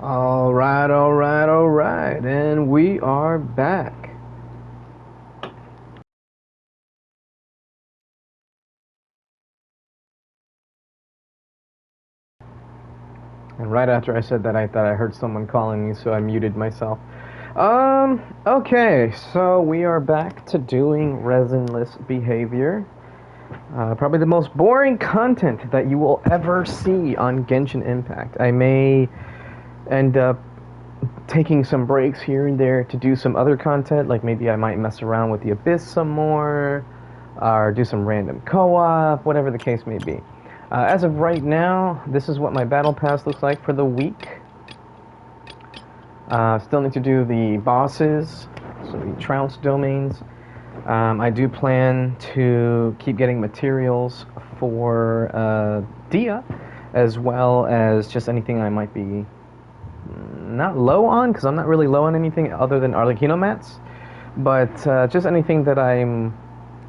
All right, and we are back. And right after I said that, I thought I heard someone calling me, so I muted myself. Okay, so we are back to doing Resinless Behavior. Probably the most boring content that you will ever see on Genshin Impact. I may end up taking some breaks here and there to do some other content, like maybe I might mess around with the Abyss some more, or do some random co-op, whatever the case may be. As of right now, this is what my battle pass looks like for the week. Still need to do the bosses, so the trounce domains. I do plan to keep getting materials for Dia, as well as just anything I might be not low on, because I'm not really low on anything other than Arlecchino mats, but just anything that I'm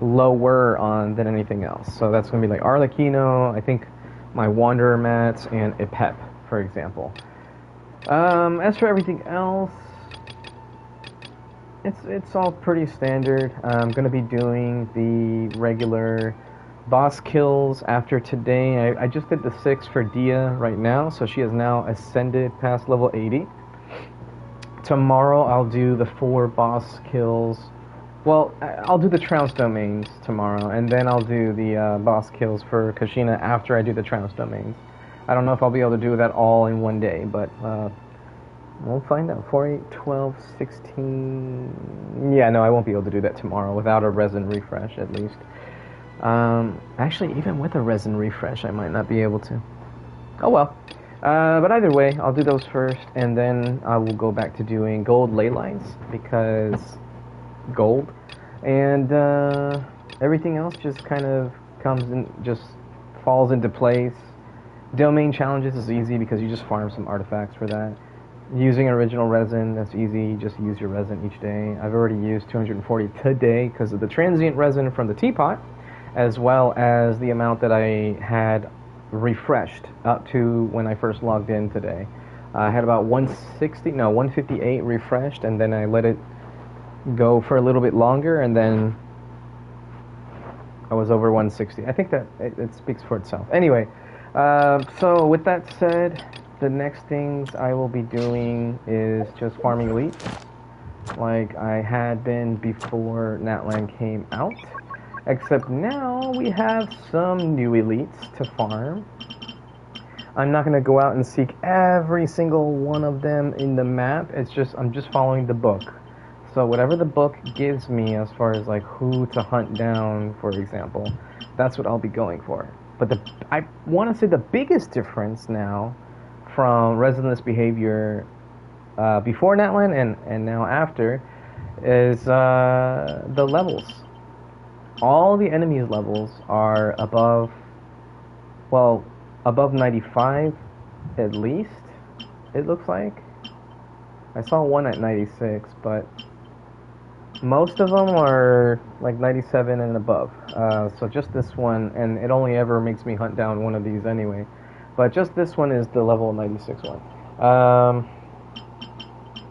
lower on than anything else. So that's going to be like Arlecchino, I think my Wanderer mats, and Ipep, for example. As for everything else, it's all pretty standard. I'm going to be doing the regular boss kills after today. I just did the 6 for Dia right now, so she has now ascended past level 80. Tomorrow I'll do the 4 boss kills. Well, I'll do the trounce domains tomorrow, and then I'll do the boss kills for Kashina after I do the trounce domains. I don't know if I'll be able to do that all in one day, but we'll find out. 4, 8, 12, 16... Yeah, no, I won't be able to do that tomorrow without a resin refresh, at least. Actually, even with a resin refresh, I might not be able to. Oh well. But either way, I'll do those first, and then I will go back to doing gold ley lines, because gold. And everything else just kind of comes in, just falls into place. Domain challenges is easy because you just farm some artifacts for that. Using original resin, that's easy. Just use your resin each day. I've already used 240 today because of the transient resin from the teapot, as well as the amount that I had refreshed up to when I first logged in today. I had about 158 refreshed, and then I let it go for a little bit longer, and then I was over 160. I think that it speaks for itself. Anyway, so with that said, the next things I will be doing is just farming elites, like I had been before Natlan came out. Except now we have some new elites to farm. I'm not going to go out and seek every single one of them in the map. I'm just following the book. So whatever the book gives me as far as like who to hunt down, for example, that's what I'll be going for. But I want to say the biggest difference now from Resinless Behavior before Natlan and now after is the levels. All the enemies' levels are above 95 at least, it looks like. I saw one at 96, but most of them are like 97 and above. So just this one, and it only ever makes me hunt down one of these anyway. But just this one is the level 96 one.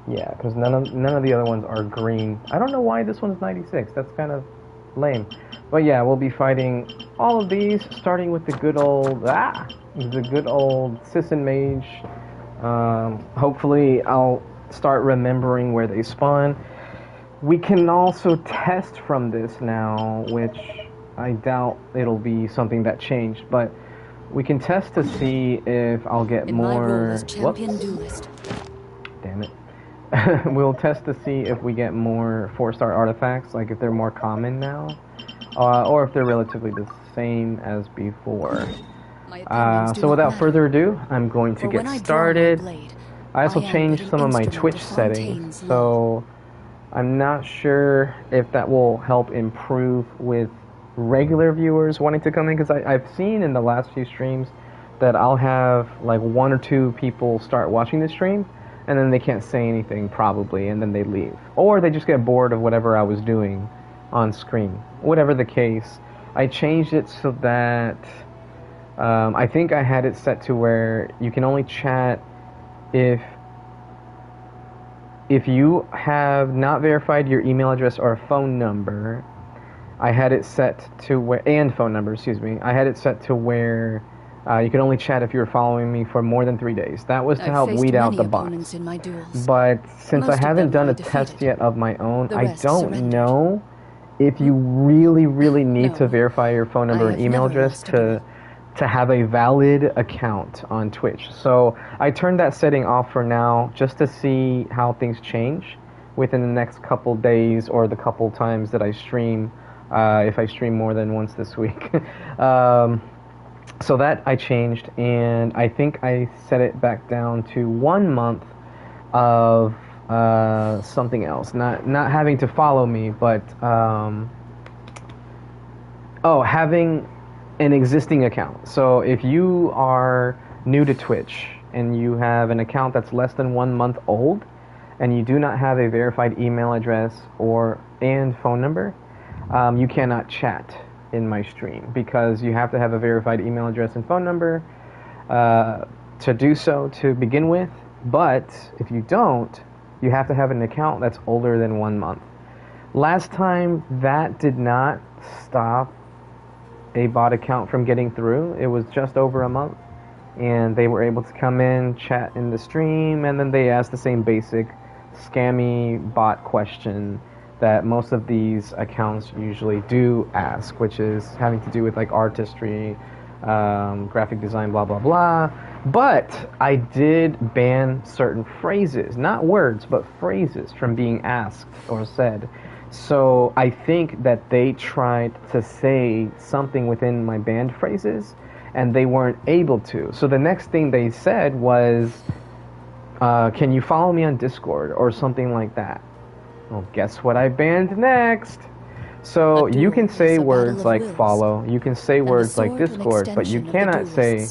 Yeah, because none of the other ones are green. I don't know why this one's 96. That's kind of lame. But yeah, we'll be fighting all of these, starting with the good old Sisson Mage. Hopefully I'll start remembering where they spawn. We can also test from this now, which I doubt it'll be something that changed, but we can test to see if I'll get more... Whoops. Damn it. We'll test to see if we get more 4-star artifacts, like if they're more common now, or if they're relatively the same as before. So without further ado, I'm going to get started. I also changed some of my Twitch settings, so I'm not sure if that will help improve with regular viewers wanting to come in, because I've seen in the last few streams that I'll have like 1 or 2 people start watching the stream, and then they can't say anything probably, and then they leave. Or they just get bored of whatever I was doing on screen. Whatever the case, I changed it so that I think I had it set to where you can only chat if if you have not verified your email address or phone number, I had it set to where, and phone number, excuse me, I had it set to where you could only chat if you were following me for more than 3 days. That was to help weed out the bots. In my duels. But since Most I haven't done a defeated. test yet of my own, I don't surrendered. know if you really need to verify your phone number and email address to have a valid account on Twitch. So I turned that setting off for now just to see how things change within the next couple days or the couple times that I stream, if I stream more than once this week. So that I changed, and I think I set it back down to 1 month of something else. Not having to follow me, but having an existing account. So if you are new to Twitch and you have an account that's less than 1 month old and you do not have a verified email address and phone number, you cannot chat in my stream because you have to have a verified email address and phone number to do so to begin with. But if you don't, you have to have an account that's older than 1 month. Last time that did not stop a bot account from getting through. It was just over a month, and they were able to come in, chat in the stream, and then they asked the same basic scammy bot question that most of these accounts usually do ask, which is having to do with like artistry, graphic design, blah blah blah. But I did ban certain phrases, not words, but phrases from being asked or said. So I think that they tried to say something within my banned phrases, and they weren't able to. So the next thing they said was, can you follow me on Discord or something like that? Well, guess what I banned next? So you can say words like follow, you can say words like Discord, but you cannot say,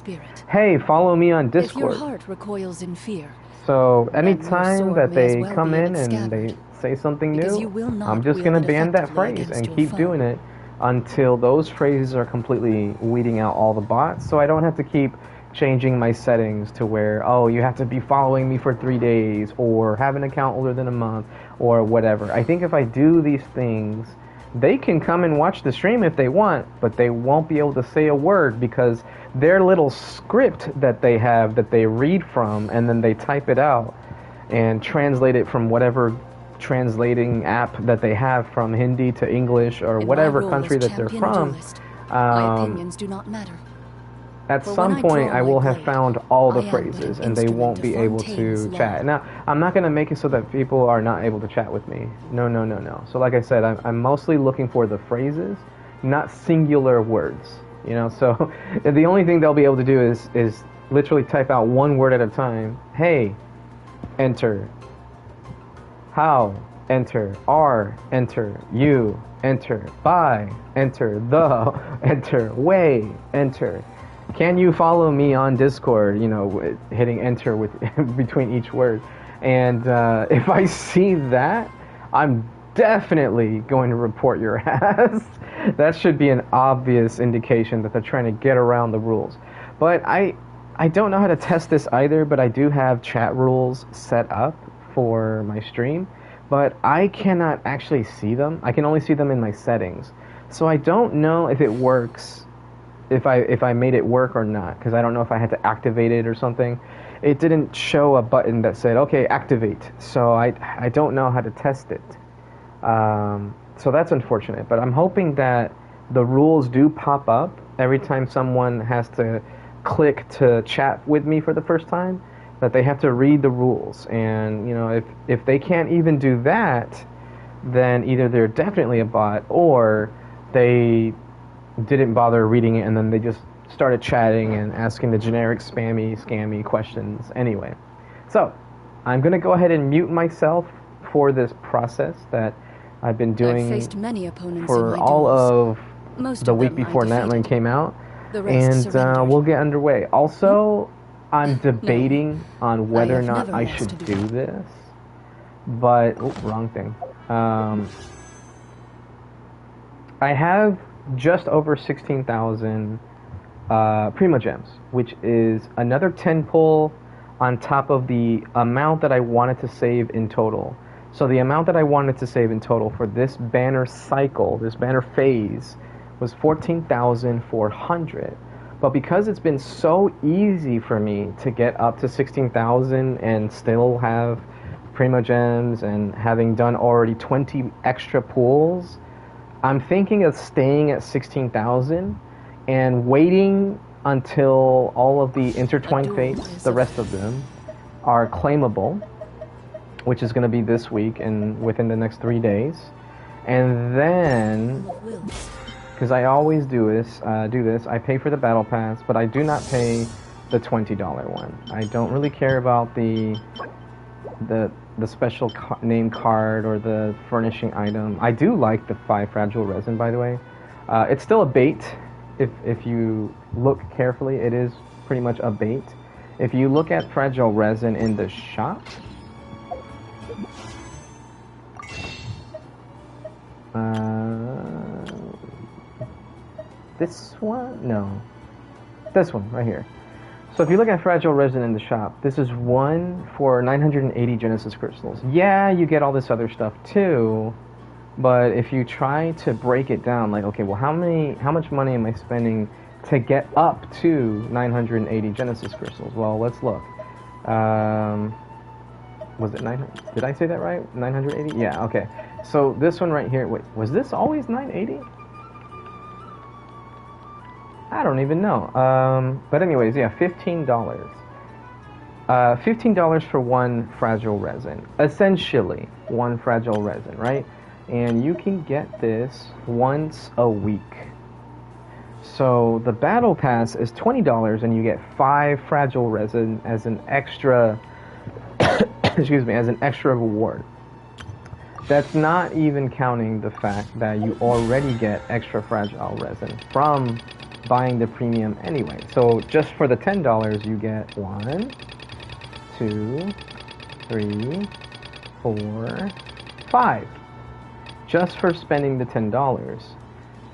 hey, follow me on Discord. If your heart recoils in fear, so anytime that they come in and they say something new, I'm just going to ban that phrase and keep doing it until those phrases are completely weeding out all the bots, so I don't have to keep changing my settings to where, oh, you have to be following me for 3 days or have an account older than a month or whatever. I think if I do these things, they can come and watch the stream if they want, but they won't be able to say a word because their little script that they have that they read from and then they type it out and translate it from whatever translating app that they have from Hindi to English or whatever country that they're from. My opinions do not matter. At some point, I will have found all the phrases, and they won't be able to chat. Now, I'm not going to make it so that people are not able to chat with me. No. So like I said, I'm mostly looking for the phrases, not singular words. You know, so the only thing they'll be able to do is literally type out one word at a time. Hey, enter. How, enter. Are, enter. You, enter. By, enter. The, enter. Way, enter. Can you follow me on Discord? You know, hitting enter with between each word. And if I see that, I'm definitely going to report your ass. That should be an obvious indication that they're trying to get around the rules. But I don't know how to test this either, but I do have chat rules set up for my stream, but I cannot actually see them. I can only see them in my settings. So I don't know if it works, if I made it work or not, because I don't know if I had to activate it or something. It didn't show a button that said, okay, activate. So I don't know how to test it. So that's unfortunate, but I'm hoping that the rules do pop up every time someone has to click to chat with me for the first time, that they have to read the rules. And, you know, if they can't even do that, then either they're definitely a bot or they didn't bother reading it and then they just started chatting and asking the generic scammy questions anyway. So I'm going to go ahead and mute myself for this process that I've been doing for all of the week before Natlan came out, and we'll get underway. Also, I'm debating on whether or not I should do this, but wrong thing. I have just over 16,000 Prima Gems, which is another 10 pull on top of the amount that I wanted to save in total. So the amount that I wanted to save in total for this banner cycle, this banner phase, was 14,400. But because it's been so easy for me to get up to 16,000 and still have Primo Gems and having done already 20 extra pools, I'm thinking of staying at 16,000 and waiting until all of the intertwined fates, the rest of them, are claimable, which is going to be this week and within the next 3 days. And then, because I always do this, I pay for the battle pass, but I do not pay the $20 one. I don't really care about the special name card or the furnishing item. I do like the 5 fragile resin, by the way. It's still a bait. If you look carefully, it is pretty much a bait. If you look at fragile resin in the shop, this one? No. This one, right here. So if you look at fragile resin in the shop, this is one for 980 Genesis crystals. Yeah, you get all this other stuff too, but if you try to break it down, like, okay, well, how much money am I spending to get up to 980 Genesis crystals? Well, let's look. Was it 900? Did I say that right? 980? Yeah, okay. So this one right here, wait, was this always 980? I don't even know. But anyways, yeah, $15. $15 for one fragile resin. Essentially, one fragile resin, right? And you can get this once a week. So the battle pass is $20 and you get 5 fragile resin as an extra excuse me, as an extra reward. That's not even counting the fact that you already get extra fragile resin from buying the premium anyway. So just for the $10 you get 1, 2, 3, 4, 5. Just for spending the $10.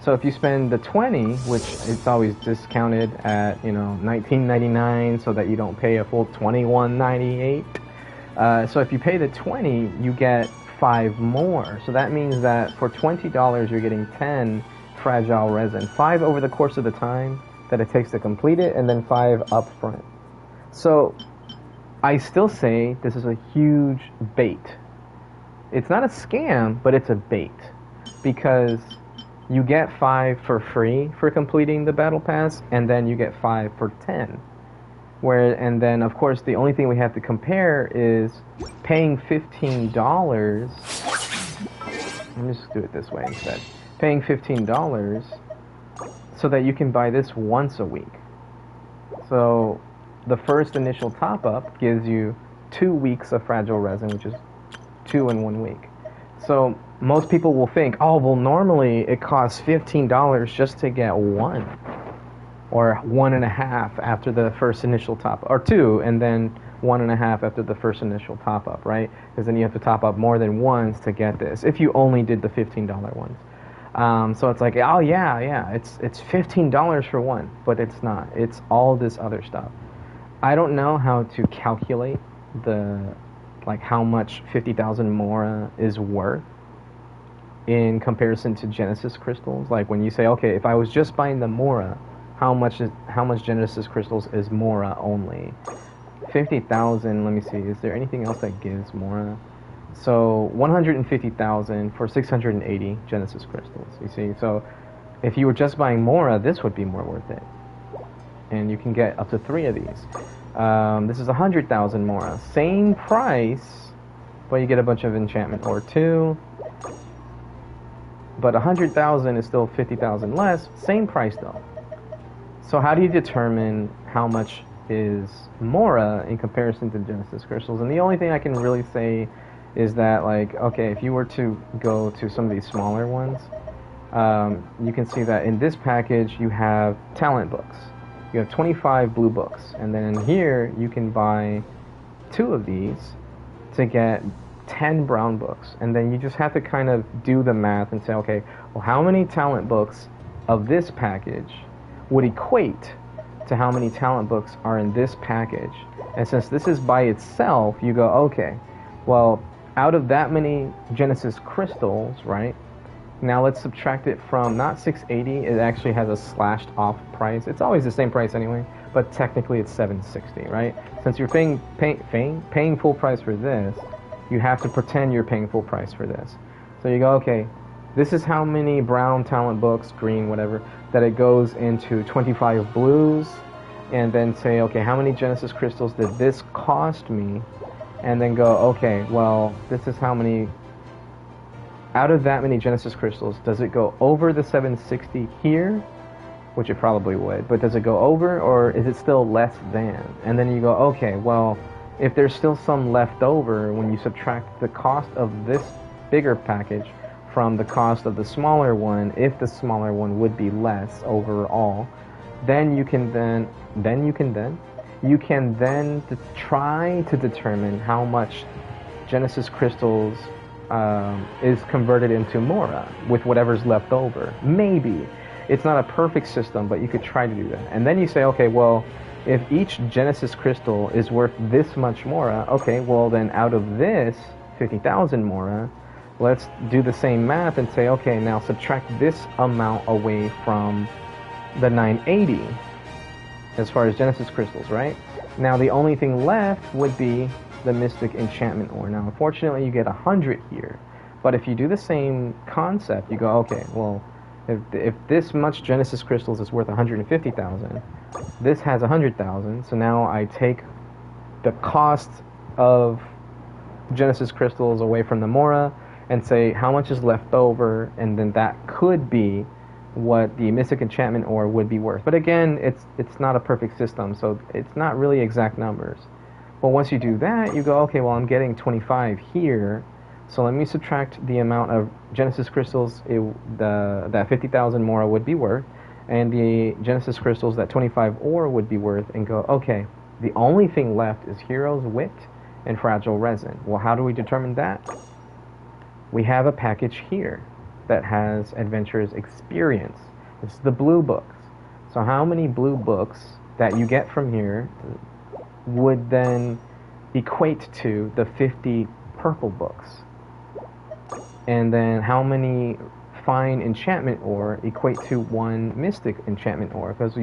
So if you spend the 20, which it's always discounted at, you know, $19.99 so that you don't pay a full $21.98. So if you pay the 20, you get 5 more. So that means that for $20 you're getting 10 fragile resin. 5 over the course of the time that it takes to complete it, and then 5 up front. So I still say this is a huge bait. It's not a scam, but it's a bait. Because you get 5 for free for completing the battle pass, and then you get 5 for 10. And then, of course, the only thing we have to compare is paying $15. Let me just do it this way instead. Paying $15 so that you can buy this once a week. So the first initial top-up gives you 2 weeks of fragile resin, which is 2 in 1 week. So most people will think, oh, well, normally it costs $15 just to get 1. Or 1.5 after the first initial top, or 2, and then 1.5 after the first initial top up, right? Because then you have to top up more than once to get this. If you only did the $15 ones, so it's like, oh yeah, it's $15 for one, but it's not. It's all this other stuff. I don't know how to calculate how much 50,000 Mora is worth in comparison to Genesis crystals. Like when you say, okay, if I was just buying the Mora, how much Genesis crystals is Mora only? 50,000, let me see, is there anything else that gives Mora? So 150,000 for 680 Genesis crystals, you see? So if you were just buying Mora, this would be more worth it. And you can get up to 3 of these. This is 100,000 Mora. Same price, but you get a bunch of enchantment ore too. But 100,000 is still 50,000 less. Same price though. So how do you determine how much is Mora in comparison to Genesis crystals? And the only thing I can really say is that, like, okay, if you were to go to some of these smaller ones, you can see that in this package you have talent books. You have 25 blue books, and then here you can buy 2 of these to get 10 brown books. And then you just have to kind of do the math and say, okay, well, how many talent books of this package would equate to how many talent books are in this package. And since this is by itself, you go, okay, well, out of that many Genesis crystals, right? Now let's subtract it from not 680. It actually has a slashed off price. It's always the same price anyway, but technically it's 760, right? Since you're paying full price for this, you have to pretend you're paying full price for this. So you go, okay, this is how many brown talent books, green, whatever, that it goes into 25 blues, and then say, okay, how many Genesis crystals did this cost me? And then go, okay, well, this is how many, out of that many Genesis crystals, does it go over the 760 here? Which it probably would, but does it go over, or is it still less than? And then you go, okay, well, if there's still some left over when you subtract the cost of this bigger package from the cost of the smaller one, if the smaller one would be less overall, then you can try to determine how much Genesis crystals is converted into Mora with whatever's left over. Maybe. It's not a perfect system, but you could try to do that. And then you say, okay, well, if each Genesis crystal is worth this much Mora, okay, well then out of this 50,000 Mora, let's do the same math and say, okay, now subtract this amount away from the 980 as far as Genesis crystals, right? Now the only thing left would be the Mystic Enchantment Ore. Now unfortunately you get 100 here, but if you do the same concept, you go, okay, well, if this much Genesis crystals is worth 150,000, this has 100,000, so now I take the cost of Genesis crystals away from the Mora and say how much is left over, and then that could be what the Mystic Enchantment Ore would be worth. But again, it's not a perfect system, so it's not really exact numbers. But once you do that, you go, okay, well, I'm getting 25 here, so let me subtract the amount of Genesis crystals that 50,000 Mora would be worth, and the Genesis crystals that 25 ore would be worth, and go, okay, the only thing left is Hero's Wit and Fragile Resin. Well, how do we determine that? We have a package here that has Adventurer's Experience. It's the blue books. So how many blue books that you get from here would then equate to the 50 purple books? And then how many fine enchantment ore equate to one mystic enchantment ore? Because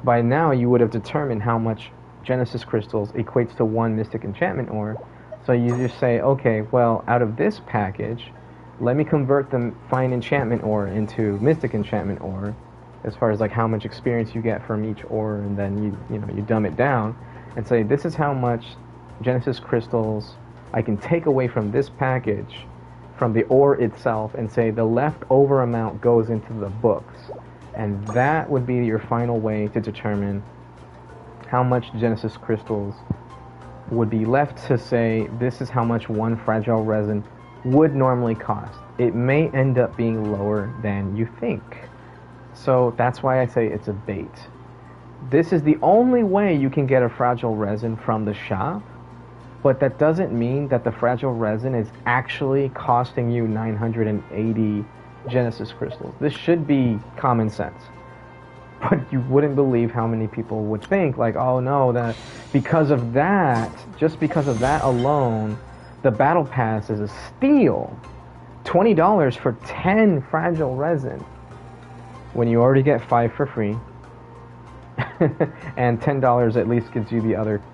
by now you would have determined how much Genesis crystals equates to one mystic enchantment ore. So you just say, okay, well, out of this package, let me convert the fine enchantment ore into mystic enchantment ore, as far as like how much experience you get from each ore, and then you dumb it down and say, this is how much Genesis crystals I can take away from this package, from the ore itself, and say the leftover amount goes into the books. And that would be your final way to determine how much Genesis crystals would be left to say, this is how much one fragile resin would normally cost. It may end up being lower than you think. So that's why I say it's a bait. This is the only way you can get a fragile resin from the shop, but that doesn't mean that the fragile resin is actually costing you 980 Genesis crystals. This should be common sense. But you wouldn't believe how many people would think, like, oh no, that because of that, just because of that alone, the battle pass is a steal. $20 for 10 fragile resin, when you already get 5 for free. And $10 at least gives you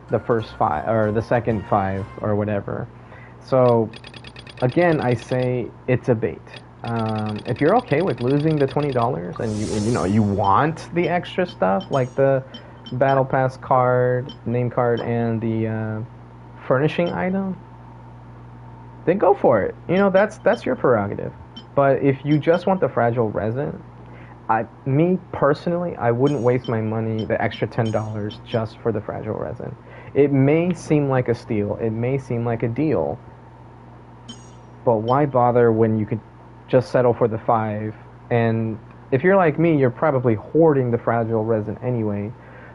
the first 5, or the second 5, or whatever. So again, I say it's a bait. If you're okay with losing the $20 and you want the extra stuff like the battle pass card, name card, and the furnishing item, then go for it. That's your prerogative. But if you just want the fragile resin, me personally, I wouldn't waste my money, the extra $10 just for the fragile resin. It may seem like a steal, it may seem like a deal, but why bother when you could just settle for the 5? And if you're like me, you're probably hoarding the fragile resin anyway.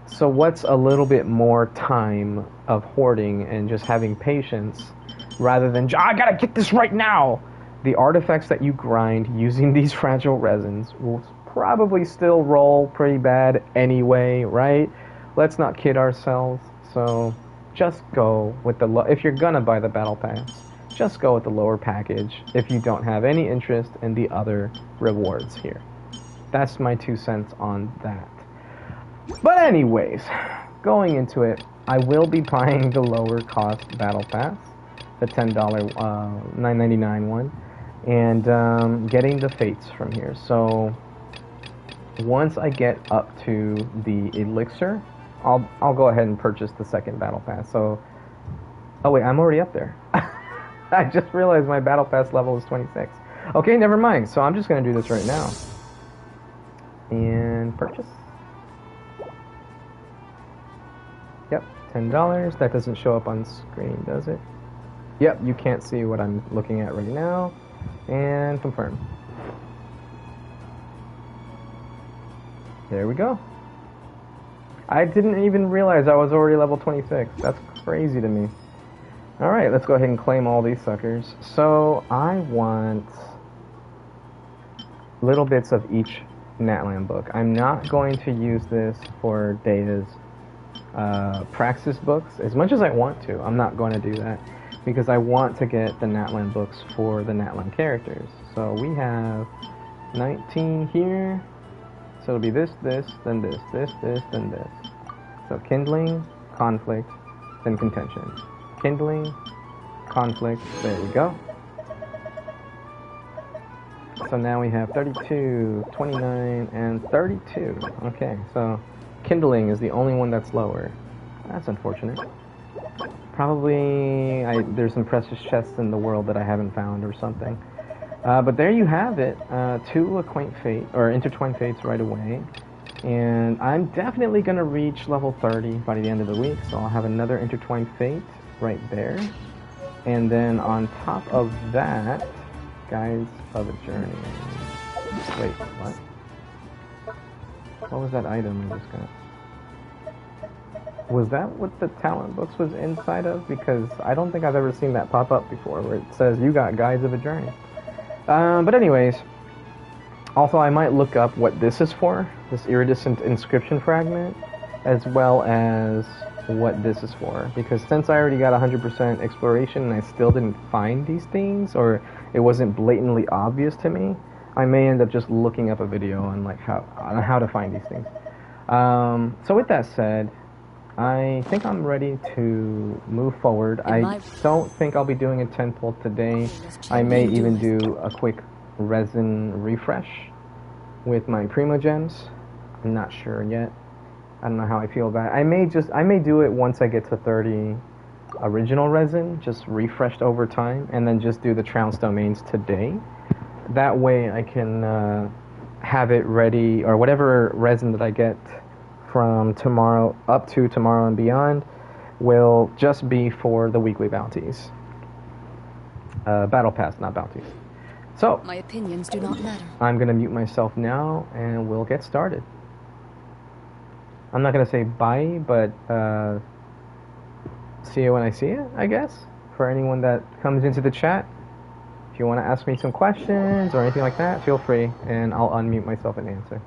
So what's a little bit more time of hoarding and just having patience rather than, I gotta get this right now? The artifacts that you grind using these fragile resins will probably still roll pretty bad anyway, right? let's not kid ourselves. So just go with the if you're gonna buy the battle pass, just go with the lower package if you don't have any interest in the other rewards here. That's my 2 cents on that. But anyways, going into it, I will be buying the lower cost battle pass, the $10 $9.99 one, and getting the fates from here. So once I get up to the elixir, I'll go ahead and purchase the second battle pass. So, oh wait, I'm already up there. I just realized my battle pass level is 26. Okay, never mind. So I'm just gonna do this right now and purchase. Yep, $10. That doesn't show up on screen, does it? Yep, you can't see what I'm looking at right now. And confirm. There we go. I didn't even realize I was already level 26. That's crazy to me. Alright, let's go ahead and claim all these suckers. So, I want little bits of each Natlan book. I'm not going to use this for Daya's Praxis books. As much as I want to, I'm not going to do that. Because I want to get the Natlan books for the Natlan characters. So, we have 19 here. So, it'll be this, then this, then this. So, kindling, conflict, then contention. Kindling, conflict, there we go. So now we have 32, 29, and 32. Okay, so kindling is the only one that's lower. That's unfortunate. Probably there's some precious chests in the world that I haven't found or something. But there you have it. 2 acquaint fate, or intertwine fates right away. And I'm definitely going to reach level 30 by the end of the week, so I'll have another intertwined fate right there. And then on top of that, Guides of a Journey. Wait, what? What was that item I just got? Was that what the talent books was inside of? Because I don't think I've ever seen that pop up before, where it says you got Guides of a Journey. But anyways, also I might look up what this is for, this iridescent inscription fragment, as well as what this is for, because since I already got 100% exploration and I still didn't find these things, or it wasn't blatantly obvious to me, I may end up just looking up a video on like how to find these things. So with that said, I think I'm ready to move forward. I don't think I'll be doing a 10 pull today. I may even do a quick resin refresh with my Primo Gems. I'm not sure yet. I don't know how I feel about it. I may do it once I get to 30 original resin, just refreshed over time, and then just do the Trounce domains today. That way I can have it ready, or whatever resin that I get from tomorrow up to tomorrow and beyond will just be for the weekly bounties. Battle pass, not bounties. So, my opinions do not matter. I'm going to mute myself now and we'll get started. I'm not going to say bye, but see you when I see you, I guess. For anyone that comes into the chat, if you want to ask me some questions or anything like that, feel free, and I'll unmute myself and answer.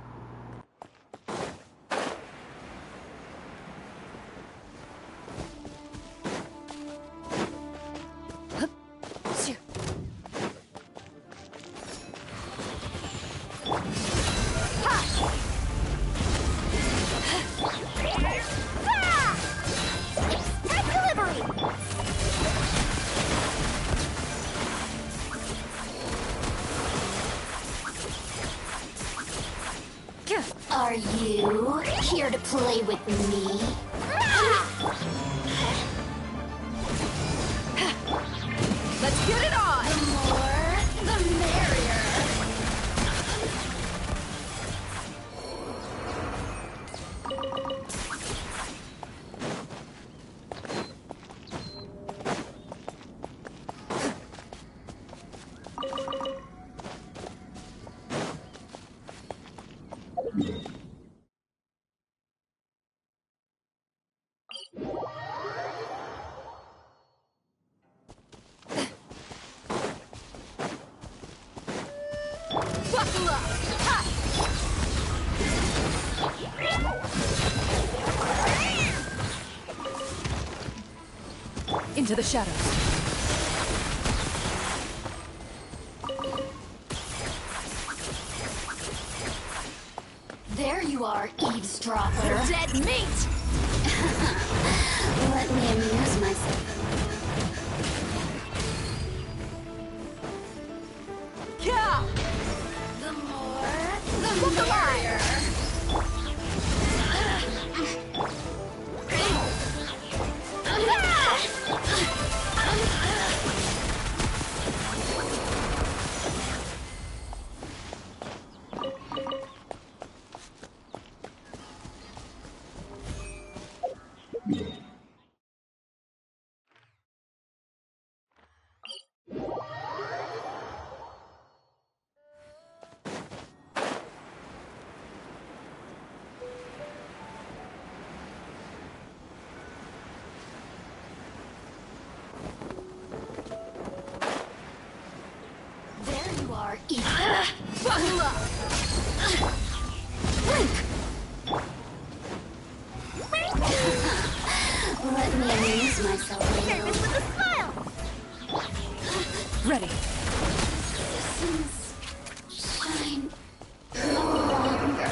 Are you here to play with me? Let's get it on! The more, the merrier. Buckle up! Ha! Into the shadows. There you are, eavesdropper. Dead meat! Let me amuse myself. Yeah! The more, the merrier. There you are, Buckle up! Let me amuse myself a little. With a smile! Ready. Since shine no longer.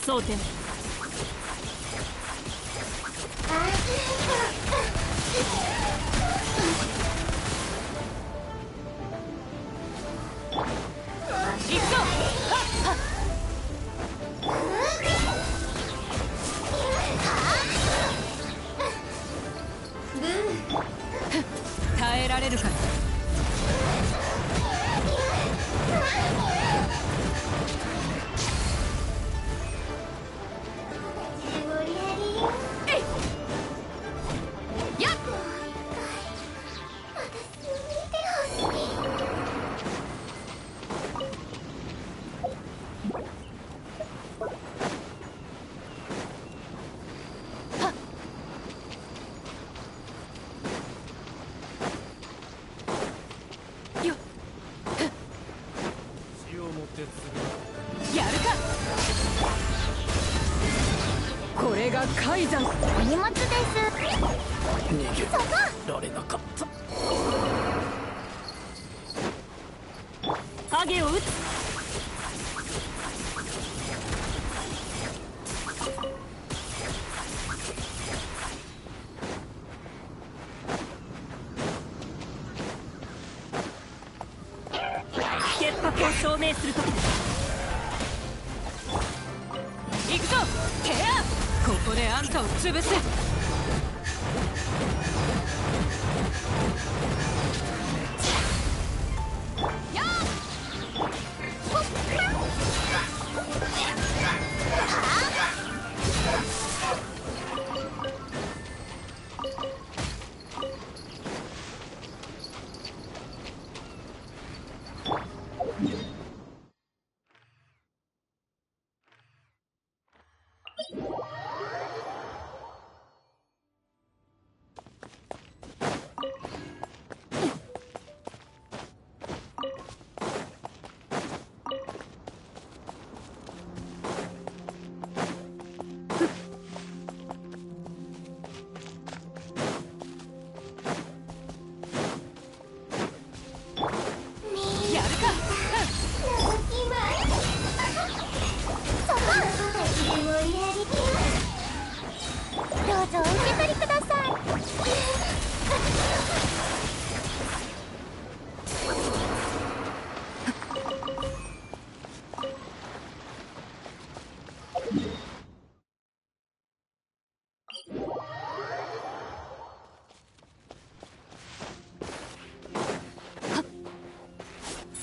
争点。行くぞ。耐えられるか。やるか。これが海山。お荷物です。逃げられなかった。影を撃つ。潔白を証明する時だ。行くぞケア。ここであんたを潰す。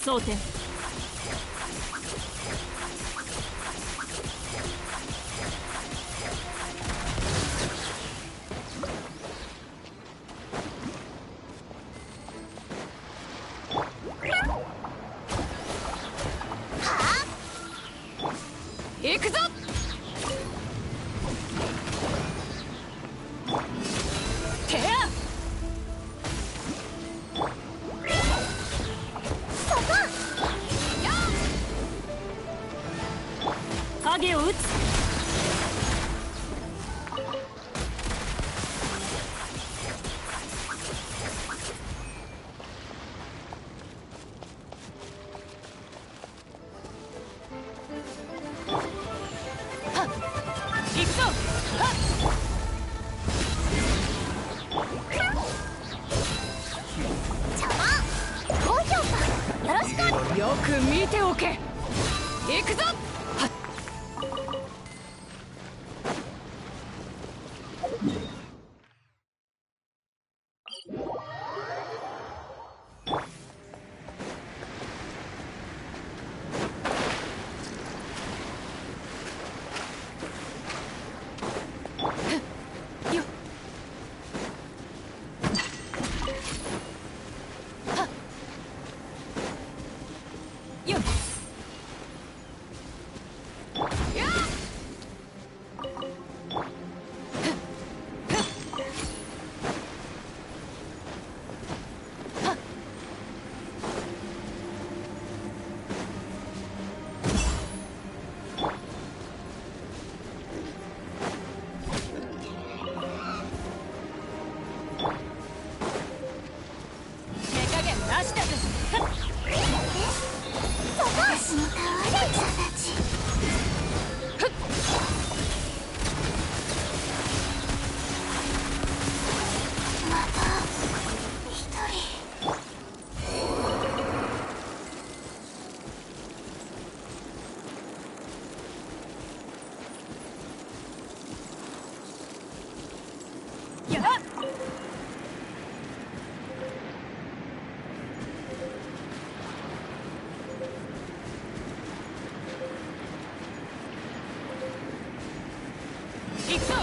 争点。行くぞ。てや影を打つ。はっ行くぞ。はっ高評価よろしく。よく見ておけ。行くぞ。はっよっはっよっやっ手加減なしだぜ。はっ私の可愛い人たち。また一人。やっ行くぞ。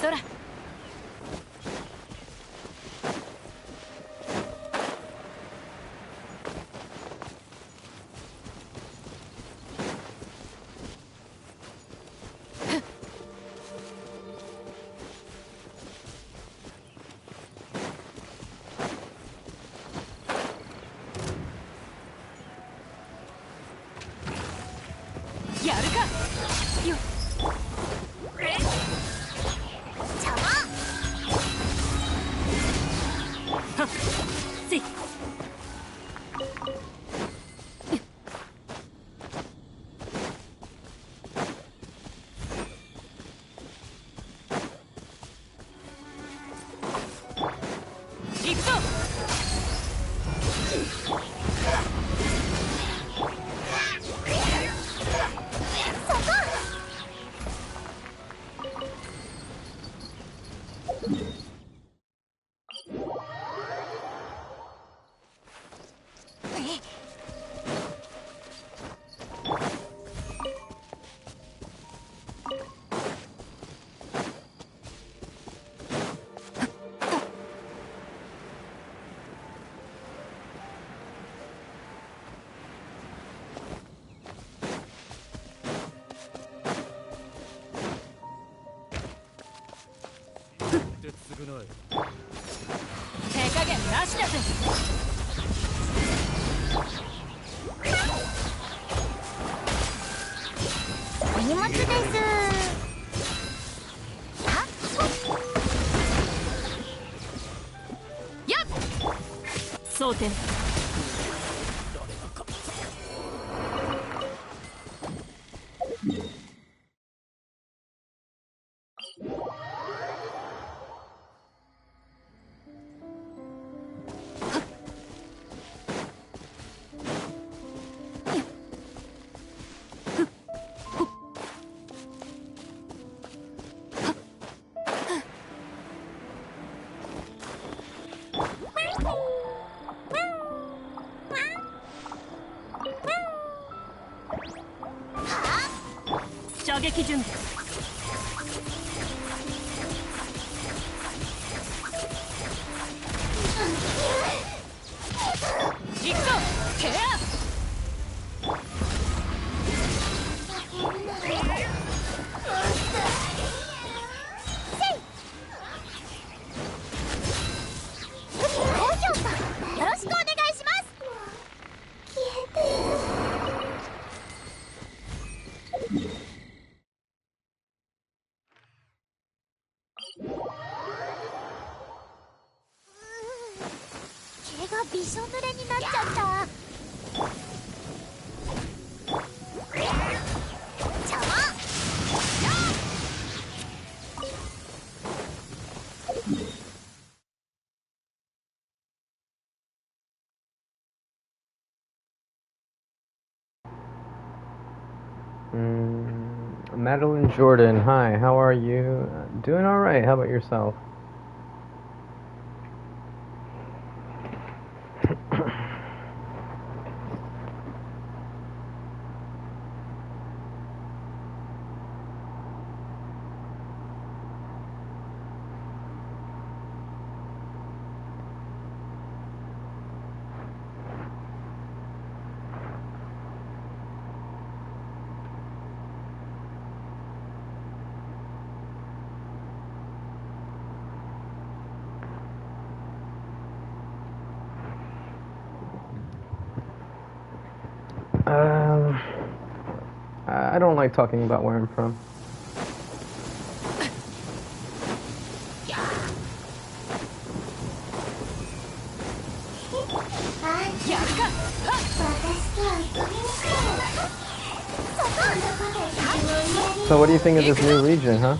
そらやるか。よっ邪魔。はっせい。行くぞ。手加減なしだぜ。お荷物です。はっやっ争点。射撃準備。行くぞケア。毛がびしょ濡れになっちゃった。邪魔。Madeline Jordan, hi, how are you? Doing alright, how about yourself? I don't like talking about where I'm from. So what do you think of this new region, huh?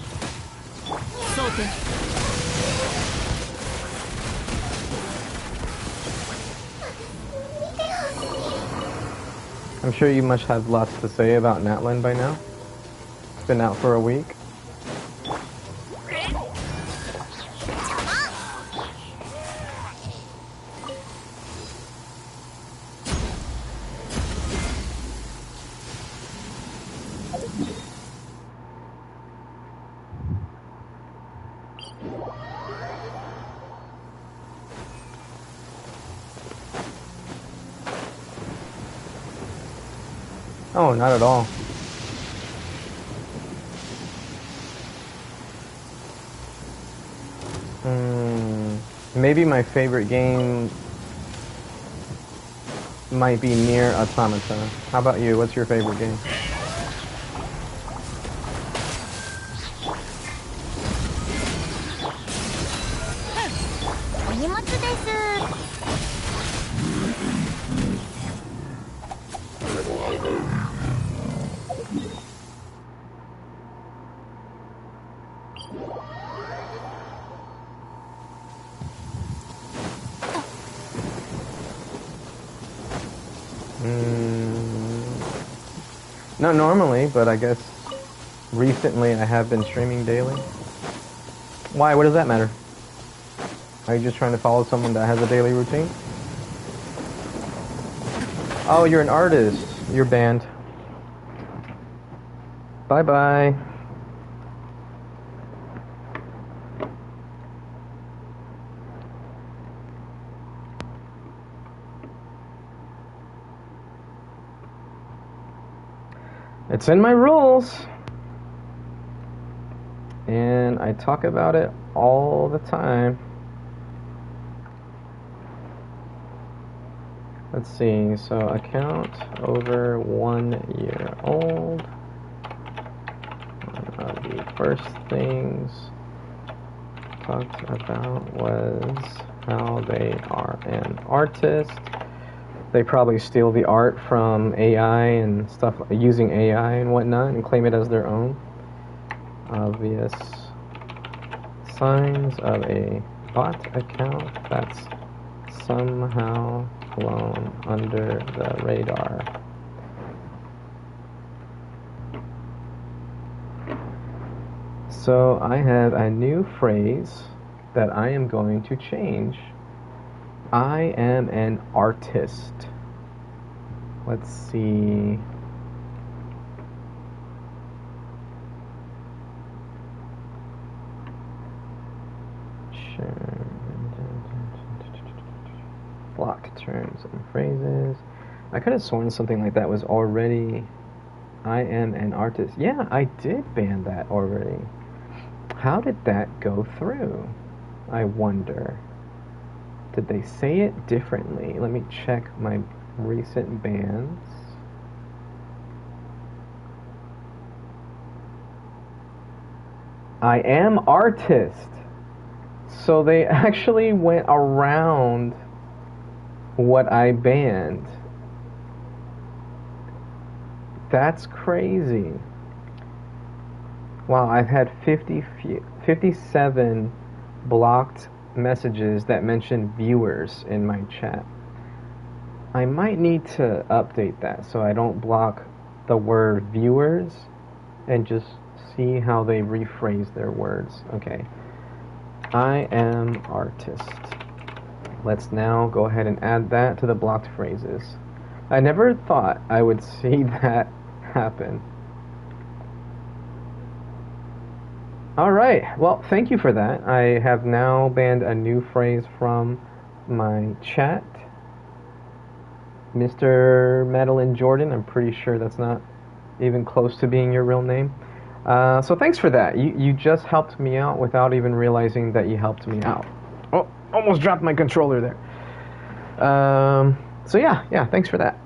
I'm sure you must have lots to say about Natlan by now. It's been out for a week. Oh, not at all. Maybe my favorite game might be Nier Automata. How about you? What's your favorite game? Not normally, but I guess recently I have been streaming daily. Why? What does that matter? Are you just trying to follow someone that has a daily routine? Oh, you're an artist. You're banned. Bye-bye. It's in my rules. And I talk about it all the time. Let's see, so account over 1 year old. One of the first things talked about was how they are an artist. They probably steal the art from AI and stuff, using AI and whatnot, and claim it as their own. Obvious signs of a bot account that's somehow flown under the radar. So I have a new phrase that I am going to change. I am an artist. Let's see. Blocked terms and phrases. I could have sworn something like that was already. I am an artist. Yeah, I did ban that already. How did that go through? I wonder. Did they say it differently? Let me check my recent bans. I am artist. So they actually went around what I banned. That's crazy. Wow, I've had 57 blocked messages that mention viewers in my chat. I might need to update that so I don't block the word viewers and just see how they rephrase their words. Okay. I am artist. Let's now go ahead and add that to the blocked phrases. I never thought I would see that happen. Alright, well, thank you for that. I have now banned a new phrase from my chat. Mr. Madeline Jordan, I'm pretty sure that's not even close to being your real name. So thanks for that. You just helped me out without even realizing that you helped me out. Oh, almost dropped my controller there. So yeah, thanks for that.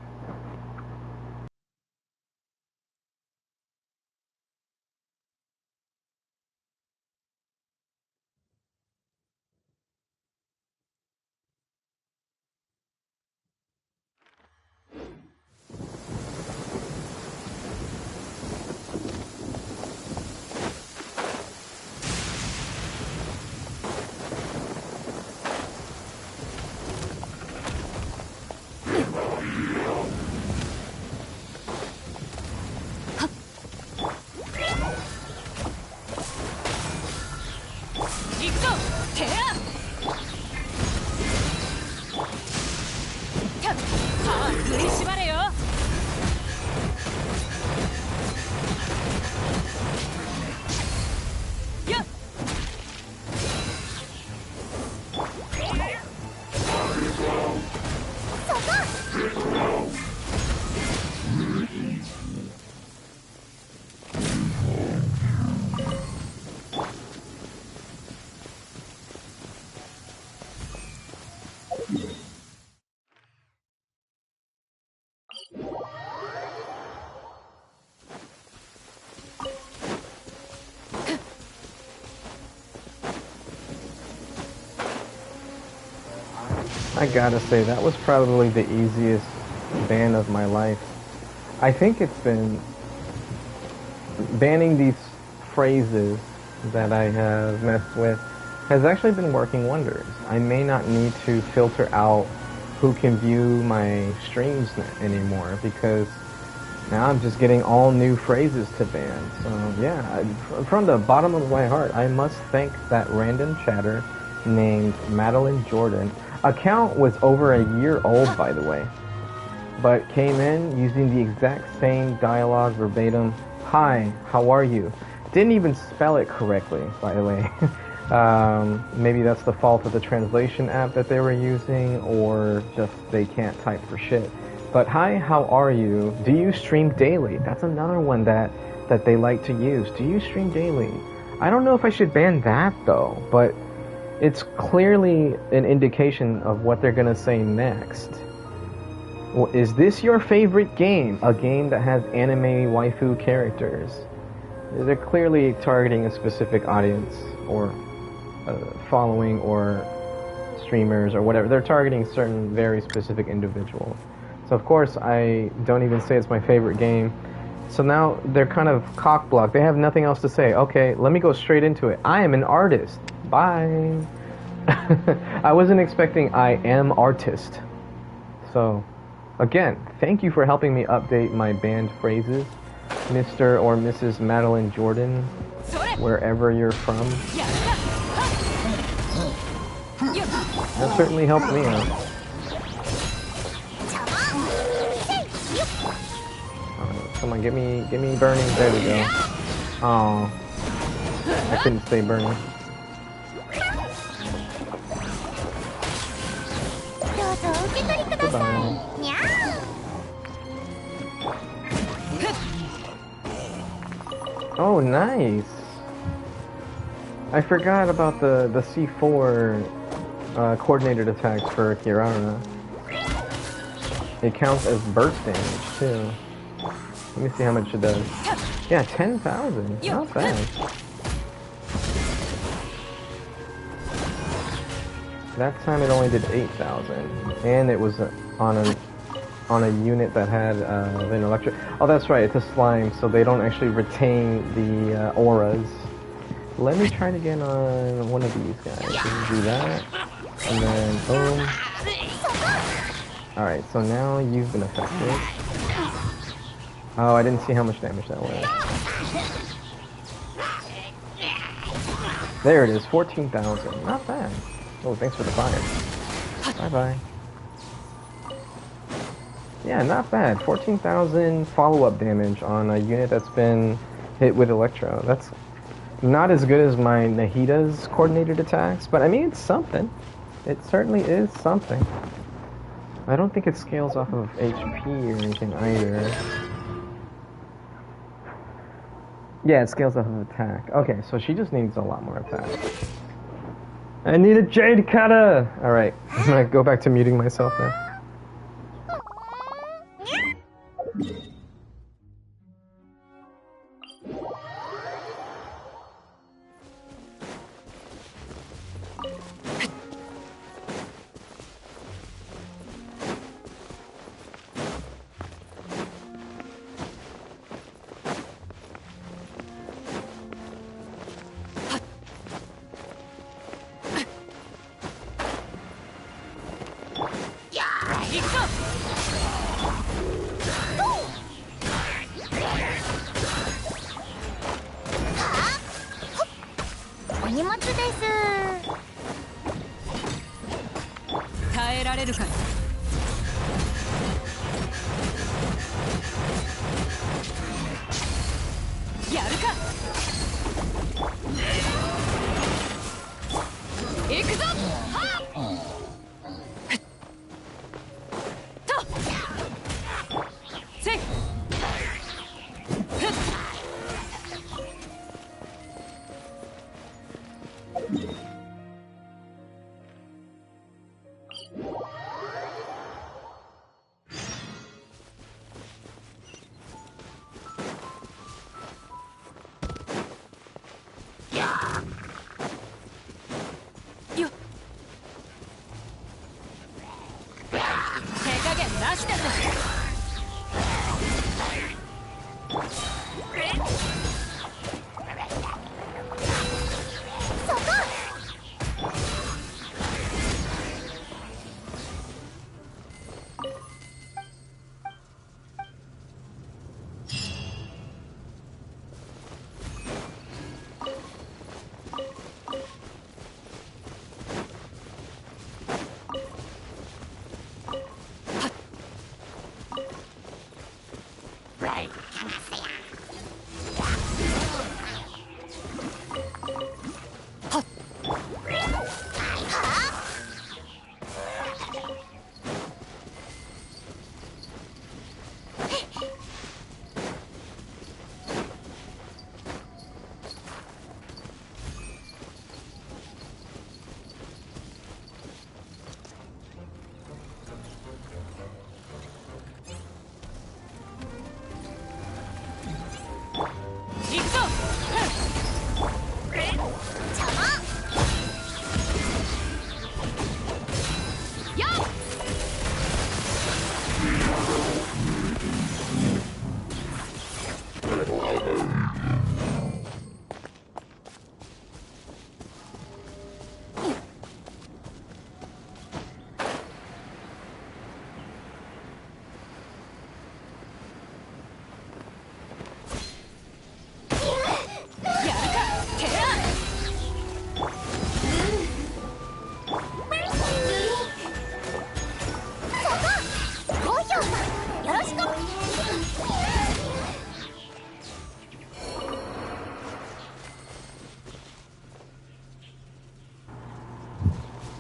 I gotta say, that was probably the easiest ban of my life. I think it's been banning these phrases that I have messed with has actually been working wonders. I may not need to filter out who can view my streams anymore because now I'm just getting all new phrases to ban. So yeah, from the bottom of my heart, I must thank that random chatter named Madeline Jordan. Account was over a year old, by the way, but came in using the exact same dialogue verbatim. Hi, how are you? Didn't even spell it correctly, by the way. Maybe that's the fault of the translation app that they were using, or just they can't type for shit. But hi, how are you? Do you stream daily? That's another one that they like to use. Do you stream daily? I don't know if I should ban that though, but it's clearly an indication of what they're gonna say next. Well, is this your favorite game? A game that has anime waifu characters? They're clearly targeting a specific audience, or following, or streamers, or whatever. They're targeting certain very specific individuals. So of course I don't even say it's my favorite game. So now they're kind of cock-blocked. They have nothing else to say. Okay, let me go straight into it. I am an artist. Bye. I wasn't expecting I am artist. So, again, thank you for helping me update my banned phrases, Mr. or Mrs. Madeline Jordan, wherever you're from. That certainly helped me out. Come on, get me burning. There we go. Oh, I couldn't stay burning. Goodbye. Oh, nice. I forgot about the C4 coordinated attacks for Kirara. It counts as burst damage too. Let me see how much it does. Yeah, 10,000. Not bad. That time it only did 8,000, and it was on a unit that had an electric. Oh, that's right. It's a slime, so they don't actually retain the auras. Let me try it again on one of these guys. Just do that, and then boom. All right. So now you've been affected. Oh, I didn't see how much damage that was. There it is, 14,000. Not bad. Oh, thanks for the fire. Bye-bye. Yeah, not bad. 14,000 follow-up damage on a unit that's been hit with Electro. That's not as good as my Nahida's coordinated attacks, but I mean, it's something. It certainly is something. I don't think it scales off of HP or anything either. Yeah, it scales off of attack. Okay, so she just needs a lot more attack. I need a Jade Cutter! Alright, I'm gonna go back to muting myself now.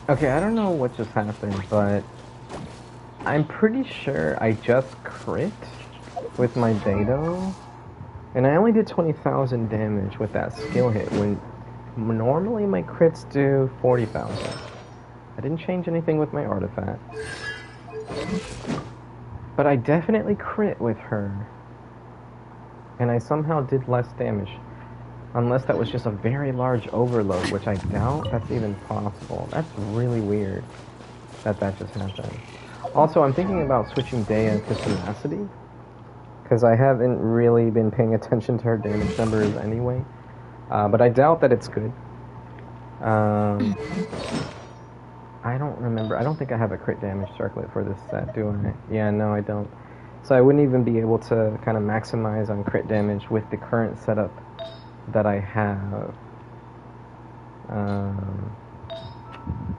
Okay, I don't know what just happened, but I'm pretty sure I just crit with my Beto, and I only did 20,000 damage with that skill hit when normally my crits do 40,000. I didn't change anything with my artifact, but I definitely crit with her, and I somehow did less damage. Unless that was just a very large overload, which I doubt that's even possible. That's really weird that just happened. Also, I'm thinking about switching Dea to Tenacity, because I haven't really been paying attention to her damage numbers anyway. But I doubt that it's good. I don't remember. I don't think I have a crit damage circlet for this set, do I? Yeah, no, I don't. So I wouldn't even be able to kind of maximize on crit damage with the current setup that I have,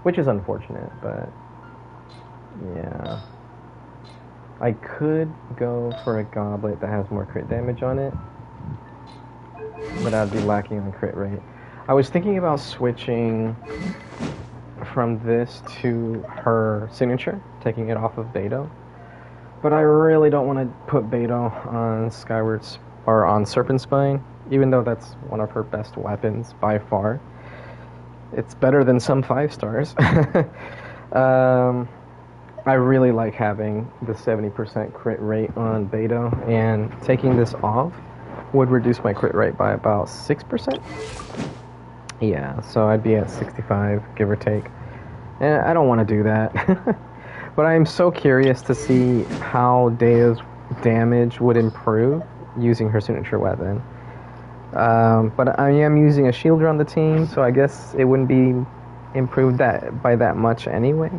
which is unfortunate, but yeah. I could go for a goblet that has more crit damage on it, but I'd be lacking on crit rate. I was thinking about switching from this to her signature, taking it off of Beto, but I really don't want to put Beto on Skyward's or on Serpent Spine, even though that's one of her best weapons by far. It's better than some 5 stars. I really like having the 70% crit rate on Beto, and taking this off would reduce my crit rate by about 6%. Yeah, so I'd be at 65, give or take. And I don't want to do that. But I am so curious to see how Dea's damage would improve using her signature weapon. But I am using a shielder on the team, so I guess it wouldn't be improved by that much anyway.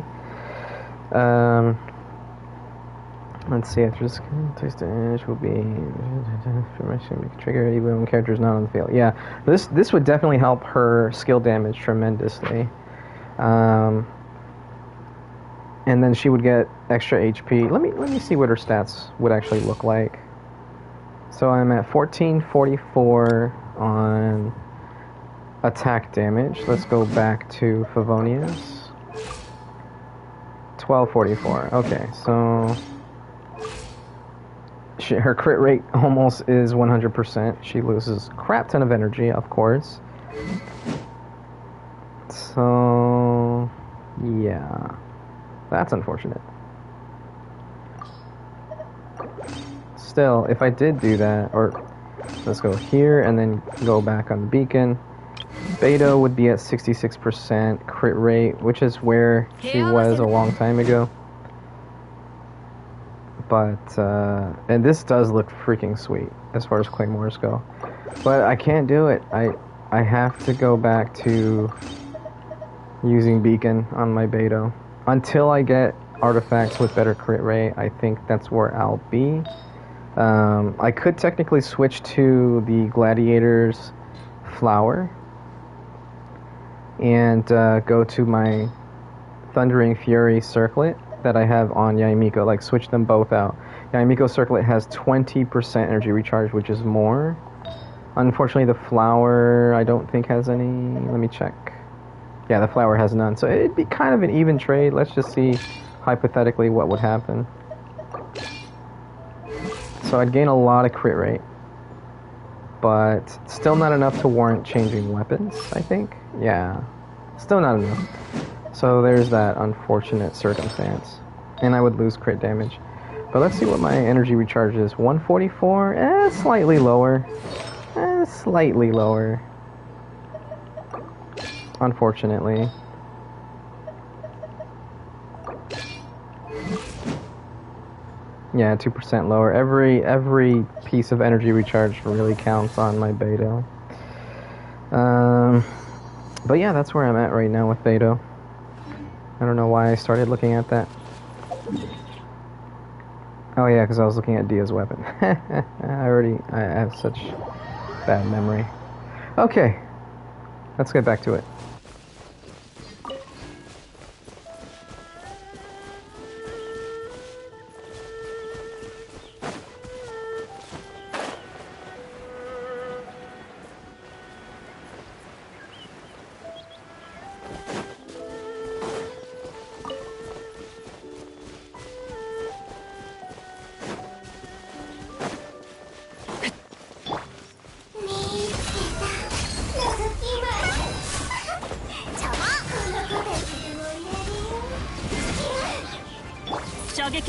Let's see, after this taste damage will be trigger even when character is not on the field. Yeah, this would definitely help her skill damage tremendously. And then she would get extra HP. Let me see what her stats would actually look like. So I'm at 1444 on attack damage. Let's go back to Favonia's. 1244. Okay, so her crit rate almost is 100%. She loses crap ton of energy, of course. So yeah, that's unfortunate. Still, if I did do that, or let's go here and then go back on the beacon, Beto would be at 66% crit rate, which is where she was a long time ago. But, and this does look freaking sweet as far as claymores go. But I can't do it. I have to go back to using beacon on my Beto. Until I get artifacts with better crit rate, I think that's where I'll be. I could technically switch to the Gladiator's Flower and go to my Thundering Fury Circlet that I have on Yaimiko, like switch them both out. Yaimiko Circlet has 20% energy recharge, which is more. Unfortunately, the Flower I don't think has any. Let me check. Yeah, the Flower has none. So it'd be kind of an even trade. Let's just see hypothetically what would happen. So I'd gain a lot of crit rate, but still not enough to warrant changing weapons, I think. Yeah, still not enough. So there's that unfortunate circumstance. And I would lose crit damage. But let's see what my energy recharge is. 144? Slightly lower. Slightly lower. Unfortunately. Yeah, 2% lower. Every piece of energy recharge really counts on my Beto. But yeah, that's where I'm at right now with Beto. I don't know why I started looking at that. Oh yeah, because I was looking at Dia's weapon. I have such bad memory. Okay, let's get back to it.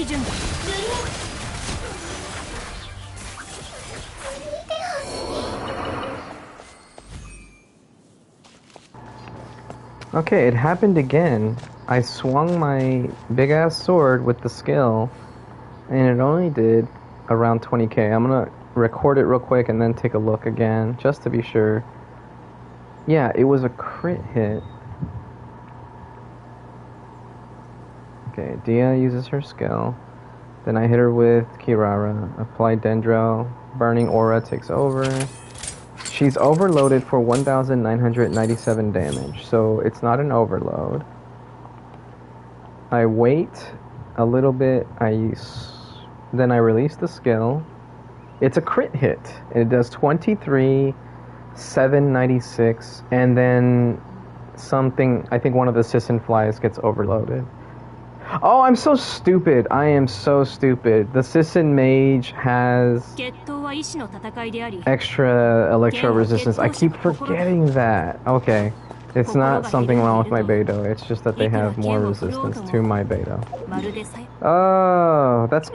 撃順だ。 Okay, it happened again. I swung my big ass sword with the skill, and it only did around 20k. I'm gonna record it real quick and then take a look again, just to be sure. Yeah, it was a crit hit. Okay, Dia uses her skill. Then I hit her with Kirara. Apply Dendro. Burning Aura takes over. She's overloaded for 1,997 damage, so it's not an overload. I wait a little bit, then I release the skill. It's a crit hit. It does 23,796, and then something, I think one of the Sisson flies gets overloaded. Oh, I'm so stupid. I am so stupid. The Sisson mage has extra electro resistance. I keep forgetting that. Okay. It's not something wrong with my Beidou. It's just that they have more resistance to my Beidou. Oh, that's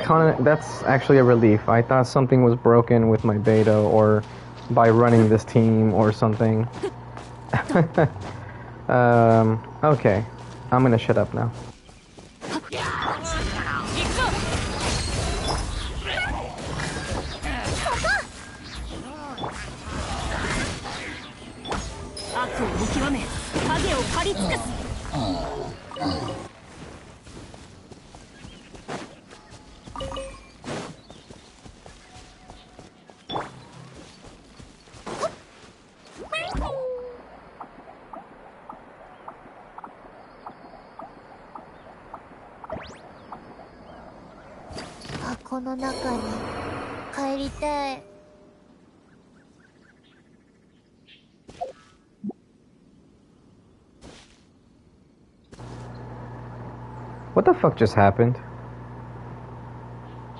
actually a relief. I thought something was broken with my Beidou or by running this team or something. Okay. I'm gonna shut up now. What the fuck just happened?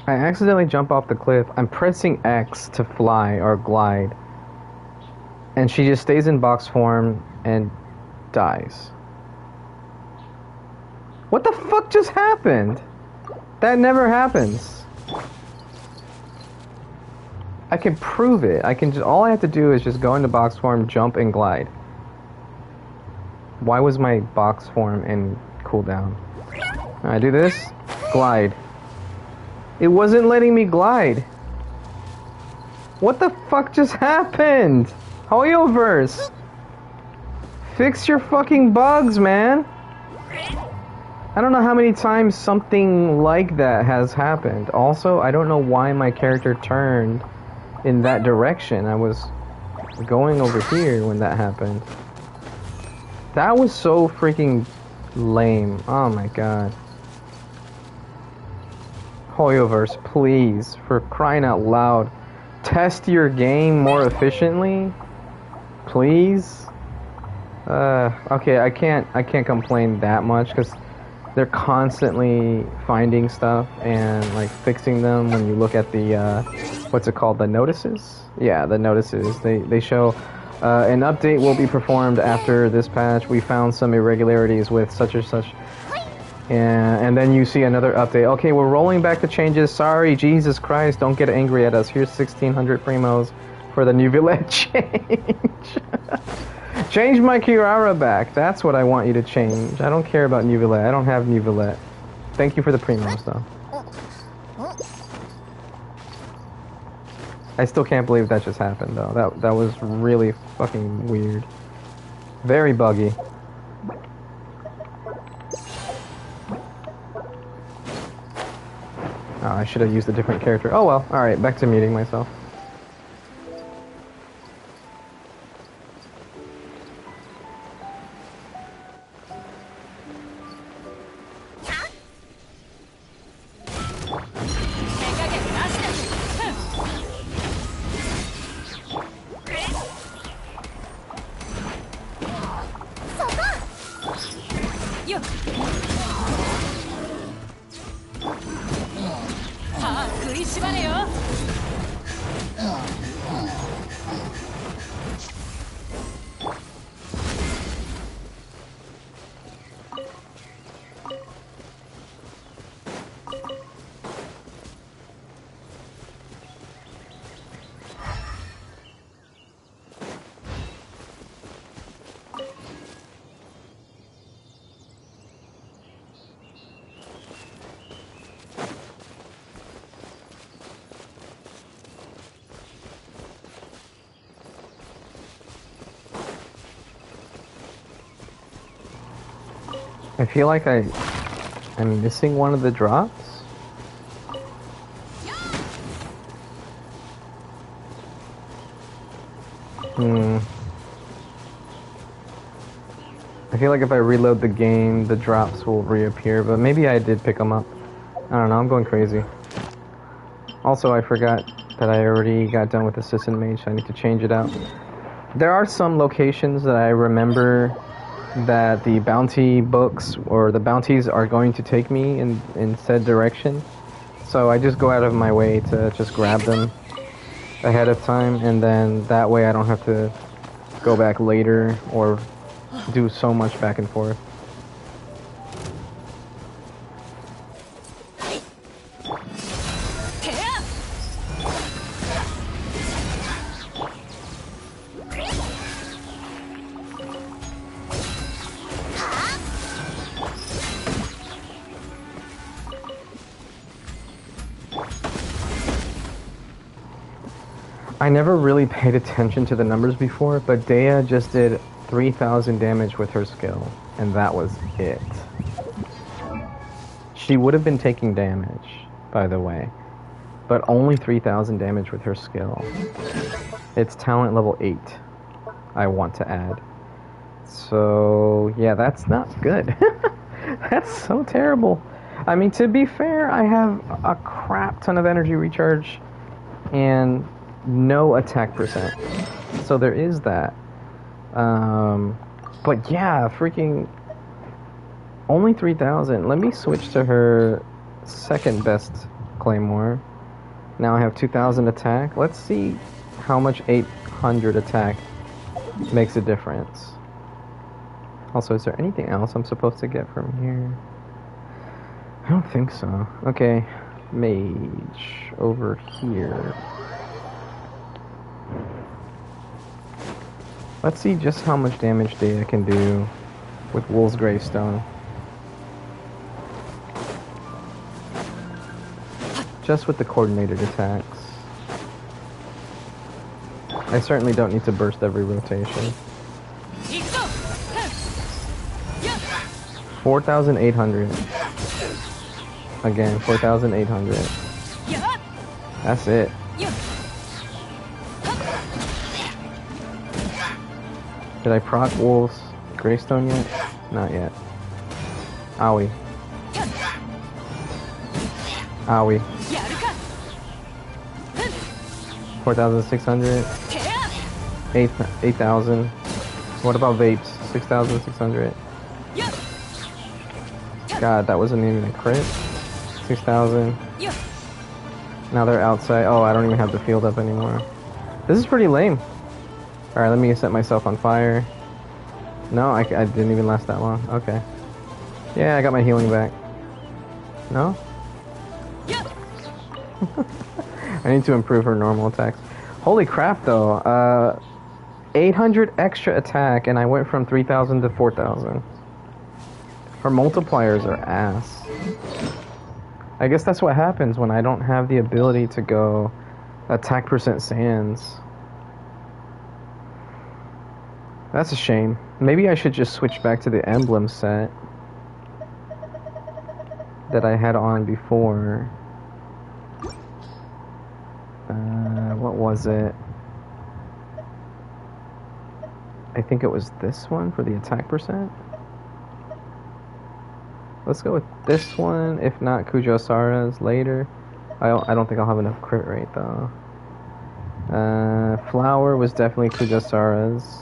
I accidentally jump off the cliff. I'm pressing X to fly or glide. And she just stays in box form and dies. What the fuck just happened? That never happens. I can prove it. All I have to do is just go into box form, jump, and glide. Why was my box form in cooldown? I do this, glide. It wasn't letting me glide. What the fuck just happened? Hoyoverse! Fix your fucking bugs, man! I don't know how many times something like that has happened. Also, I don't know why my character turned in that direction. I was going over here when that happened. That was so freaking lame. Oh my god. Hoyoverse, please, for crying out loud, test your game more efficiently, please. Okay, I can't complain that much because they're constantly finding stuff and like fixing them. When you look at the what's it called, the notices? Yeah, the notices. They show an update will be performed after this patch. We found some irregularities with such or such. And then you see another update. Okay, we're rolling back the changes. Sorry, Jesus Christ, don't get angry at us. Here's 1,600 primos for the Nuvillette change. Change my Kirara back. That's what I want you to change. I don't care about Nuvillette. I don't have Nuvillette. Thank you for the primos, though. I still can't believe that just happened, though. That was really fucking weird. Very buggy. Oh, I should have used a different character. Oh well, alright, back to muting myself. I feel like I'm missing one of the drops. I feel like if I reload the game, the drops will reappear, but maybe I did pick them up. I don't know, I'm going crazy. Also, I forgot that I already got done with Assistant Mage, so I need to change it out. There are some locations that I remember that the bounty books or the bounties are going to take me in said direction. So I just go out of my way to just grab them ahead of time, and then that way I don't have to go back later or do so much back and forth. I never really paid attention to the numbers before, but Dea just did 3,000 damage with her skill, and that was it. She would have been taking damage, by the way, but only 3,000 damage with her skill. It's talent level 8, I want to add. So, yeah, that's not good. That's so terrible. I mean, to be fair, I have a crap ton of energy recharge and no attack percent. So there is that. But yeah, freaking only 3,000. Let me switch to her second best claymore. Now I have 2,000 attack. Let's see how much 800 attack makes a difference. Also, is there anything else I'm supposed to get from here? I don't think so. Okay, mage over here. Let's see just how much damage Data can do with Wolf's Gravestone. Just with the coordinated attacks. I certainly don't need to burst every rotation. 4,800. Again, 4,800. That's it. Did I proc Wolf's Greystone yet? Not yet. Owie. Owie. 4,600. 8,000. What about vapes? 6,600. God, that wasn't even a crit. 6,000. Now they're outside. Oh, I don't even have the field up anymore. This is pretty lame. Alright, let me set myself on fire. No, I didn't even last that long. Okay. Yeah, I got my healing back. No? I need to improve her normal attacks. Holy crap, though. 800 extra attack, and I went from 3,000 to 4,000. Her multipliers are ass. I guess that's what happens when I don't have the ability to go attack percent sands. That's a shame. Maybe I should just switch back to the emblem set that I had on before. What was it? I think it was this one for the attack percent. Let's go with this one, if not Kujosara's later. I don't think I'll have enough crit rate though. Flower was definitely Kujosara's.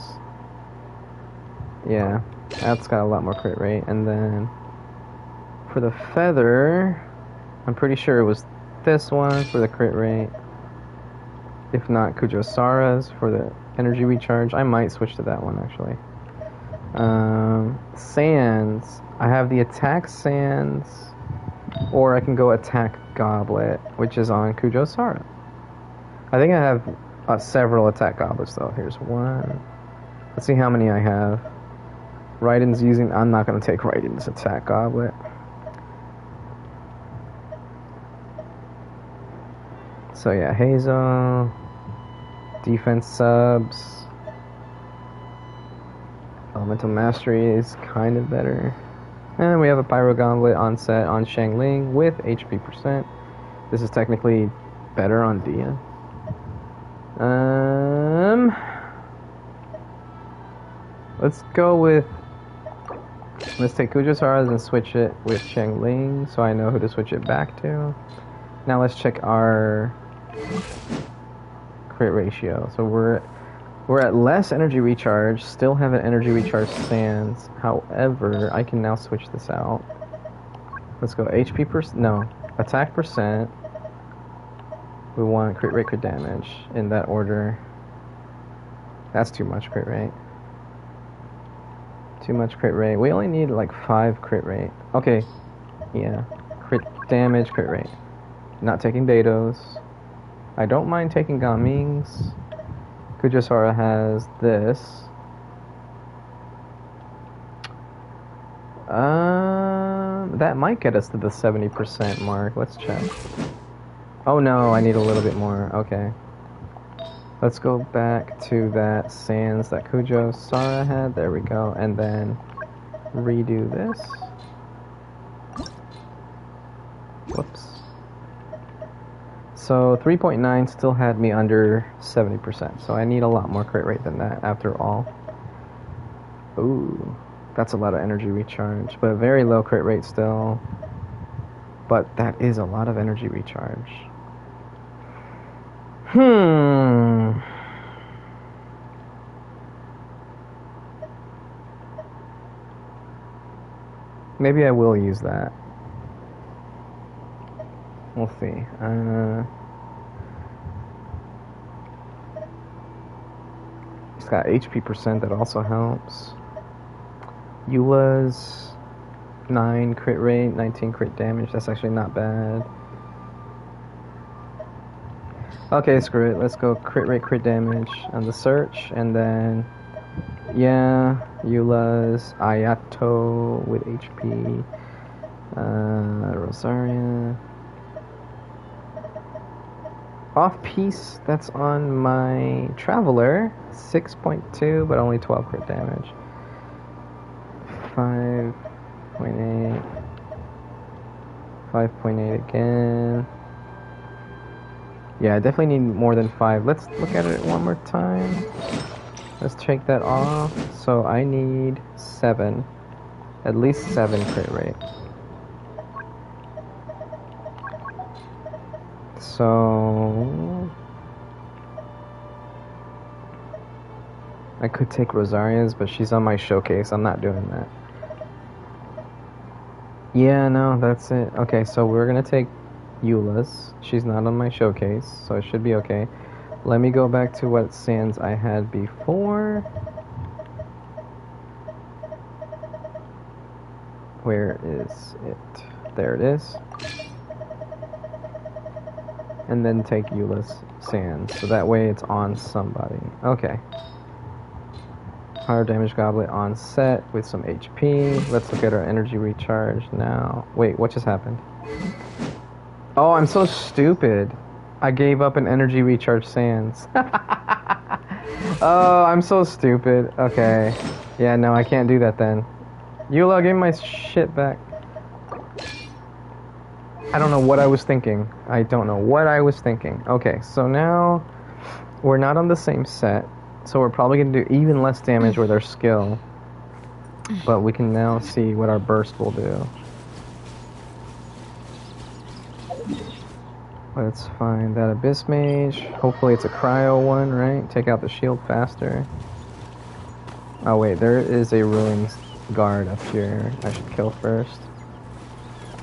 Yeah, that's got a lot more crit rate. And then for the feather, I'm pretty sure it was this one for the crit rate. If not Kujosara's for the energy recharge. I might switch to that one actually. Sands. I have the attack sands, or I can go attack goblet, which is on Kujosara. I think I have several attack goblets though. Here's one. Let's see how many I have. Raiden's using. I'm not going to take Raiden's attack goblet. So yeah, Hazel. Defense subs. Elemental mastery is kind of better. And we have a Pyro Gauntlet on set on Xiangling with HP percent. This is technically better on Dia. Let's go with... Let's take Kujasara's and switch it with Xiangling so I know who to switch it back to. Now let's check our crit ratio. So we're at less energy recharge, still have an energy recharge Sands. However, I can now switch this out. Let's go HP percent, no, attack percent. We want crit rate, crit damage in that order. That's too much crit rate. Too much crit rate. We only need like 5 crit rate. Okay, yeah, crit damage, crit rate. Not taking Dados. I don't mind taking Gaming's. Kujasara has this. That might get us to the 70% mark. Let's check. Oh no, I need a little bit more. Okay. Let's go back to that Sands that Kujasara had. There we go. And then redo this. Whoops. So 3.9 still had me under 70%, so I need a lot more crit rate than that after all. Ooh, that's a lot of energy recharge, but a very low crit rate still. But that is a lot of energy recharge. Maybe I will use that. We'll see. It's got HP percent, that also helps. Eula's 9 crit rate, 19 crit damage. That's actually not bad. Okay, screw it. Let's go crit rate, crit damage on the search, and then yeah, Eula's Ayato with HP. Rosaria. Off-piece, that's on my Traveler, 6.2, but only 12 crit damage. 5.8. 5.8 again. Yeah, I definitely need more than 5. Let's look at it one more time. Let's take that off. So I need 7. At least 7 crit rate. So I could take Rosaria's, but she's on my showcase. I'm not doing that. Yeah, no, that's it. Okay, so we're gonna take Eula's. She's not on my showcase, so it should be okay. Let me go back to what Sands I had before. Where is it? There it is. And then take Eula's Sands, so that way it's on somebody. Okay. Higher damage goblet on set with some HP. Let's look at our energy recharge now. Wait, what just happened? Oh, I'm so stupid. I gave up an energy recharge Sands. Oh, I'm so stupid. Okay. Yeah, no, I can't do that then. Eula, give me my shit back. I don't know what I was thinking. I don't know what I was thinking. Okay, so now we're not on the same set, so we're probably going to do even less damage with our skill. But we can now see what our burst will do. Let's find that Abyss Mage. Hopefully it's a cryo one, right? Take out the shield faster. Oh wait, there is a ruined guard up here I should kill first.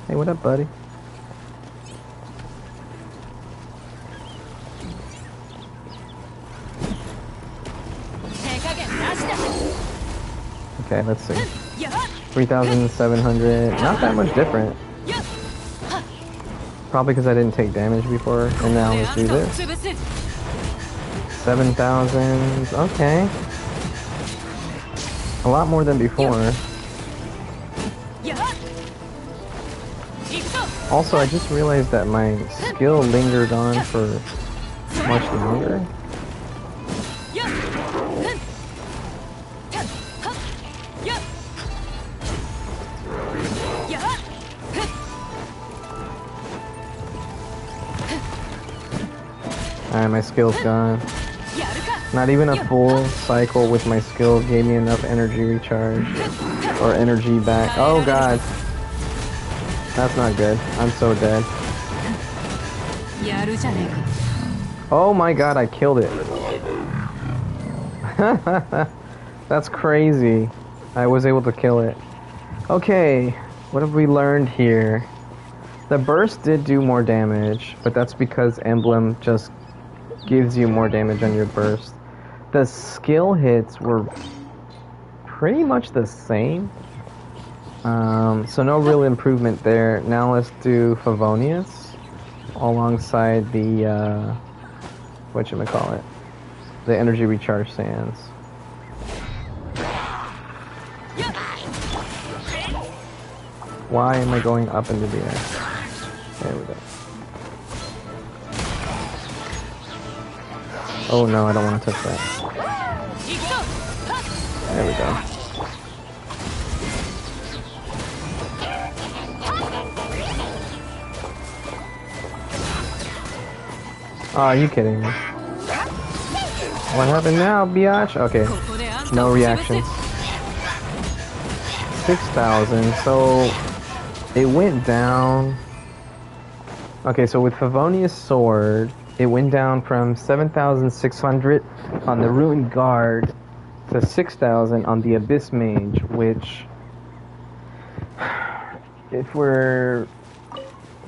Hey, what up, buddy? Okay, let's see. 3,700. Not that much different. Probably because I didn't take damage before. And now let's do this. 7,000. Okay. A lot more than before. Also, I just realized that my skill lingered on for much longer. my skill's gone. やるか Not even a full cycle with my skill gave me enough energy recharge. Or energy back. Oh god. That's not good. I'm so dead. やるじゃねえか Oh my god, I killed it. That's crazy. I was able to kill it. Okay, what have we learned here? The burst did do more damage, but that's because Emblem just gives you more damage on your burst. The skill hits were pretty much the same. So no real improvement there. Now let's do Favonius alongside the, whatchamacallit, the energy recharge sands. Why am I going up into the air? There we go. Oh no, I don't want to touch that. There we go. Oh, are you kidding me? What happened now, biatch? Okay, no reactions. 6,000, so it went down. Okay, so with Favonius Sword, it went down from 7,600 on the Ruined Guard to 6,000 on the Abyss Mage, which, if we're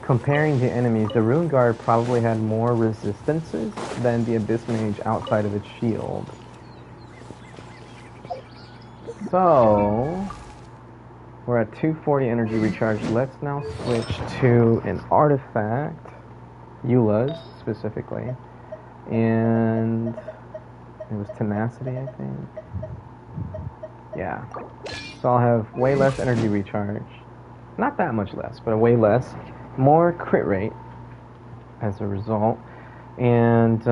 comparing the enemies, the Ruined Guard probably had more resistances than the Abyss Mage outside of its shield. So, we're at 240 energy recharge. Let's now switch to an artifact, Eula's specifically, and it was tenacity, I think. Yeah. So I'll have way less energy recharge. Not that much less, but way less. More crit rate as a result, and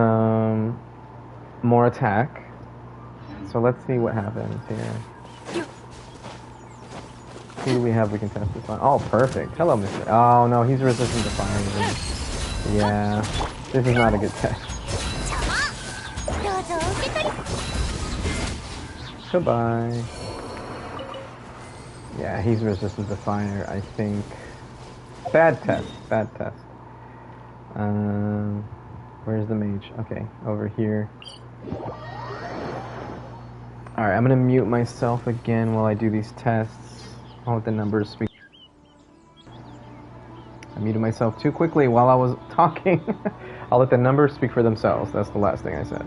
more attack. So let's see what happens here. Who do we have we can test this on? Oh, perfect. Hello, Mr. Oh, no, he's resistant to fire. Yeah, this is not a good test. Goodbye. Yeah, he's resistant to fire, I think. Bad test, bad test. Where's the mage? Okay, over here. Alright, I'm gonna mute myself again while I do these tests. I'll let the numbers speak. I muted myself too quickly while I was talking. I'll let the numbers speak for themselves. That's the last thing I said.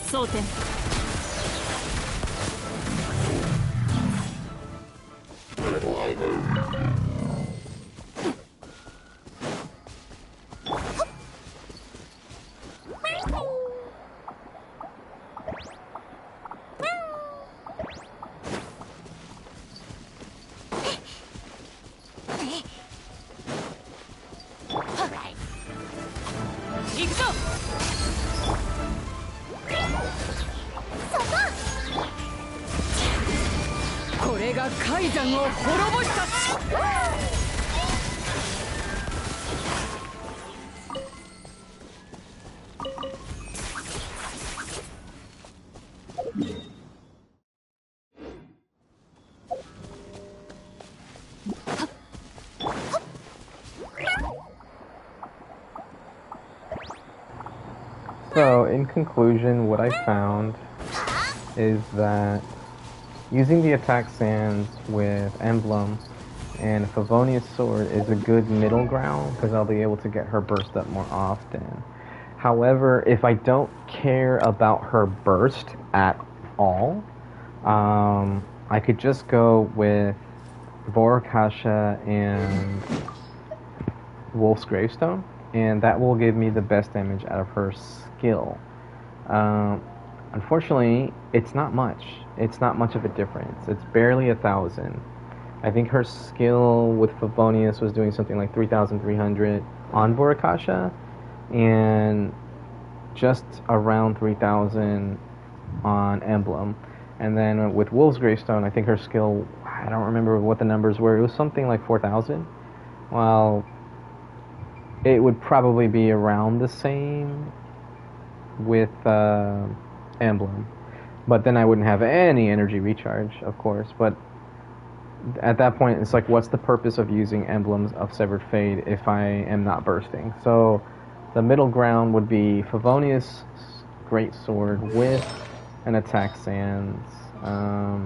争点 行くぞこれが海山を滅ぼしたSo, in conclusion, what I found is that using the attack sands with Emblem and Favonia's sword is a good middle ground because I'll be able to get her burst up more often. However, if I don't care about her burst at all, I could just go with Vorakasha and Wolf's Gravestone, and that will give me the best damage out of her skill. Unfortunately, it's not much. It's not much of a difference. It's barely 1,000. I think her skill with Favonius was doing something like 3,300 on Vorakasha, and just around 3,000 on Emblem. And then with Wolf's Gravestone, I think her skill, I don't remember what the numbers were, it was something like 4,000. Well, it would probably be around the same with Emblem. But then I wouldn't have any energy recharge, of course. But at that point, it's like, what's the purpose of using Emblems of Severed Fate if I am not bursting? So the middle ground would be Favonius Great Sword with an attack sands. I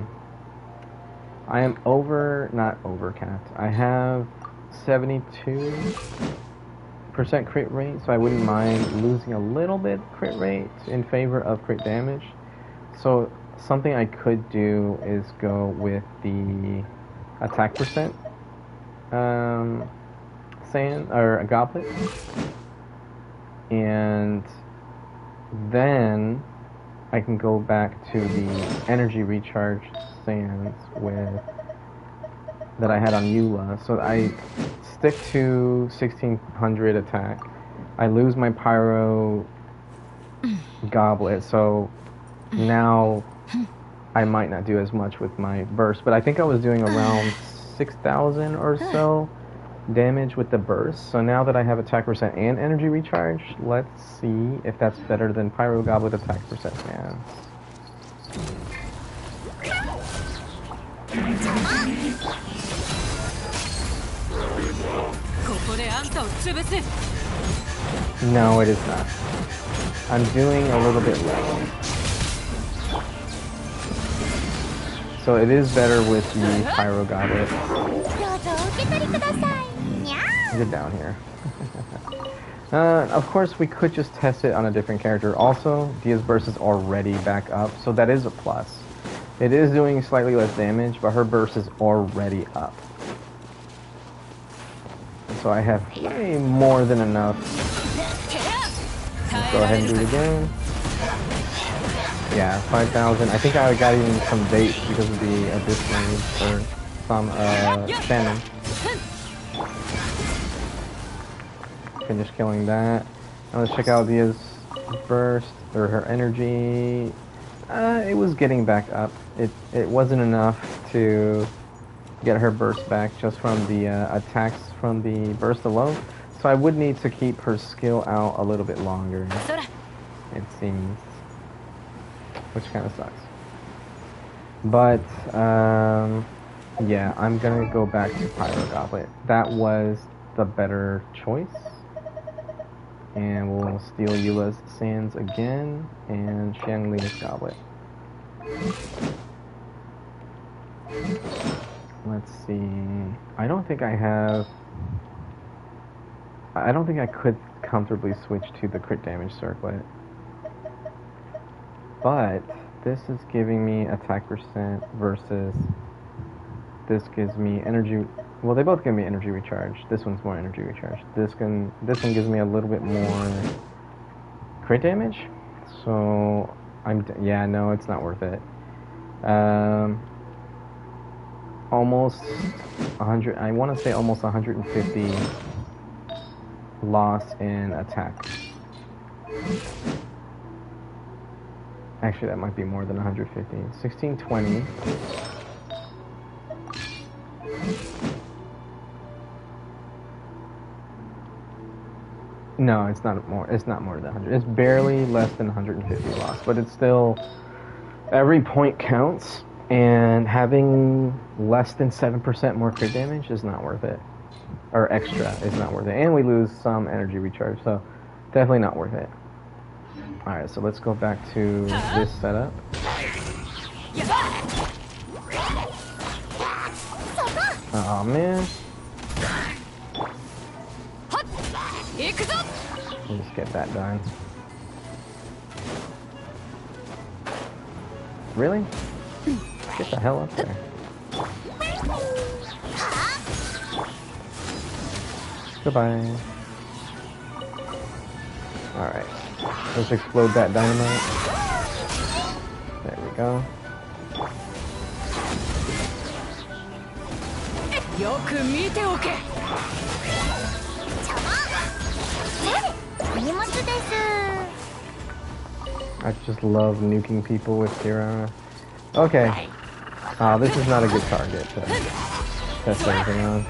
am not overcapped. I have 72% crit rate, so I wouldn't mind losing a little bit crit rate in favor of crit damage. So something I could do is go with the attack percent sand or a goblet, and then I can go back to the energy recharge sands with that I had on Eula. So I stick to 1600 attack. I lose my pyro goblet, so now I might not do as much with my burst, but I think I was doing around 6,000 or so damage with the burst. So now that I have attack percent and energy recharge, let's see if that's better than pyro goblet attack percent sands. No, it is not. I'm doing a little bit less. So it is better with the pyro goblet. Get down here. Of course, we could just test it on a different character. Also, Dia's burst is already back up, so that is a plus. It is doing slightly less damage, but her burst is already up. So I have way more than enough. Let's go ahead and do it again. Yeah, 5,000. I think I got even some bait because of the Abyss Rage or some salmon. Finish killing that. Now let's check out Dia's burst or her energy. It was getting back up. It wasn't enough to get her burst back just from the attacks from the burst alone. So I would need to keep her skill out a little bit longer, it seems. Which kind of sucks. But, yeah, I'm gonna go back to Pyro Goblet. That was the better choice. And we'll steal Eula's Sands again, and Shanli's Goblet. Let's see. I don't think I could comfortably switch to the crit damage circlet. But this is giving me attack percent versus this gives me energy. Well, they both give me energy recharge. This one's more energy recharge. This one gives me a little bit more crit damage. So yeah, no, it's not worth it. Almost 100. I want to say almost 150 loss in attack. Actually, that might be more than 150. 1620. No, it's not more. It's not more than 100. It's barely less than 150 loss, but it's still every point counts. And having less than 7% more crit damage is not worth it, or extra is not worth it. And we lose some energy recharge, so definitely not worth it. All right, so let's go back to this setup. Oh man. Let's get that done. Really? Get the hell up there. Goodbye. Alright. Let's explode that dynamite. There we go. I just love nuking people with Kira. Okay. This is not a good target to test anything on.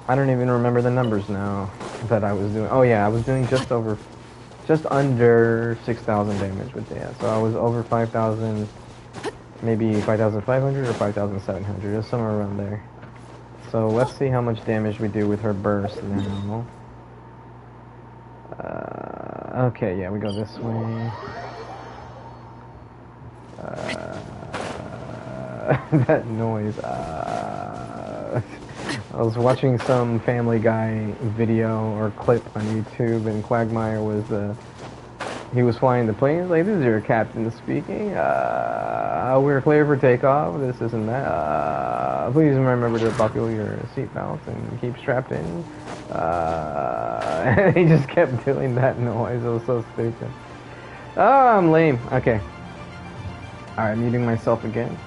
I don't even remember the numbers now that I was doing. Oh yeah, I was doing just under 6,000 damage with Dea. So I was over 5,000, maybe 5,500 or 5,700, just somewhere around there. So let's see how much damage we do with her burst now. Okay, yeah, we go this way. That noise. I was watching some Family Guy video or clip on YouTube, and Quagmire was he was flying the plane. He's like, "This is your captain speaking. We're clear for takeoff. This isn't that. Please remember to buckle your seatbelts and keep strapped in." And he just kept doing that noise. It was so stupid. Oh, I'm lame. Okay. All right, muting myself again.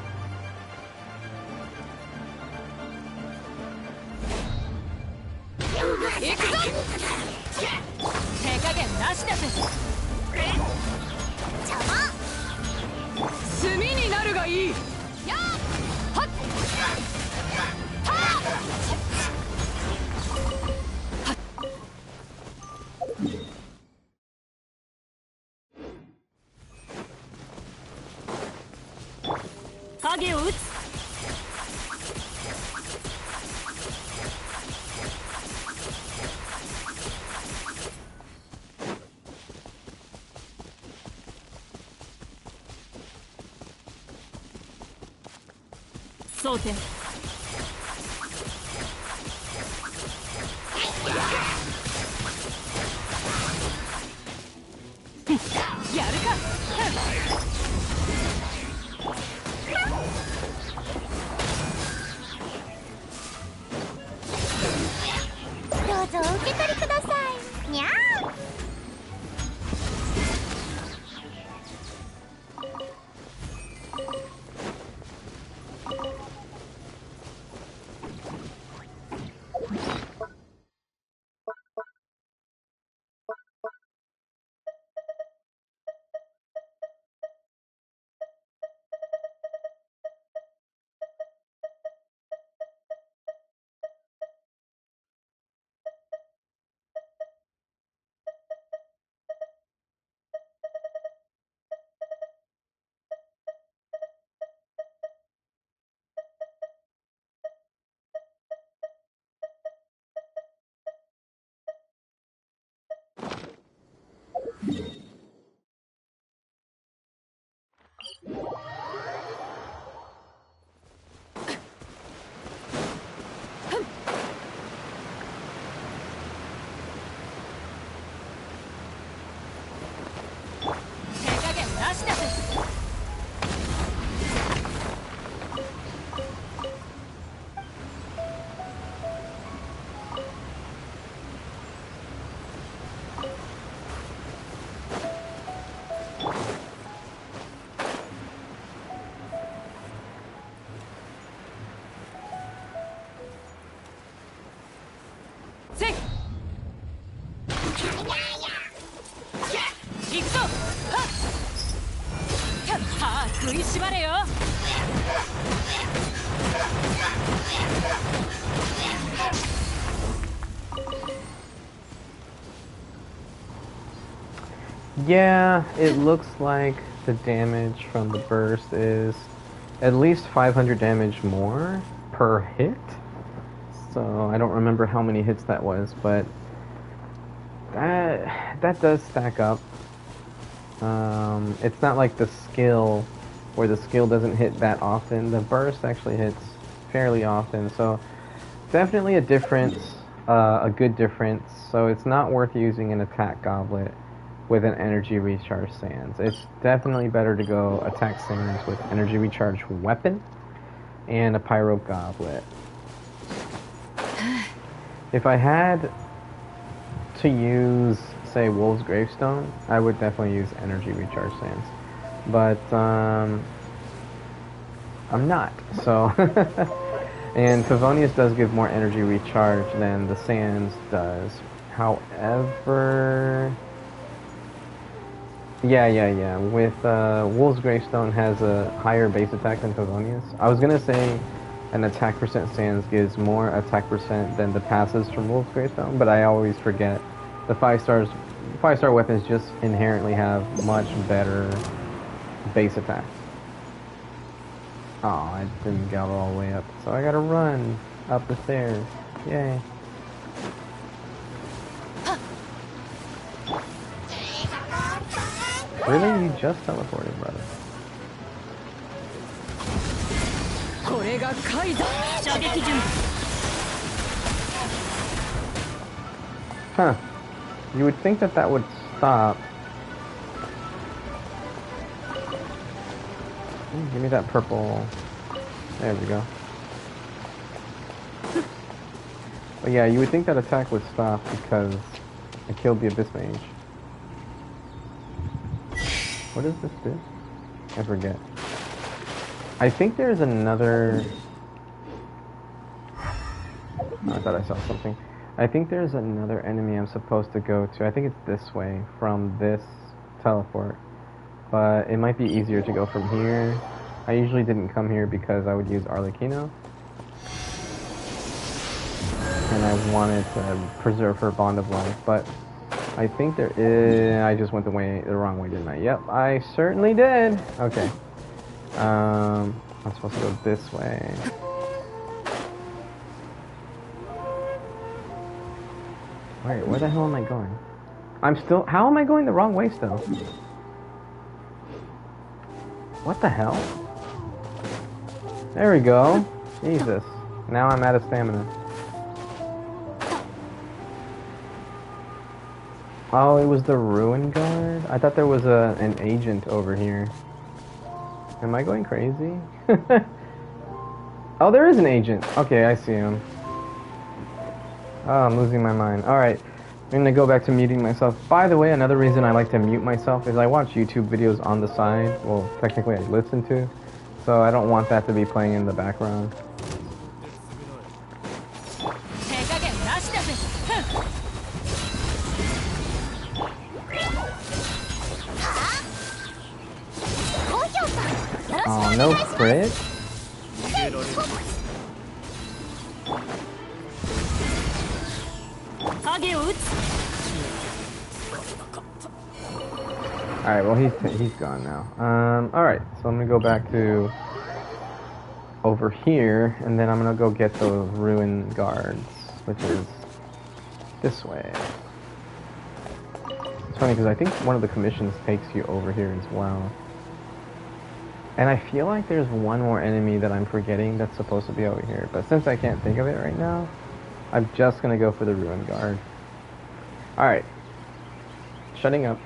せい行くぞはっはあ食いしばれよ Yeah, it looks like the damage from the burst is at least 500 damage more per hit. So I don't remember how many hits that was, but that does stack up. It's not like the skill, where the skill doesn't hit that often. The burst actually hits fairly often, so definitely a difference, a good difference. So it's not worth using an attack goblet with an energy recharge sands. It's definitely better to go attack sands with energy recharge weapon and a pyro goblet. If I had to use, say, Wolf's Gravestone, I would definitely use energy recharge sands. But I'm not, so and Favonius does give more energy recharge than the sands does. However, yeah. With Wolf's Gravestone has a higher base attack than Favonius. I was gonna say an attack percent sands gives more attack percent than the passes from Wolf's Gravestone, but I always forget the 5-star weapons just inherently have much better base attack. Oh, I didn't get all the way up, so I gotta run up the stairs. Yay. Really? You just teleported, brother. Huh. You would think that that would stop. Give me that purple. There we go. But yeah, you would think that attack would stop because I killed the Abyss Mage. What does this do? I forget. I think there's another... Oh, I thought I saw something. I think there's another enemy I'm supposed to go to. I think it's this way from this teleport. But it might be easier to go from here. I usually didn't come here because I would use Arlecchino. And I wanted to preserve her bond of life, but I think there is... I just went the wrong way, didn't I? Yep, I certainly did. Okay. I'm supposed to go this way. Wait, where the hell am I going? How am I going the wrong way still? What the hell? There we go. Jesus. Now I'm out of stamina. Oh, it was the Ruin Guard? I thought there was an agent over here. Am I going crazy? Oh, there is an agent. Okay, I see him. Oh, I'm losing my mind. Alright, I'm gonna go back to muting myself. By the way, another reason I like to mute myself is I watch YouTube videos on the side. Well, technically I listen to. So I don't want that to be playing in the background. Oh, no crit? Alright, well he's gone now. Alright, so I'm gonna go back to over here, and then I'm gonna go get those Ruin Guards, which is this way. It's funny because I think one of the commissions takes you over here as well. And I feel like there's one more enemy that I'm forgetting that's supposed to be over here, but since I can't think of it right now, I'm just gonna go for the Ruin Guard. Alright. Shutting up.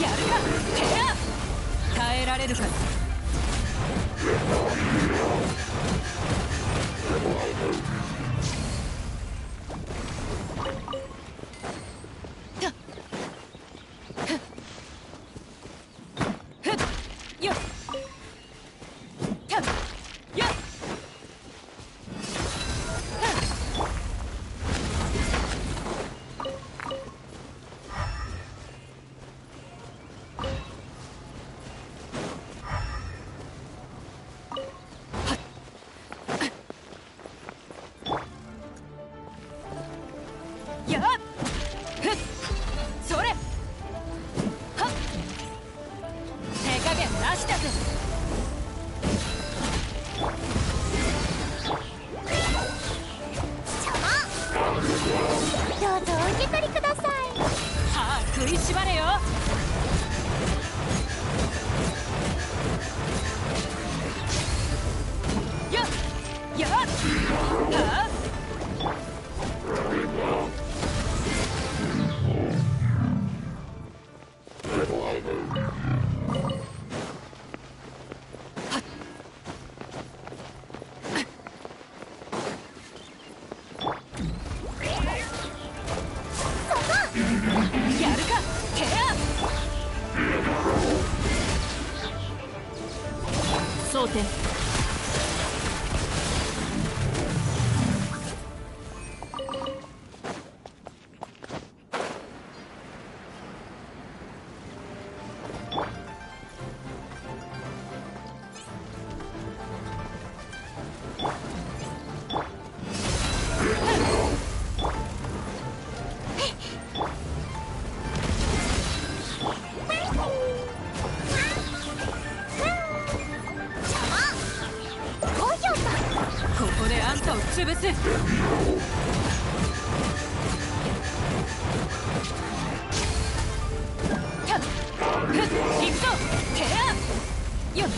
やるかテア耐えられるかよっよっやっそれはっ手加減なしだぜどうぞお受け取りください。さあ食いしばれよやっやっはあやるかテア装填ここであんたを潰す行くぞテアよっ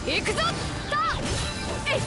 行くぞえい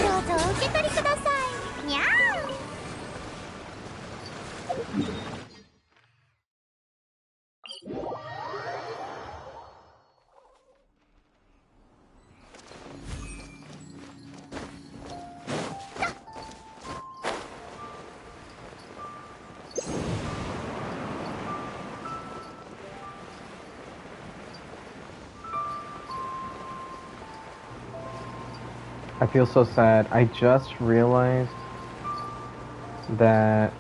どうぞお受け取りください。にゃI feel so sad. I just realized that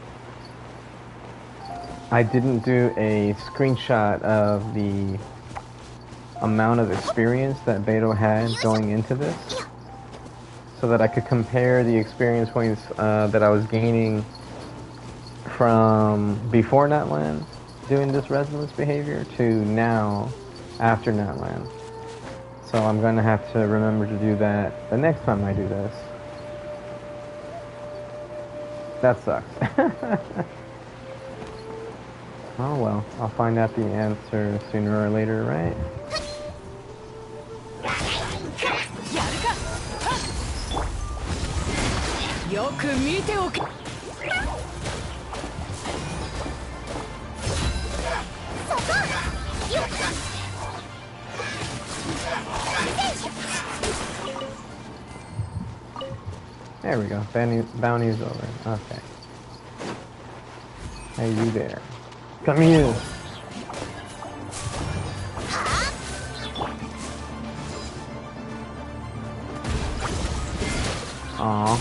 I didn't do a screenshot of the amount of experience that Beto had going into this, so that I could compare the experience points that I was gaining from before Natland doing this Resinless Behavior to now after Natland. So I'm going to have to remember to do that the next time I do this. That sucks. Oh well, I'll find out the answer sooner or later, right? There we go. Bounty's over. Okay. Hey, you there? Come here. Aww.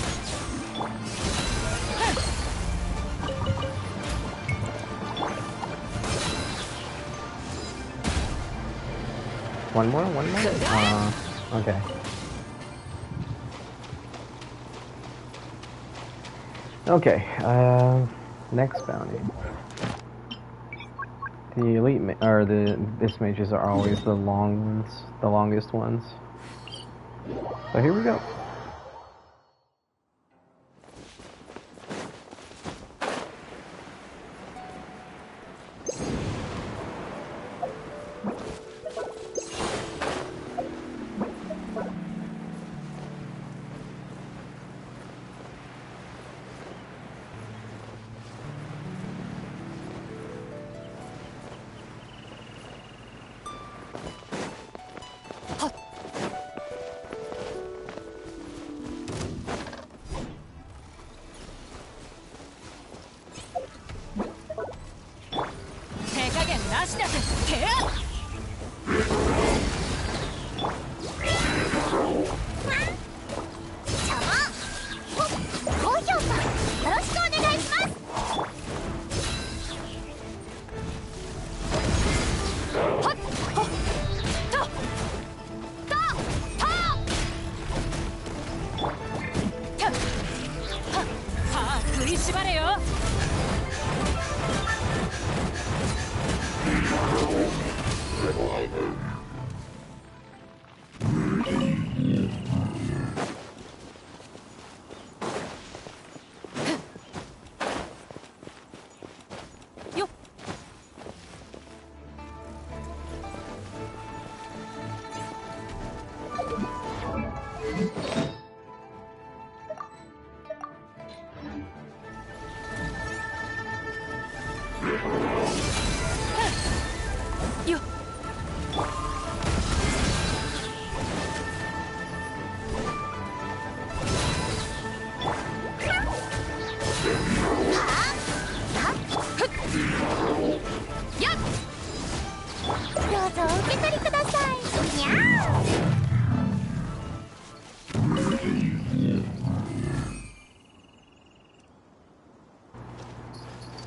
One more? Okay. Okay, next bounty. The elite or the Abyss mages are always the longest ones. So here we go.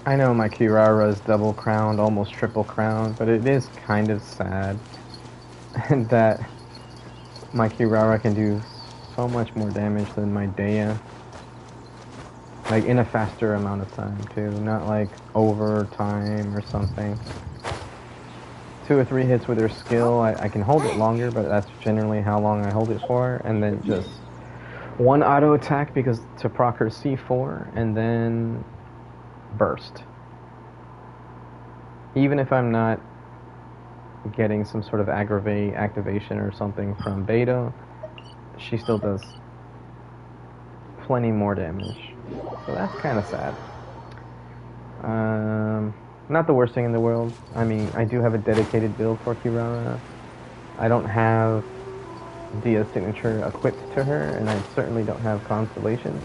I know my Kirara is double crowned, almost triple crowned, but it is kind of sad that my Kirara can do so much more damage than my Dea. Like in a faster amount of time too, not like over time or something. 2 or 3 hits with her skill, I can hold it longer, but that's generally how long I hold it for, and then just 1 auto attack because to proc her C4, and then burst. Even if I'm not getting some sort of activation or something from Beta, she still does plenty more damage. So that's kind of sad. Not the worst thing in the world. I mean, I do have a dedicated build for Kirara. I don't have Dia's signature equipped to her, and I certainly don't have Constellations,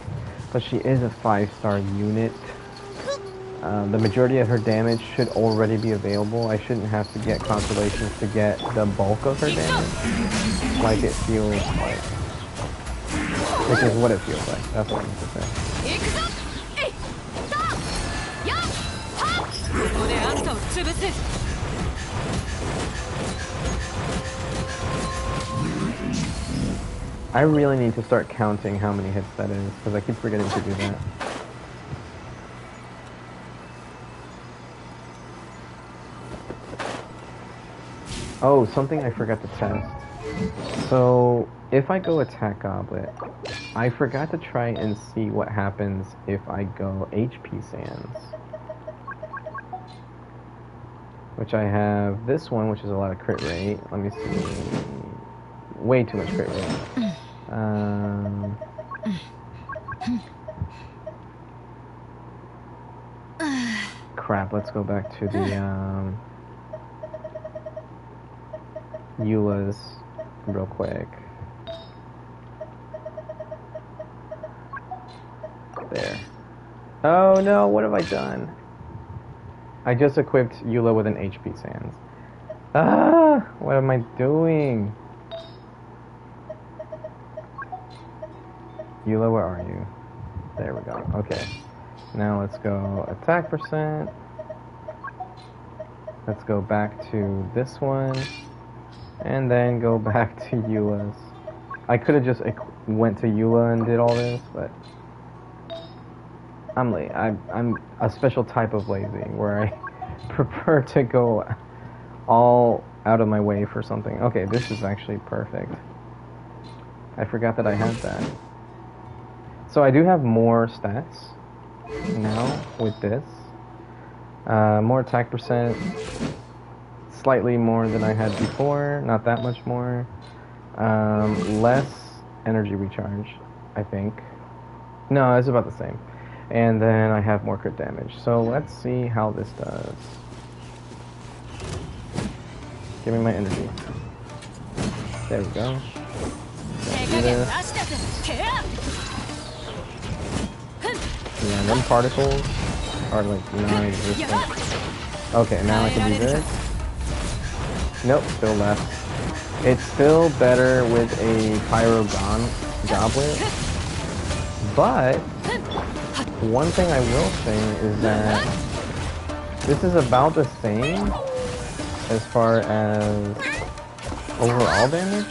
but she is a 5-star unit. The majority of her damage should already be available. I shouldn't have to get Constellations to get the bulk of her damage, like it feels like. Which is what it feels like. That's what I meant to say. I really need to start counting how many hits that is, because I keep forgetting to do that. Oh, something I forgot to test. So, if I go attack goblet, I forgot to try and see what happens if I go HP sands. Which I have this one, which is a lot of crit rate. Let me see. Way too much crit rate. Crap, let's go back to the Eula's real quick. There. Oh no, what have I done? I just equipped Eula with an HP Sands. Ah, what am I doing? Eula, where are you? There we go. Okay. Now let's go attack percent. Let's go back to this one. And then go back to Eula's. I could have just went to Eula and did all this, but I'm late. I'm a special type of lazy where I prefer to go all out of my way for something. Okay, this is actually perfect. I forgot that I had that. So I do have more stats now with this. More attack percent. Slightly more than I had before. Not that much more. Less energy recharge, I think. No, it's about the same. And then I have more crit damage. So let's see how this does. Give me my energy. There we go. Do this. Yeah, them particles are like non-existent. Okay, now I can do this. Nope, still left. It's still better with a Goblet. But one thing I will say is that this is about the same as far as overall damage.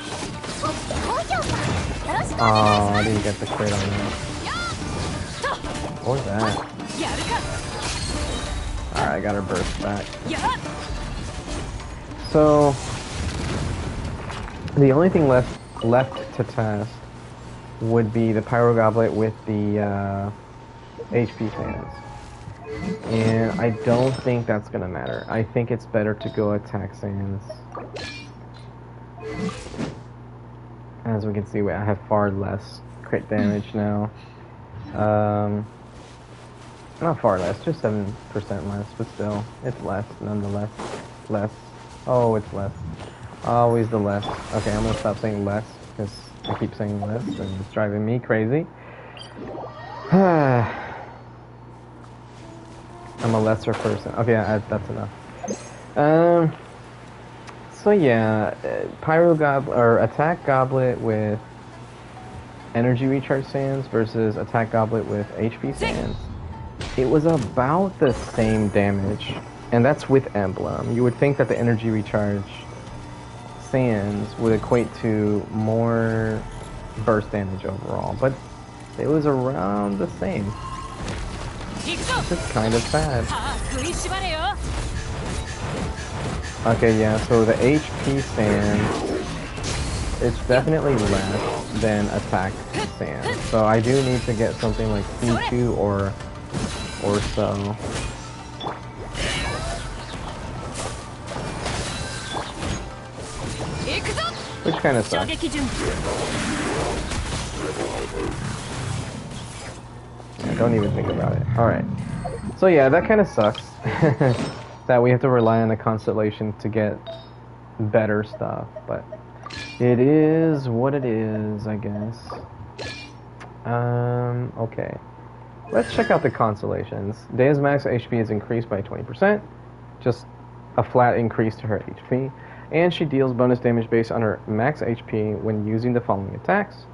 Oh, I didn't get the crit on that. What was that? Alright, I got her burst back. So, the only thing left to test would be the Pyro Goblet with the HP Sands. And I don't think that's going to matter. I think it's better to go attack Sands. As we can see, I have far less crit damage now. Not far less, just 7% less, but still, it's less, nonetheless. Less. Oh, it's less. Always the less. Okay, I'm gonna stop saying less, because I keep saying less, and it's driving me crazy. I'm a lesser person. Okay, that's enough. So yeah, Pyro Goblet, or Attack Goblet with Energy Recharge Sands versus Attack Goblet with HP Sands. It was about the same damage, and that's with Emblem. You would think that the Energy Recharge Sands would equate to more burst damage overall, but it was around the same. It's just kind of sad. Okay, yeah, so the HP Sands, it's definitely less than Attack Sands. So I do need to get something like P2 or so. Which kind of sucks. Yeah, don't even think about it. Alright. So yeah, that kind of sucks. That we have to rely on a constellation to get better stuff. But it is what it is, I guess. Okay. Let's check out the constellations. Dea's max HP is increased by 20%. Just a flat increase to her HP. And she deals bonus damage based on her max HP when using the following attacks.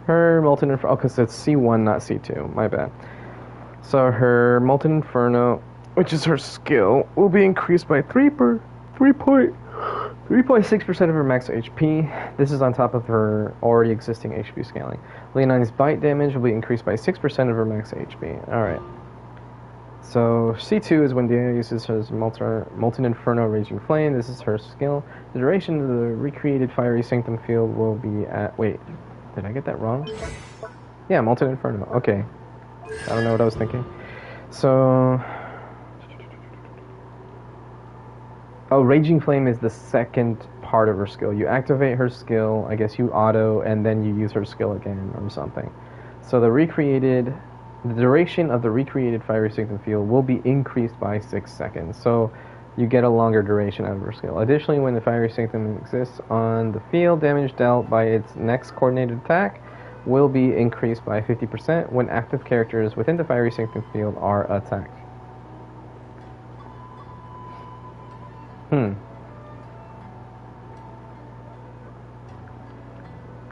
Her Molten Inferno... Oh, because it's C1, not C2. My bad. So her Molten Inferno, which is her skill, will be increased by 3.6% of her max HP. This is on top of her already existing HP scaling. Leonine's bite damage will be increased by 6% of her max HP. Alright. So C2 is when Dia uses her Molten Inferno Raging Flame. This is her skill. The duration of the recreated Fiery Sanctum field will be at... Wait, did I get that wrong? Yeah, Molten Inferno. Okay. I don't know what I was thinking. So... Oh, Raging Flame is the second part of her skill. You activate her skill, I guess you auto, and then you use her skill again or something. So the duration of the recreated Fiery Sanctum field will be increased by 6 seconds. So you get a longer duration out of her skill. Additionally, when the Fiery Sanctum exists on the field, damage dealt by its next coordinated attack will be increased by 50% when active characters within the Fiery Sanctum field are attacked.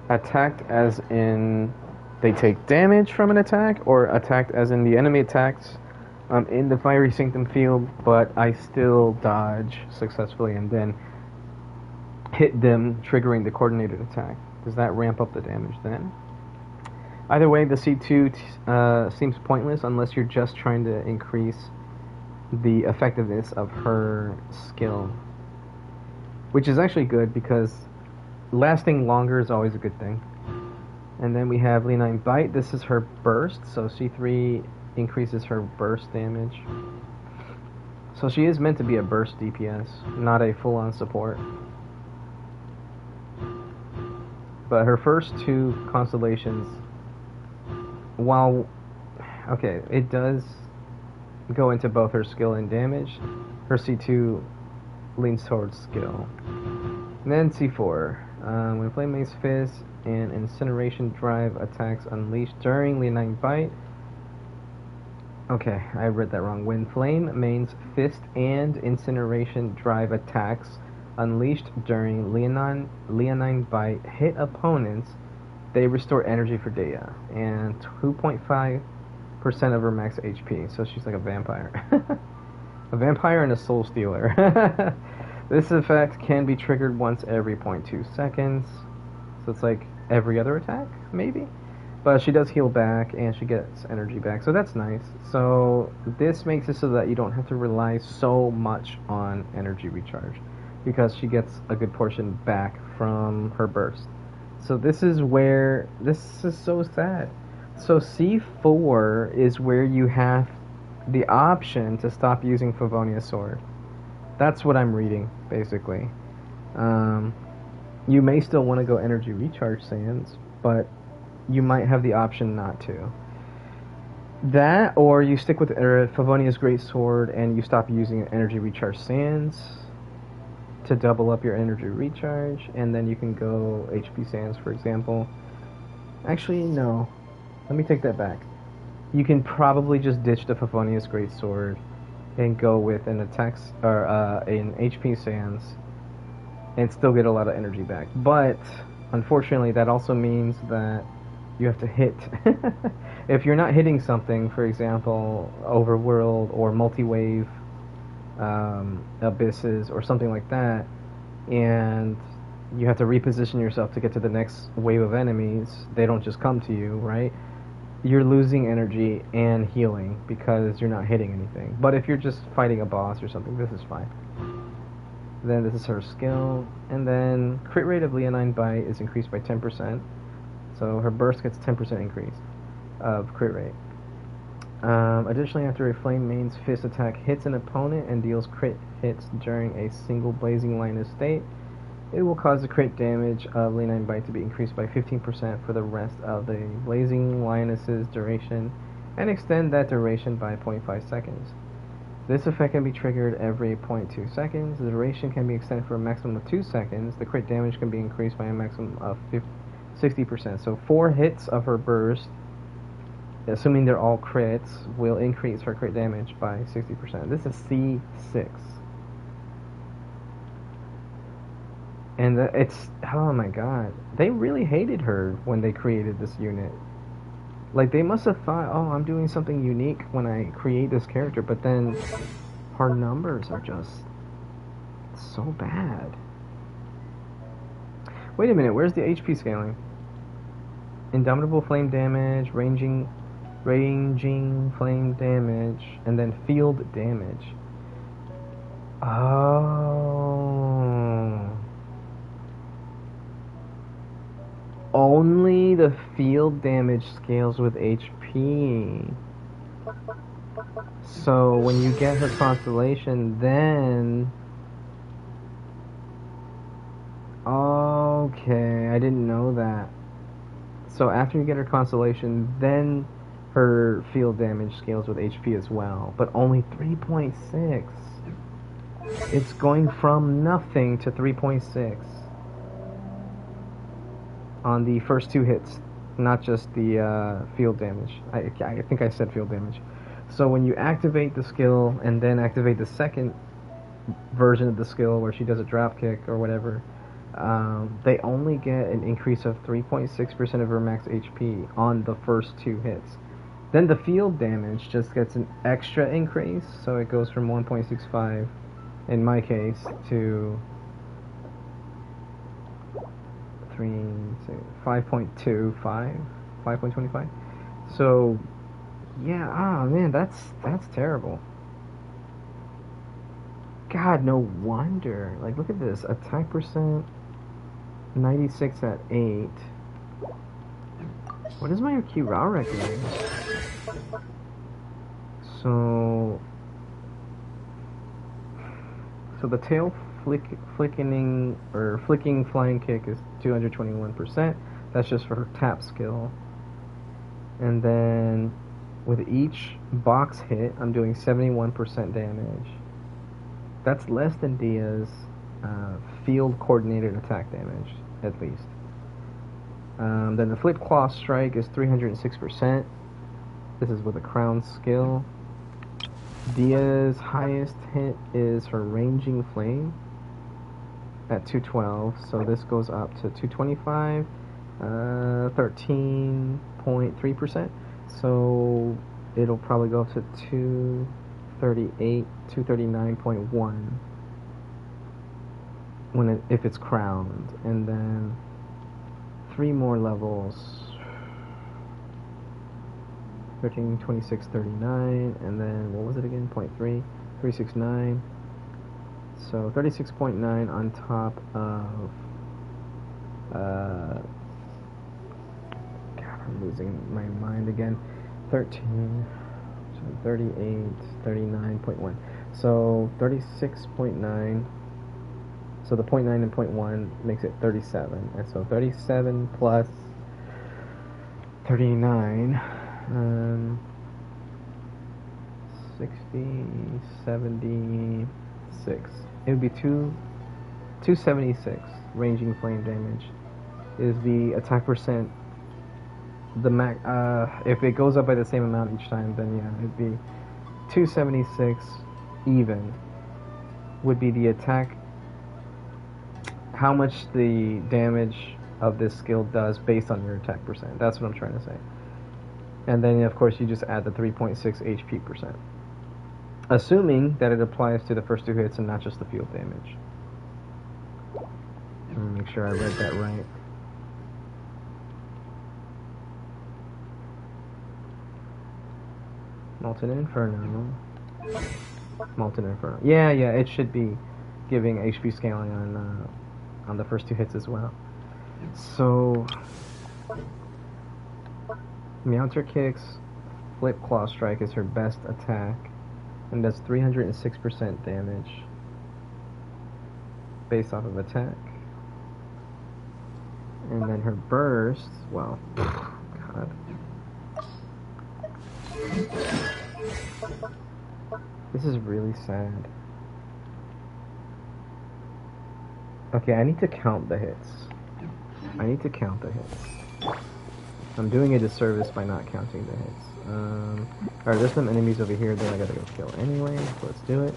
Attacked as in they take damage from an attack, or attacked as in the enemy attacks in the Fiery Sanctum field, but I still dodge successfully and then hit them, triggering the coordinated attack. Does that ramp up the damage then? Either way, the C2 seems pointless unless you're just trying to increase the effectiveness of her skill, which is actually good because lasting longer is always a good thing. And then we have Leonine Bite. This is her burst, so C3 increases her burst damage. So she is meant to be a burst DPS, not a full-on support. But her first two constellations, while... Okay, it does go into both her skill and damage. Her C2 leans towards skill. And then C4. When Flame Mace Fist and Incineration Drive attacks unleashed during Leonine Bite. Okay, I read that wrong. When Flame Mace Fist and Incineration Drive attacks unleashed during Leonine Bite hit opponents, they restore energy for Dea and 2.5% of her max HP. So she's like a vampire. A vampire and a soul stealer. This effect can be triggered once every 0.2 seconds. So it's like every other attack, maybe? But she does heal back and she gets energy back, so that's nice. So this makes it so that you don't have to rely so much on energy recharge, because she gets a good portion back from her burst. So this is where... This is so sad. So C4 is where you have the option to stop using Favonia's sword. That's what I'm reading, basically. You may still want to go energy recharge sands, but you might have the option not to. That, or you stick with Favonia's Great Sword and you stop using energy recharge sands to double up your energy recharge, and then you can go HP sands, for example. Actually, no. Let me take that back. You can probably just ditch the Favonia's Great Sword and go with an attacks or an HP sands and still get a lot of energy back. But unfortunately, that also means that you have to hit. If you're not hitting something, for example, overworld or multi-wave abysses or something like that, and you have to reposition yourself to get to the next wave of enemies, they don't just come to you, right? You're losing energy and healing because you're not hitting anything. But if you're just fighting a boss or something, this is fine. Then this is her skill, and then crit rate of Leonine Bite is increased by 10%. So her burst gets 10% increase of crit rate. Additionally, after a Flame Mane's Fist attack hits an opponent and deals crit hits during a single Blazing Linus state, it will cause the crit damage of Leonine Bite to be increased by 15% for the rest of the Blazing Linus's duration, and extend that duration by 0.5 seconds. This effect can be triggered every 0.2 seconds. The duration can be extended for a maximum of 2 seconds. The crit damage can be increased by a maximum of 60%. So 4 hits of her burst, assuming they're all crits, will increase her crit damage by 60%. This is C6. And it's... oh my god. They really hated her when they created this unit. Like, they must have thought, oh, I'm doing something unique when I create this character, but then her numbers are just so bad. Wait a minute, where's the HP scaling? Indomitable flame damage, ranging Ranging flame damage, and then field damage. Oh. Only the field damage scales with HP. So when you get her constellation, then... Okay, I didn't know that. So after you get her constellation, then her field damage scales with HP as well. But only 3.6. It's going from nothing to 3.6. On the first 2 hits, not just the field damage. I think I said field damage. So when you activate the skill and then activate the second version of the skill where she does a drop kick or whatever, they only get an increase of 3.6% of her max HP on the first 2 hits. Then the field damage just gets an extra increase, so it goes from 1.65 in my case to 5.25, 5.25. So yeah, man, that's terrible. God, no wonder. Like, look at this. Attack percent 96 at 8. What is my acute raw reckoning? So the tail flicking flying kick is 221%. That's just for her tap skill. And then with each box hit, I'm doing 71% damage. That's less than Dia's field coordinated attack damage, at least. Then the flip claw strike is 306%. This is with a crown skill. Dia's highest hit is her ranging flame at 212, so this goes up to 225, 13.3%. So it'll probably go up to 238, 239.1 if it's crowned, and then 3 more levels. 13, 26, 39, and then what was it again? 0.3, 369. So 36.9 on top of. God, I'm losing my mind again. 13, so 38, 39.1. So 36.9. So the 0.9 and 0.1 makes it 37, and so 37 plus 39. 60, 76. It would be 276 ranging flame damage is the attack percent. The max. If it goes up by the same amount each time, then yeah, it'd be 276 even. Would be the attack. How much the damage of this skill does based on your attack percent. That's what I'm trying to say. And then, of course, you just add the 3.6 HP percent. Assuming that it applies to the first 2 hits and not just the field damage. Let me make sure I read that right. Molten Inferno. Molten Inferno. Yeah, it should be giving HP scaling on the first 2 hits as well. So... Meowter Kicks, Flip Claw Strike is her best attack, and does 306% damage based off of attack. And then her burst, well, God. This is really sad. Okay, I need to count the hits. I'm doing a disservice by not counting the hits. Alright, there's some enemies over here that I gotta go kill anyway, so let's do it.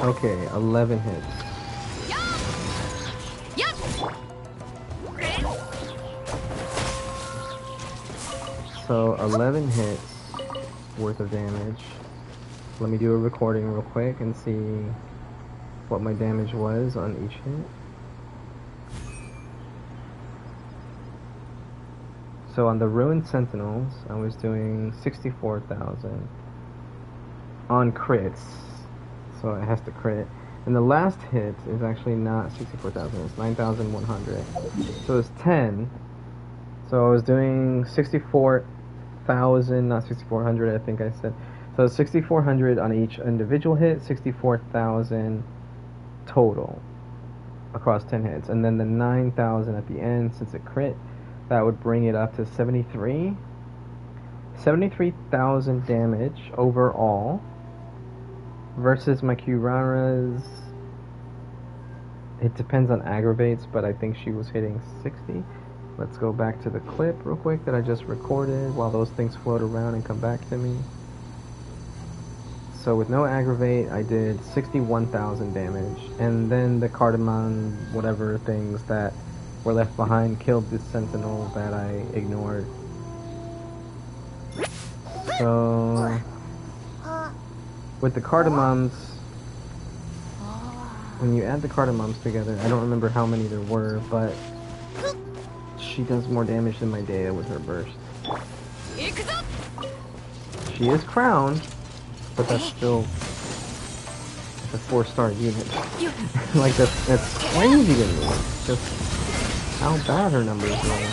Okay, 11 hits. Yep. So 11 hits worth of damage. Let me do a recording real quick and see what my damage was on each hit. So on the Ruined Sentinels, I was doing 64,000 on crits, so it has to crit. And the last hit is actually not 64,000, it's 9,100. So it's 10. So I was doing 64,000, not 6,400, I think I said. So 6,400 on each individual hit, 64,000 total across 10 hits. And then the 9,000 at the end, since it crit, that would bring it up to 73,000 damage overall versus my Kirara's. It depends on aggravates, but I think she was hitting 60. Let's go back to the clip real quick that I just recorded while those things float around and come back to me. So with no aggravate, I did 61,000 damage, and then the cardamom whatever things that were left behind killed this sentinel that I ignored. So with the cardamoms, when you add the cardamoms together, I don't remember how many there were, but she does more damage than my Dea with her burst. She is crowned, but that's still a 4-star unit. Like that's crazy to me. Just how bad her numbers were.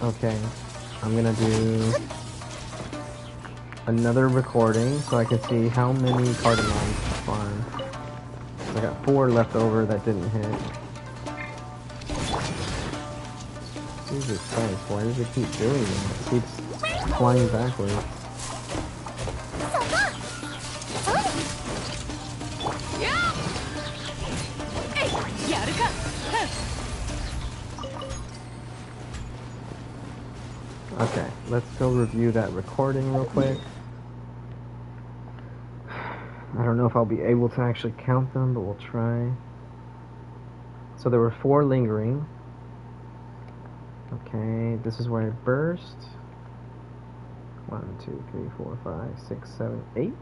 Okay, I'm gonna do another recording so I can see how many cardamoms spawned. I got 4 left over that didn't hit. Jesus Christ, why does it keep doing that? It keeps flying backwards. Okay, let's go review that recording real quick. I don't know if I'll be able to actually count them, but we'll try. So there were 4 lingering. Okay, this is where I burst. 1, 2, 3, 4, 5, 6, 7, 8.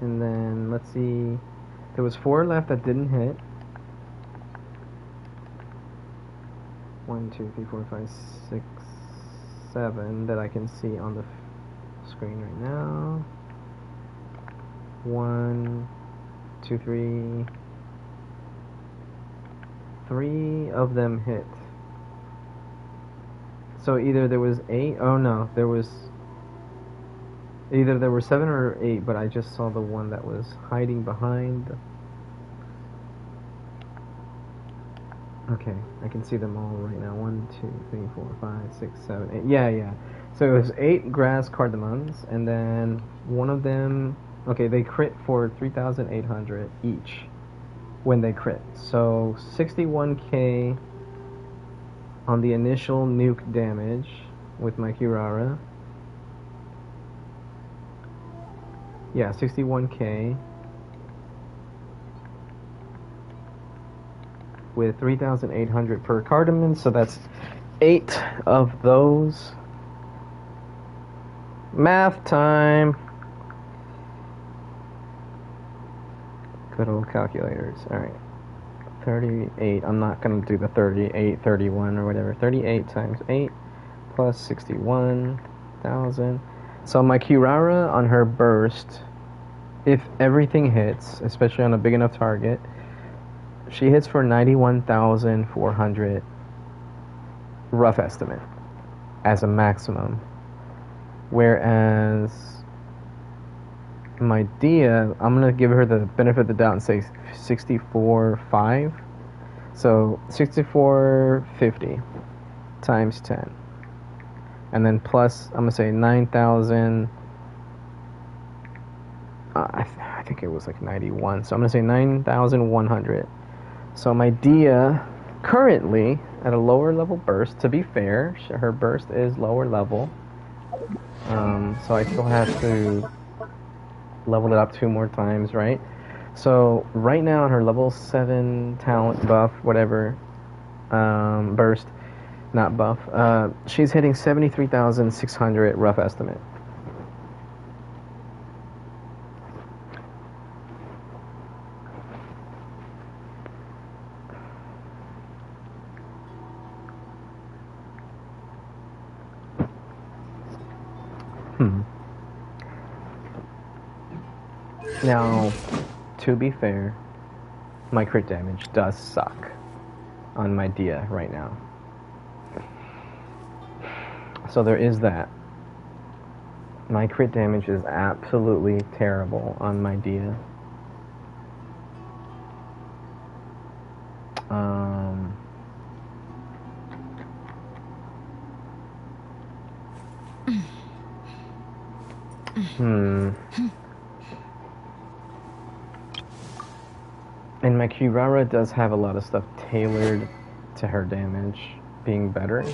And then, let's see. There was 4 left that didn't hit. 1, 2, 3, 4, 5, 6, 7 that I can see on the screen right now. 1, 2, 3. 3 of them hit. So either there was 8. Oh no, there was either there were 7 or 8, but I just saw the one that was hiding behind. Okay, I can see them all right now. 1, 2, 3, 4, 5, 6, 7, 8. Yeah. So it was 8 grass cardamoms, and then one of them. Okay, they crit for 3,800 each when they crit. So 61k on the initial nuke damage with my Kirara. Yeah, 61k with 3,800 per cardamom, so that's 8 of those. Math time. Good old calculators. Alright. 38. I'm not going to do the 38, 31 or whatever. 38 times 8 plus 61,000. So my Kirara on her burst, if everything hits, especially on a big enough target, she hits for 91,400 rough estimate as a maximum. Whereas my Dia, I'm going to give her the benefit of the doubt and say 64.5. So 6450 times 10. And then plus, I'm going to say 9,000. I think it was like 91. So I'm going to say 9,100. So my Dia currently at a lower level burst. To be fair, her burst is lower level. So I still have to level it up 2 more times, right? So right now on her level 7 talent buff, whatever, burst, not buff, she's hitting 73,600 rough estimate. Now, to be fair, my crit damage does suck on my Dia right now. So there is that. My crit damage is absolutely terrible on my Dia. And my Kirara does have a lot of stuff tailored to her damage being better.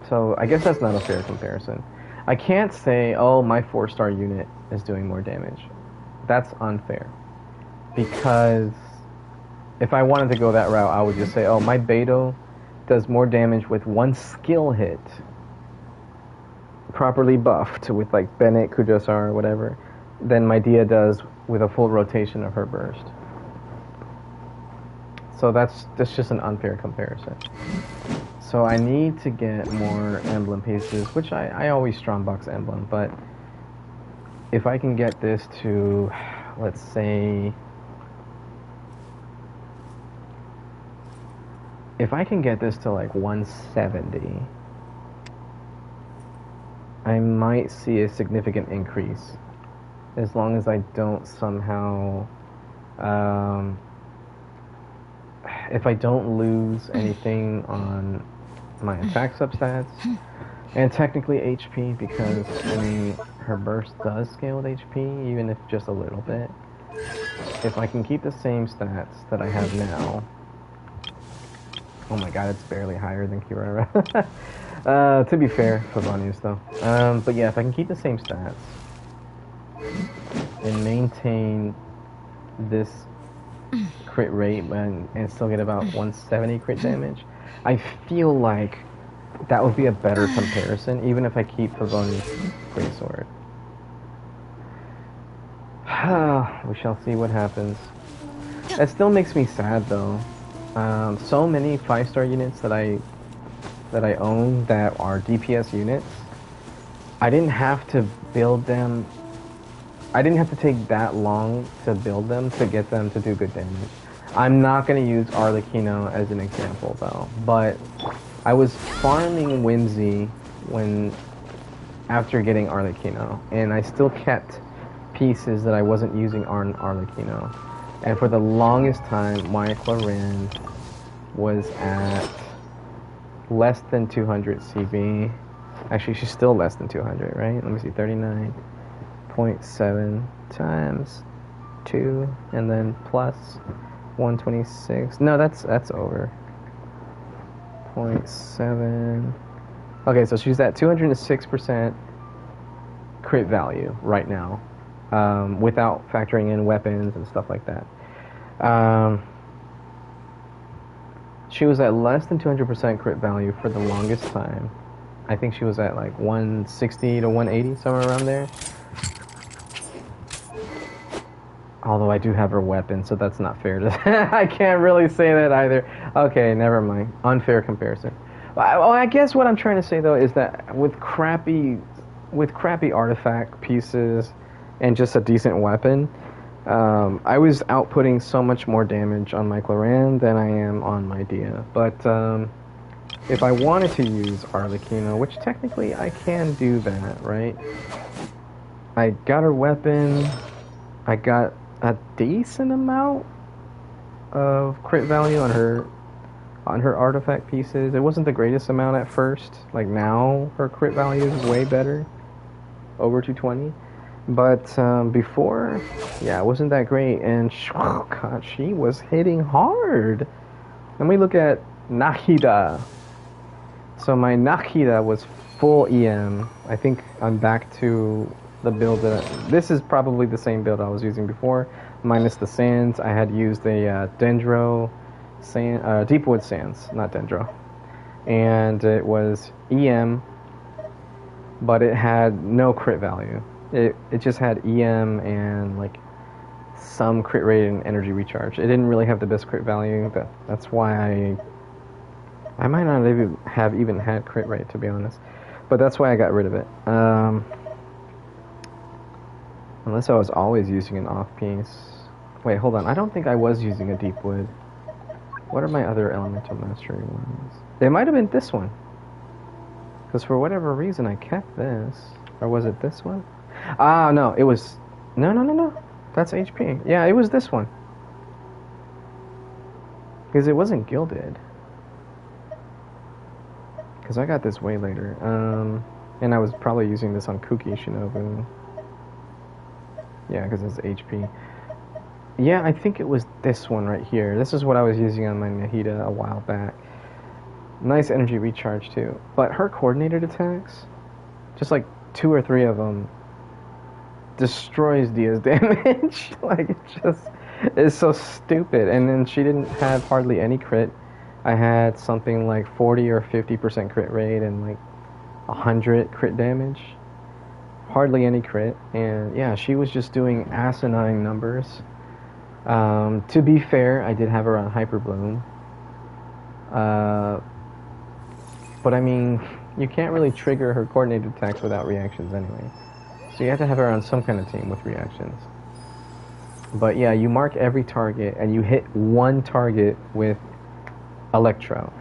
So I guess that's not a fair comparison. I can't say, oh, my 4-star unit is doing more damage. That's unfair. Because if I wanted to go that route, I would just say, oh, my Beto does more damage with 1 skill hit, properly buffed with like Bennett, Kujosar, or whatever, than my Dia does with a full rotation of her burst. So that's just an unfair comparison. So I need to get more emblem pieces, which I always strongbox emblem, but if I can get this to, let's say, if I can get this to like 170, I might see a significant increase, as long as I don't somehow, if I don't lose anything on my attack substats, and technically HP, because, I mean, her burst does scale with HP, even if just a little bit. If I can keep the same stats that I have now, oh my god, it's barely higher than Kirara. To be fair, Favonius though. But yeah, if I can keep the same stats, and maintain this crit rate and still get about 170 crit damage, I feel like that would be a better comparison, even if I keep Favoni's Greatsword. We shall see what happens. It still makes me sad though. So many 5-star units that I own that are DPS units, I didn't have to build them. I didn't have to take that long to build them to get them to do good damage. I'm not going to use Arlecchino as an example though, but I was farming Whimsy after getting Arlecchino, and I still kept pieces that I wasn't using on Arlecchino. And for the longest time, my Clarin was at less than 200 CB. Actually, she's still less than 200, right? Let me see, 39.7 times 2, and then plus 126. No, that's over. 0.7. Okay, so she's at 206% crit value right now, without factoring in weapons and stuff like that. She was at less than 200% crit value for the longest time. I think she was at like 160 to 180, somewhere around there. Although I do have her weapon, so that's not fair to I can't really say that either. Okay, never mind. Unfair comparison. Well, I guess what I'm trying to say though is that with crappy artifact pieces and just a decent weapon, I was outputting so much more damage on my Clarin than I am on my Dia. But if I wanted to use Arlecchino, which technically I can do that, right? I got her weapon. I got a decent amount of crit value on her artifact pieces. It wasn't the greatest amount at first. Like now, her crit value is way better, over 220. But before, yeah, it wasn't that great. And oh god, she was hitting hard. Let me look at Nahida. So my Nakita was full EM. I think I'm back to the build that... This is probably the same build I was using before, minus the sands. I had used a Dendro sand, Deepwood sands, not Dendro. And it was EM, but it had no crit value. It just had EM and like some crit rate and energy recharge. It didn't really have the best crit value, but that's why I might not have even had crit rate, to be honest. But that's why I got rid of it. Unless I was always using an off-piece. Wait, hold on. I don't think I was using a Deepwood. What are my other Elemental Mastery ones? It might have been this one. Because for whatever reason I kept this. Or was it this one? Ah, no. It was... No. That's HP. Yeah, it was this one. Because it wasn't gilded. Because I got this way later. And I was probably using this on Kuki Shinobu. Yeah, because it's HP. Yeah, I think it was this one right here. This is what I was using on my Nahida a while back. Nice energy recharge too. But her coordinated attacks, just like 2 or 3 of them, destroys Dia's damage. Like, it just is so stupid. And then she didn't have hardly any crit. I had something like 40 or 50% crit rate and like 100 crit damage. Hardly any crit. And yeah, she was just doing asinine numbers. To be fair, I did have her on Hyper Bloom. But I mean, you can't really trigger her coordinated attacks without reactions anyway. So you have to have her on some kind of team with reactions. But yeah, you mark every target and you hit one target with Electro.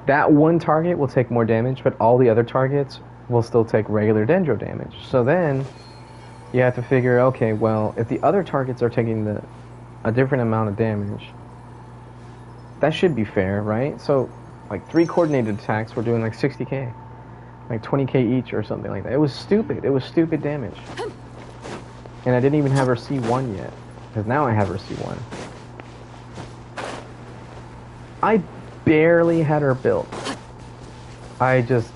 That one target will take more damage, but all the other targets will still take regular Dendro damage. So then you have to figure, okay, well, if the other targets are taking a different amount of damage, that should be fair, right? So like 3 coordinated attacks were doing like 60k, like 20k each or something like that. It was stupid. It was stupid damage. And I didn't even have her C1 yet, because now I have her C1. I barely had her built. I just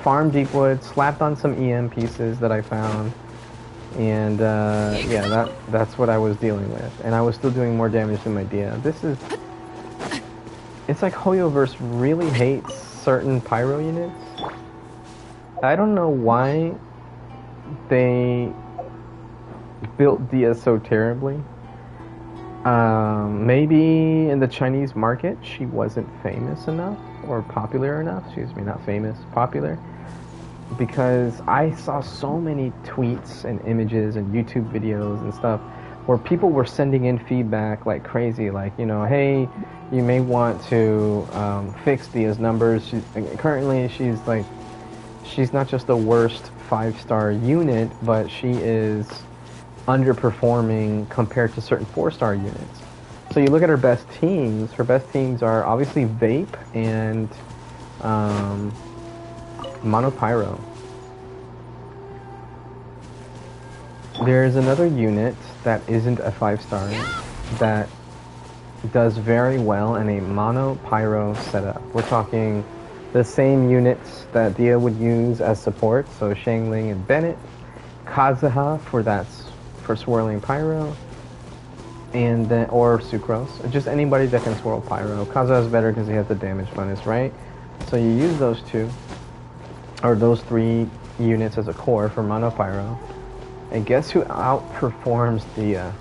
farmed Deepwood, slapped on some EM pieces that I found, and yeah, that's what I was dealing with. And I was still doing more damage than my Dia. It's like Hoyoverse really hates certain pyro units. I don't know why they built Dia so terribly. Maybe in the Chinese market she wasn't famous enough or popular enough. Excuse me, not famous, popular. Because I saw so many tweets and images and YouTube videos and stuff where people were sending in feedback like crazy, like, you know, hey, you may want to fix Dia's numbers. Currently she's not just the worst 5-star unit, but she is underperforming compared to certain 4-star units. So you look at her best teams. Her best teams are obviously Vape and Monopyro. There's another unit that isn't a 5-star that does very well in a Monopyro setup. We're talking the same units that Dia would use as support, so Shangling and Bennett, Kazuha for swirling Pyro, and then, or Sucrose, just anybody that can swirl Pyro. Kazuha's better because he has the damage bonus, right? So you use those 2, or those 3 units as a core for Monopyro. And guess who outperforms Dia?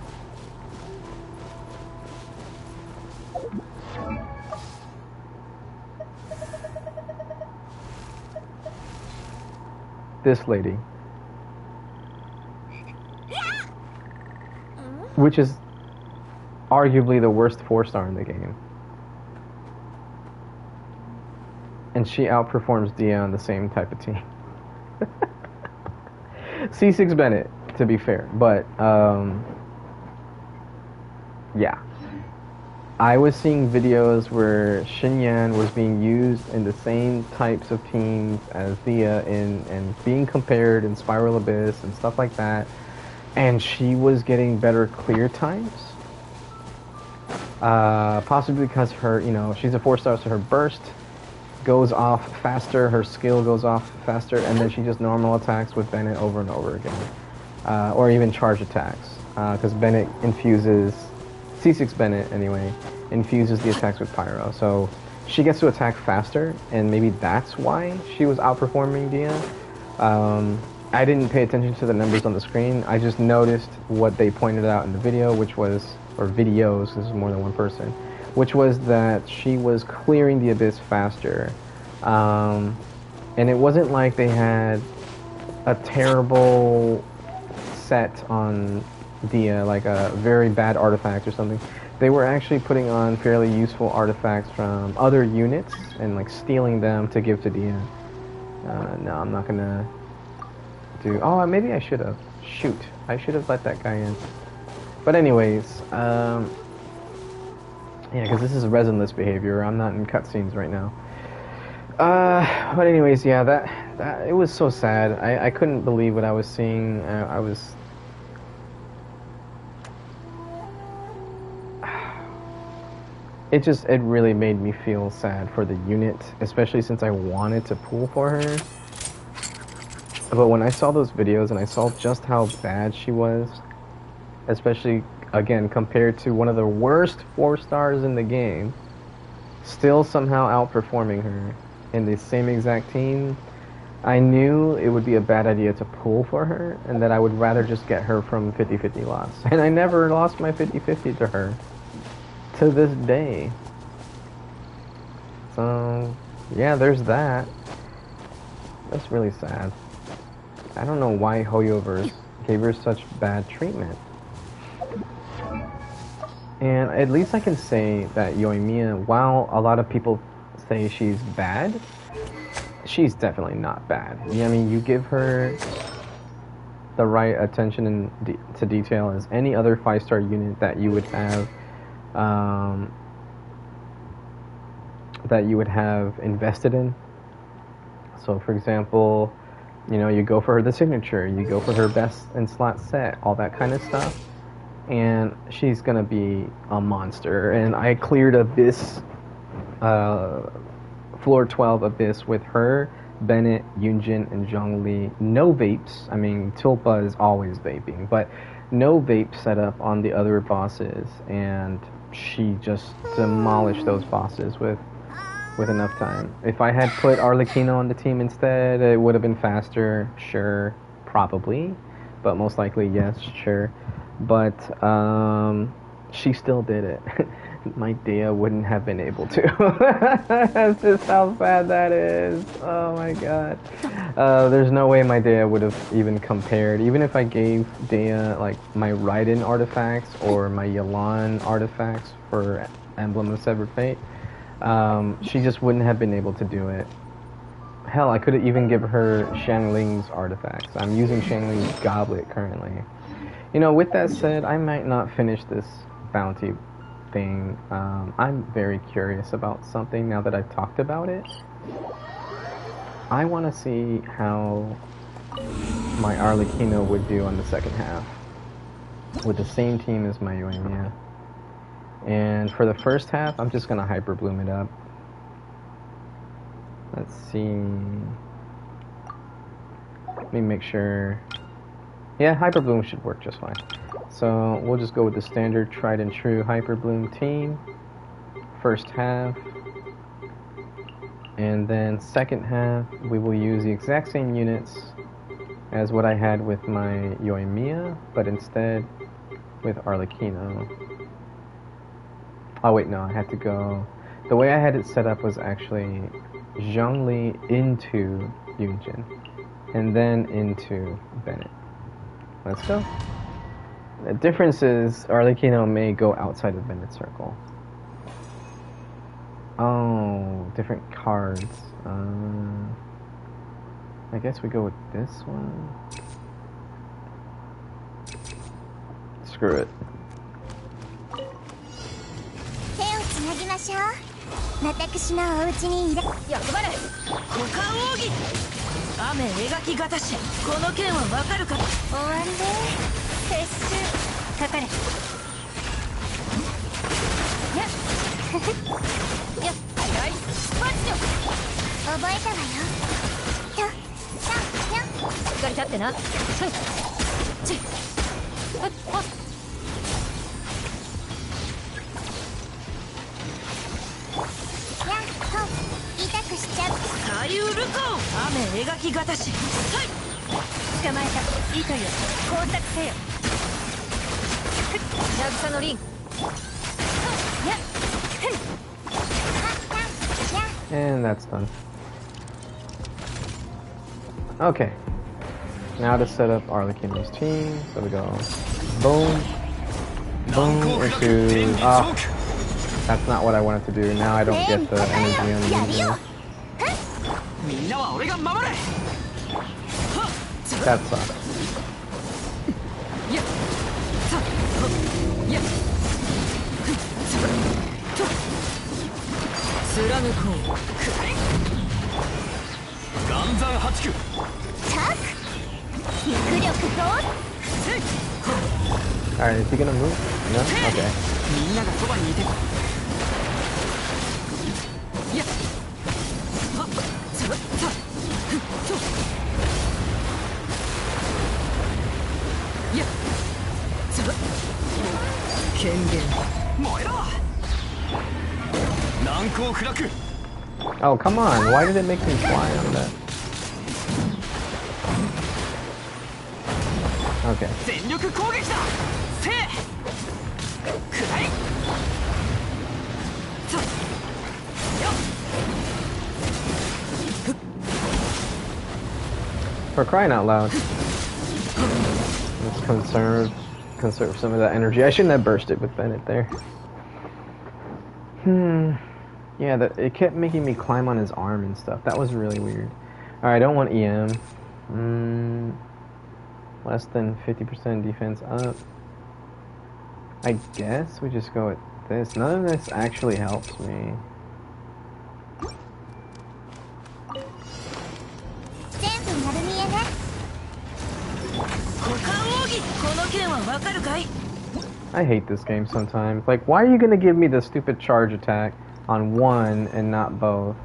This lady. Which is arguably the worst 4-star in the game. And she outperforms Dia on the same type of team. C6 Bennett, to be fair. But, yeah. I was seeing videos where Xinyan was being used in the same types of teams as Dia and being compared in Spiral Abyss and stuff like that. And she was getting better clear times. Possibly because her, you know, she's a 4-star, so her burst goes off faster, her skill goes off faster, and then she just normal attacks with Bennett over and over again. Or even charge attacks. Because Bennett infuses, C6 Bennett anyway, infuses the attacks with Pyro. So she gets to attack faster, and maybe that's why she was outperforming Dia. I didn't pay attention to the numbers on the screen. I just noticed what they pointed out in the video, which was, or videos, this is more than one person, which was that she was clearing the abyss faster. And it wasn't like they had a terrible set on Dia, like a very bad artifact or something. They were actually putting on fairly useful artifacts from other units and like stealing them to give to Dia. No, I'm not gonna do... Oh, maybe I should have. Shoot, I should have let that guy in. But anyways, yeah, because this is resinless behavior. I'm not in cutscenes right now. But anyways, yeah, that it was so sad. I couldn't believe what I was seeing. I was... It really made me feel sad for the unit, especially since I wanted to pull for her. But when I saw those videos and I saw just how bad she was, especially, again, compared to one of the worst 4-stars in the game, still somehow outperforming her in the same exact team, I knew it would be a bad idea to pull for her, and that I would rather just get her from 50-50 loss. And I never lost my 50-50 to her. To this day. So, yeah, there's that. That's really sad. I don't know why Hoyoverse gave her such bad treatment. And at least I can say that Yoimiya, while a lot of people say she's bad, she's definitely not bad. I mean, you give her the right attention to detail as any other 5-star unit that you would have invested in. So for example, you know, you go for her the signature, you go for her best in slot set, all that kind of stuff, and she's gonna be a monster. And I cleared Abyss, floor 12 Abyss with her, Bennett, Yunjin, and Zhongli. No vapes. I mean, Tulpa is always vaping, but no vape setup on the other bosses, and she just demolished those bosses with enough time. If I had put Arlecchino on the team instead, it would have been faster, sure, probably, but most likely yes, sure. But she still did it. My Dea wouldn't have been able to. That's just how sad that is. Oh my god. There's no way my Dea would have even compared. Even if I gave Dea like my Raiden artifacts or my Yelan artifacts for Emblem of Severed Fate, she just wouldn't have been able to do it. Hell, I could have even given her Xiangling's artifacts. I'm using Xiangling's goblet currently. You know, with that said, I might not finish this bounty thing. I'm very curious about something now that I've talked about it. I want to see how my Arlecchino would do on the second half with the same team as my Yoimiya. And for the first half, I'm just gonna Hyper Bloom it up. Let's see. Let me make sure. Yeah, Hyper Bloom should work just fine. So we'll just go with the standard tried and true Hyper Bloom team. First half. And then second half, we will use the exact same units as what I had with my Yoimiya, but instead with Arlecchino. Oh wait, no, I had to go... The way I had it set up was actually Zhongli into Yunjin, and then into Bennett. Let's go. The difference is Arlecchino may go outside of Bennett's circle. Oh, different cards. I guess we go with this one. Screw it. 手をつなぎましょう。私のお家にいら。役場れ股間奥義雨描きがたしこの件はわかるか。終わりで撤収かかれ。やっやっはい出発よ。覚えたわよ。と、さ、よ。しっかり立ってな。はい。ちっ。あっ。やっほ。痛くしちゃう。あゆるこ。雨描きがたし。はい。捕まえた。糸よ。工作せよ。渚のリン。やっ。And that's done. Okay. Now to set up Arlecchino's team. So we go boom, boom into... Ah, that's not what I wanted to do. Now I don't get the energy on using. That sucks. Alright, is he gonna move? No? Okay. Oh, come on. Why did it make me fly on that? Okay. For crying out loud. Let's conserve some of that energy. I shouldn't have bursted with Bennett there. Yeah, it kept making me climb on his arm and stuff. That was really weird. Alright, I don't want EM. Less than 50% defense up. I guess we just go with this. None of this actually helps me. I hate this game sometimes. Like, why are you gonna give me the stupid charge attack on one and not both?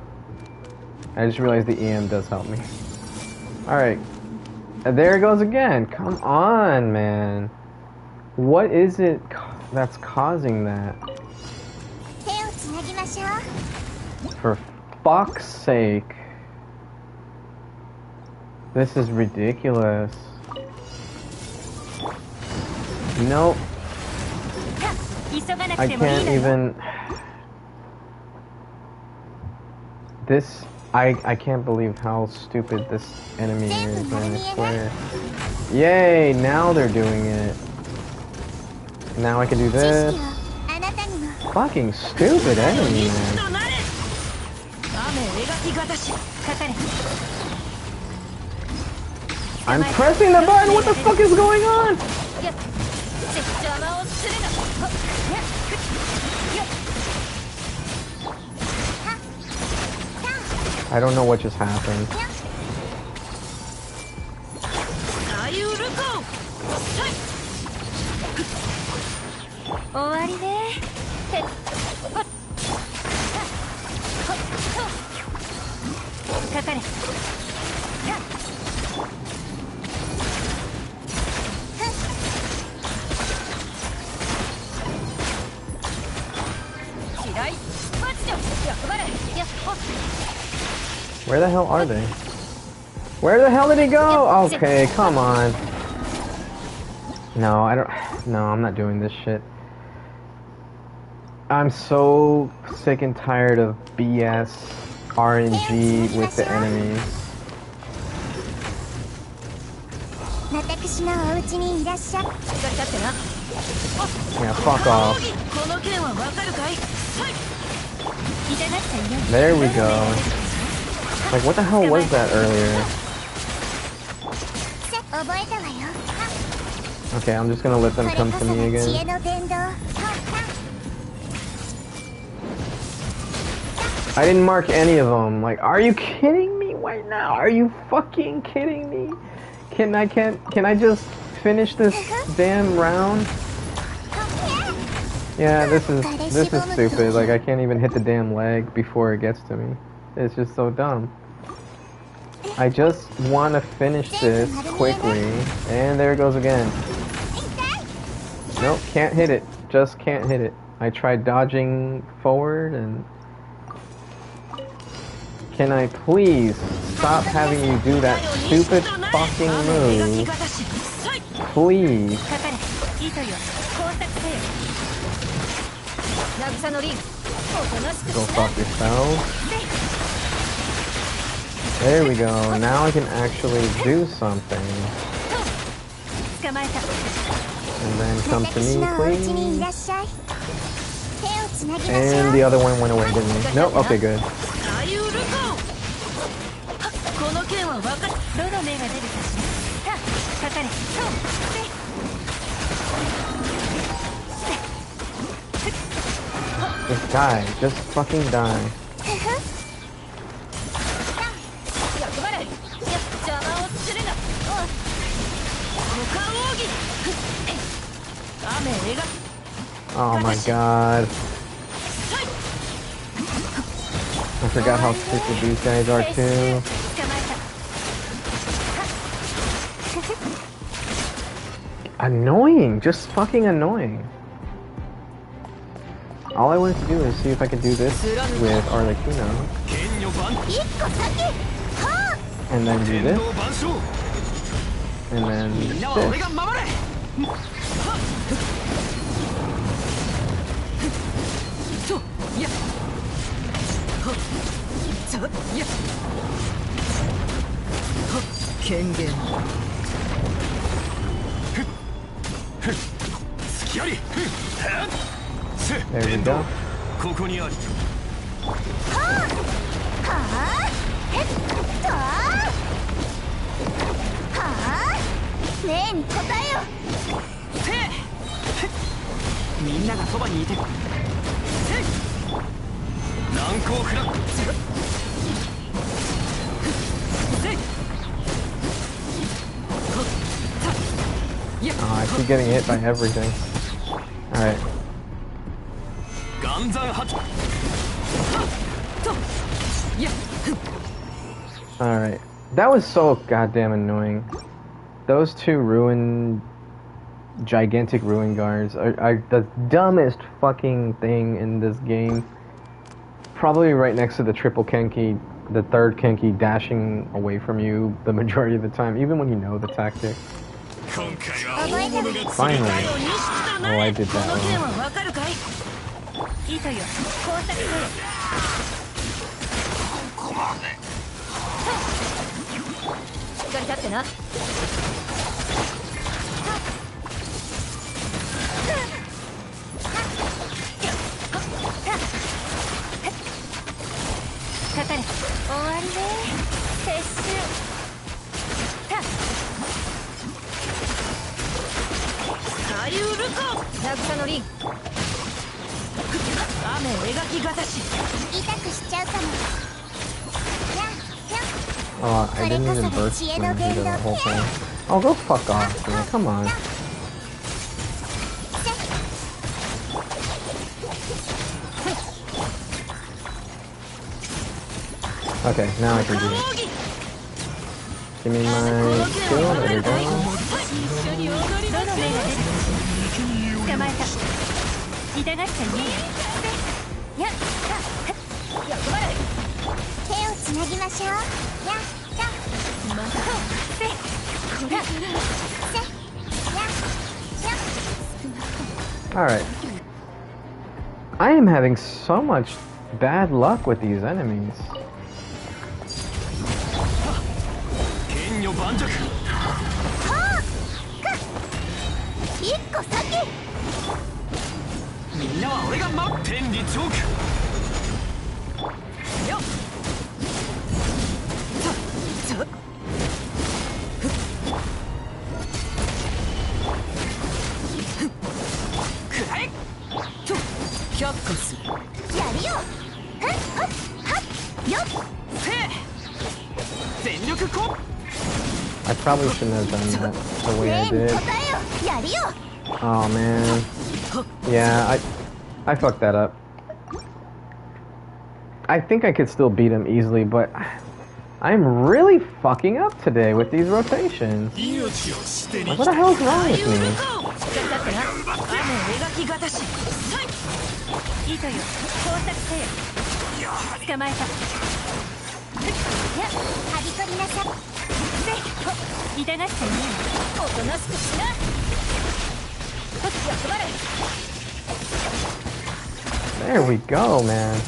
I just realized the EM does help me. Alright. There it goes again. Come on, man. What is it that's causing that? For fuck's sake. This is ridiculous. Nope. I can't even... This... I can't believe how stupid this enemy is, man, I swear. Yay! Now they're doing it. Now I can do this. Fucking stupid enemy, man. I'm pressing the button! What the fuck is going on? I don't know what just happened. Where the hell are they? Where the hell did he go? Okay, come on. No, I don't... No, I'm not doing this shit. I'm so sick and tired of BS RNG with the enemies. Yeah, fuck off. There we go. Like, what the hell was that earlier? Okay, I'm just gonna let them come to me again. I didn't mark any of them. Like, are you kidding me right now? Are you fucking kidding me? Can I just finish this damn round? Yeah, this is stupid. Like, I can't even hit the damn leg before it gets to me. It's just so dumb. I just want to finish this quickly. And there it goes again. Nope, can't hit it. Just can't hit it. I tried dodging forward and... Can I please stop having you do that stupid fucking move? Please. Go fuck yourself. There we go. Now I can actually do something. And then come to me, please. And the other one went away, didn't he? Nope. Okay, good. Just die. Just fucking die. Oh my god. I forgot how stupid these guys are too. Annoying! Just fucking annoying. All I wanted to do is see if I could do this with Arlecchino. And then do this. And then this. There we go. Oh, I keep getting hit by everything. Alright. Alright. That was so goddamn annoying. Those two gigantic ruin guards are the dumbest fucking thing in this game. Probably right next to the triple Kenki, the third Kenki dashing away from you the majority of the time, even when you know the tactic. Finally. Oh, I did that wrong. Oh, I didn't even burst into the whole thing. Oh, go fuck off, man. Come on. Okay, now I can do it. Give me my skill, there we go. Alright. I am having so much bad luck with these enemies. I probably shouldn't have done that the way I did. Oh man. Yeah, I fucked that up. I think I could still beat him easily, but I'm really fucking up today with these rotations. Like, what the hell is wrong with me? ？There we go, man.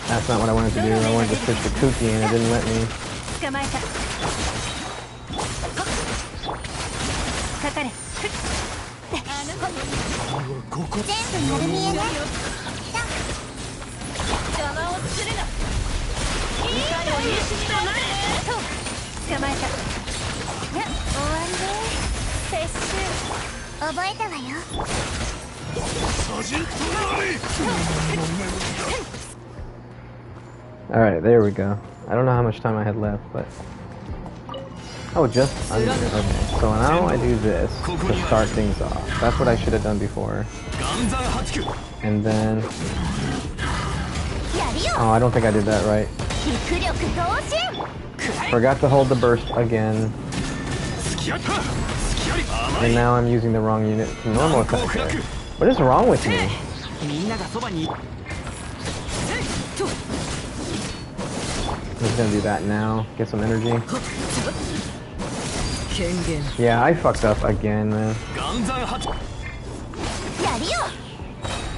That's not what I wanted to do. I wanted to switch to Kuki and it didn't let me. Alright, there we go. I don't know how much time I had left, but... Oh, just under. Okay, so now I do this to start things off. That's what I should have done before. And then... Oh, I don't think I did that right. Forgot to hold the burst again. And now I'm using the wrong unit to normal attack there. What is wrong with me? I'm just gonna do that now. Get some energy. Yeah, I fucked up again, man.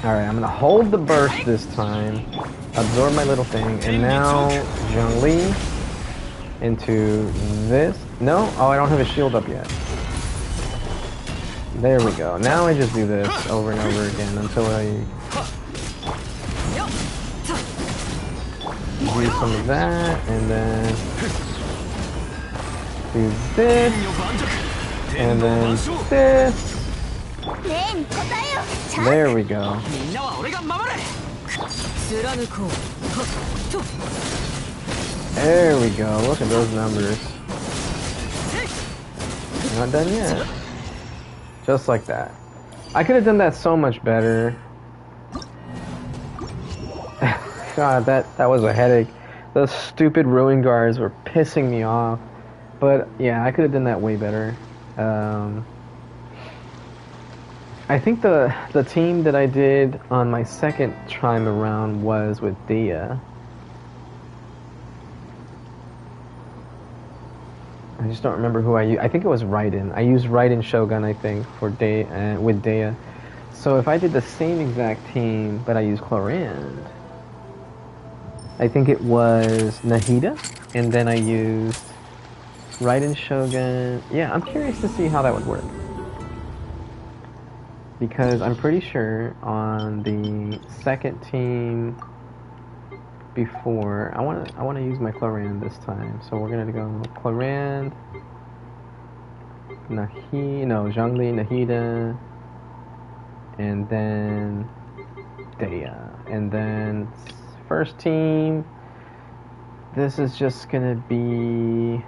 Alright, I'm gonna hold the burst this time. Absorb my little thing. And now, Zhongli into this. No? Oh, I don't have a shield up yet. There we go. Now I just do this over and over again until I use some of that, and then do this, and then this. There we go. There we go. Look at those numbers. Not done yet. Just like that. I could have done that so much better. God, that was a headache. Those stupid ruin guards were pissing me off. But yeah, I could have done that way better. I think the team that I did on my second time around was with Dia. I just don't remember who I used. I think it was Raiden. I used Raiden Shogun, I think, for with Dea. So if I did the same exact team, but I used Chlorand, I think it was Nahida, and then I used Raiden Shogun. Yeah, I'm curious to see how that would work. Because I'm pretty sure on the second team before, I want to use my Chlorand this time. So we're gonna go Chlorand, Zhongli, Nahida, and then Dea, and then first team. This is just gonna be.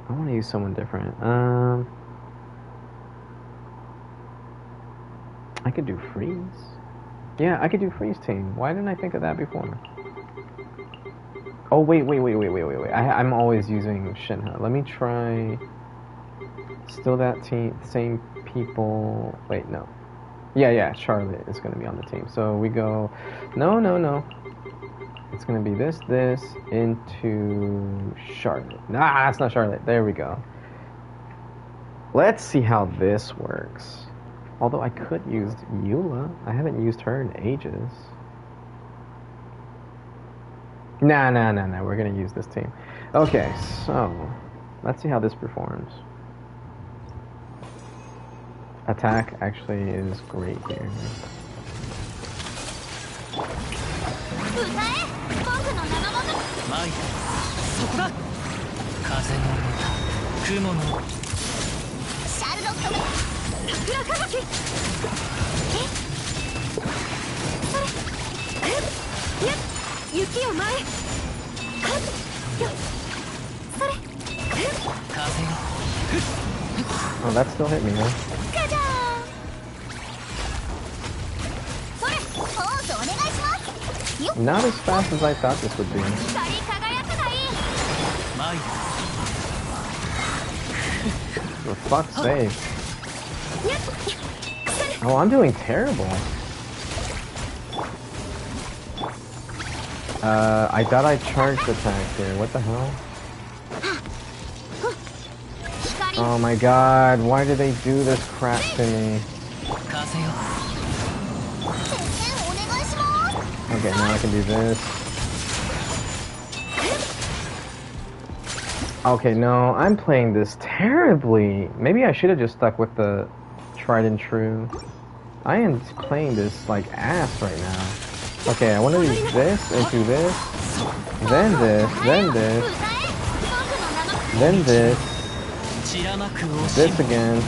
I want to use someone different. I could do Freeze. Yeah, I could do Freeze team. Why didn't I think of that before? Oh, wait. I'm always using Shinha. Let me try... Still that team, same people... Wait, no. Yeah, Charlotte is going to be on the team. So we go... No. It's going to be this, into Charlotte. Nah, that's not Charlotte. There we go. Let's see how this works. Although I could use Eula. I haven't used her in ages. Nah. We're going to use this team. Okay, so... Let's see how this performs. Attack actually is great here. Oh, that still hit me, huh? Not as fast as I thought this would be. For fuck's sake. Oh, I'm doing terrible. I thought I charged attack here. What the hell? Oh my god, why do they do this crap to me? Okay, now I can do this. Okay, no, I'm playing this terribly. Maybe I should have just stuck with the tried and true. I am playing this like ass right now. Okay, I want to use this into this, then this, then this, then this, this again,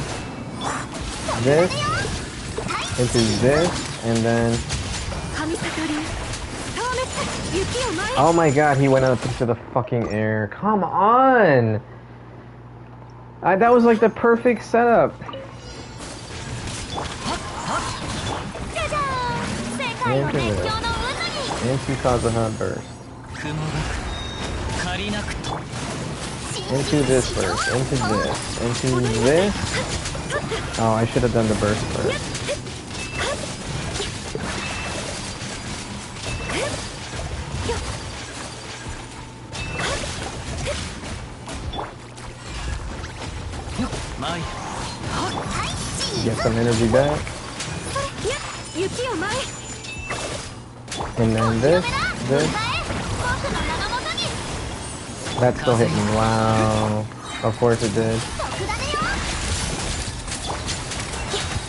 this, into this, and then... Oh my god, he went up into the fucking air. Come on! That was like the perfect setup. Into this. Into Kazuha burst. Into this first. Into this. Into this. Oh, I should have done the burst first. Get some energy back. And then this. That still hit me. Wow. Of course it did.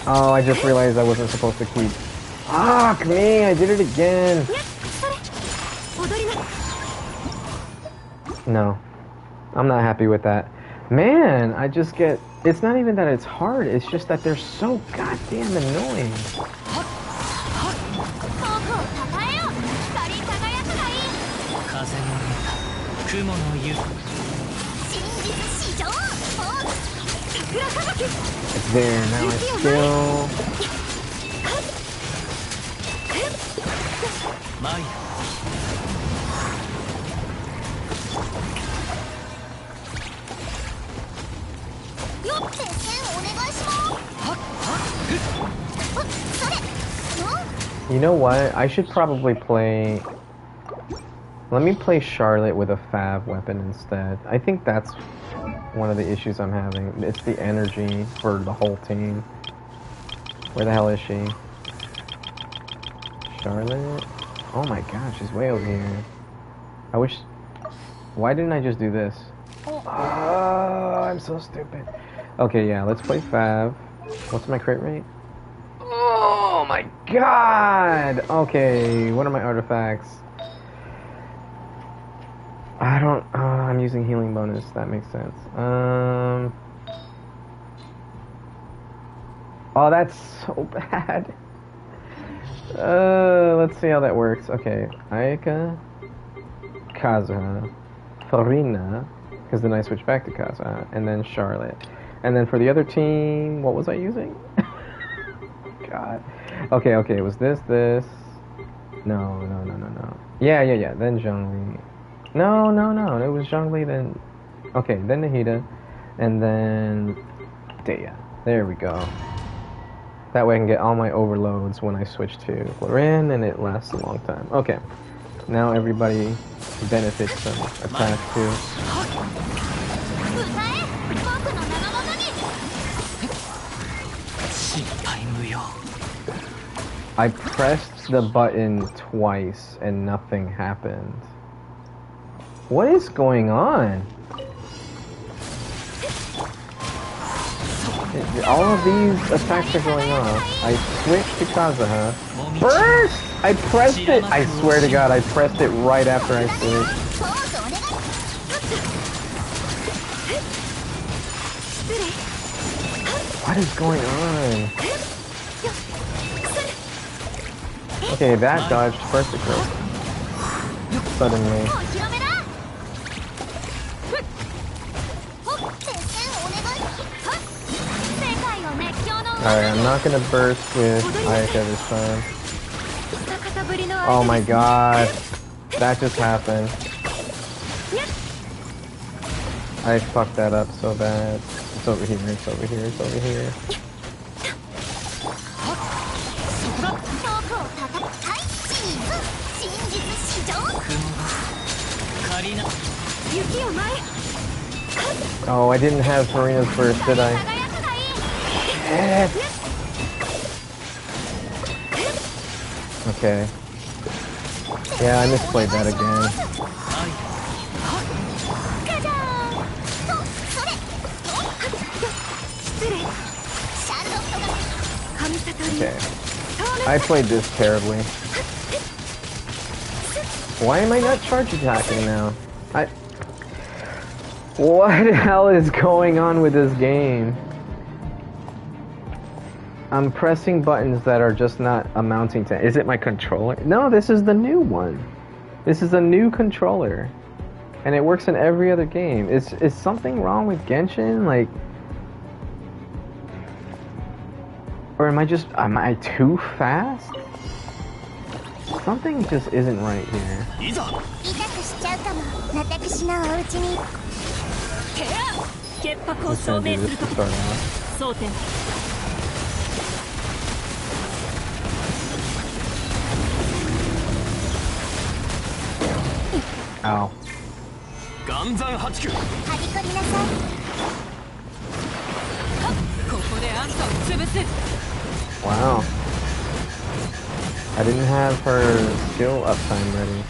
Oh, I just realized I wasn't supposed to keep. Fuck me, I did it again. No. I'm not happy with that. Man, I just get... It's not even that it's hard, it's just that they're so goddamn annoying. It's there, now it's still... You know what? I should probably play... Let me play Charlotte with a Fav weapon instead. I think that's one of the issues I'm having. It's the energy for the whole team. Where the hell is she? Charlotte? Oh my gosh, she's way over here. I wish... Why didn't I just do this? Oh, I'm so stupid. Okay, yeah, let's play Fav. What's my crit rate? Oh my god! Okay, what are my artifacts? I don't... I'm using healing bonus, that makes sense. Oh, that's so bad. Let's see how that works. Okay, Ayaka, Kazuha, Farina, because then I switch back to Kazuha, and then Charlotte. And then for the other team, what was I using? God. Okay, it was this. No. Yeah, then Zhongli. No, it was Zhongli, then... Okay, then Nahida, and then... Daya. There we go. That way I can get all my overloads when I switch to Florin, and it lasts a long time. Okay. Now everybody benefits from attack too. I pressed the button twice and nothing happened. What is going on? All of these attacks are going off. I switched to Kazuha. Burst! I pressed it! I swear to God, I pressed it right after I switched. What is going on? Okay, that dodged perfectly. Suddenly. Alright, I'm not gonna burst with Ayaka this time. Oh my god. That just happened. I fucked that up so bad. It's over here, it's over here, it's over here. Oh, I didn't have Farina's burst, did I? Shit. Okay. Yeah, I misplayed that again. Okay. I played this terribly. Why am I not charge attacking now? What the hell is going on with this game? I'm pressing buttons that are just not amounting to... Is it my controller? No, this is the new one. This is a new controller. And it works in every other game. Is something wrong with Genshin? Like... Or am I too fast? Something just isn't right here. Let's do this to start off. Ow. Wow. I didn't have her skill uptime ready.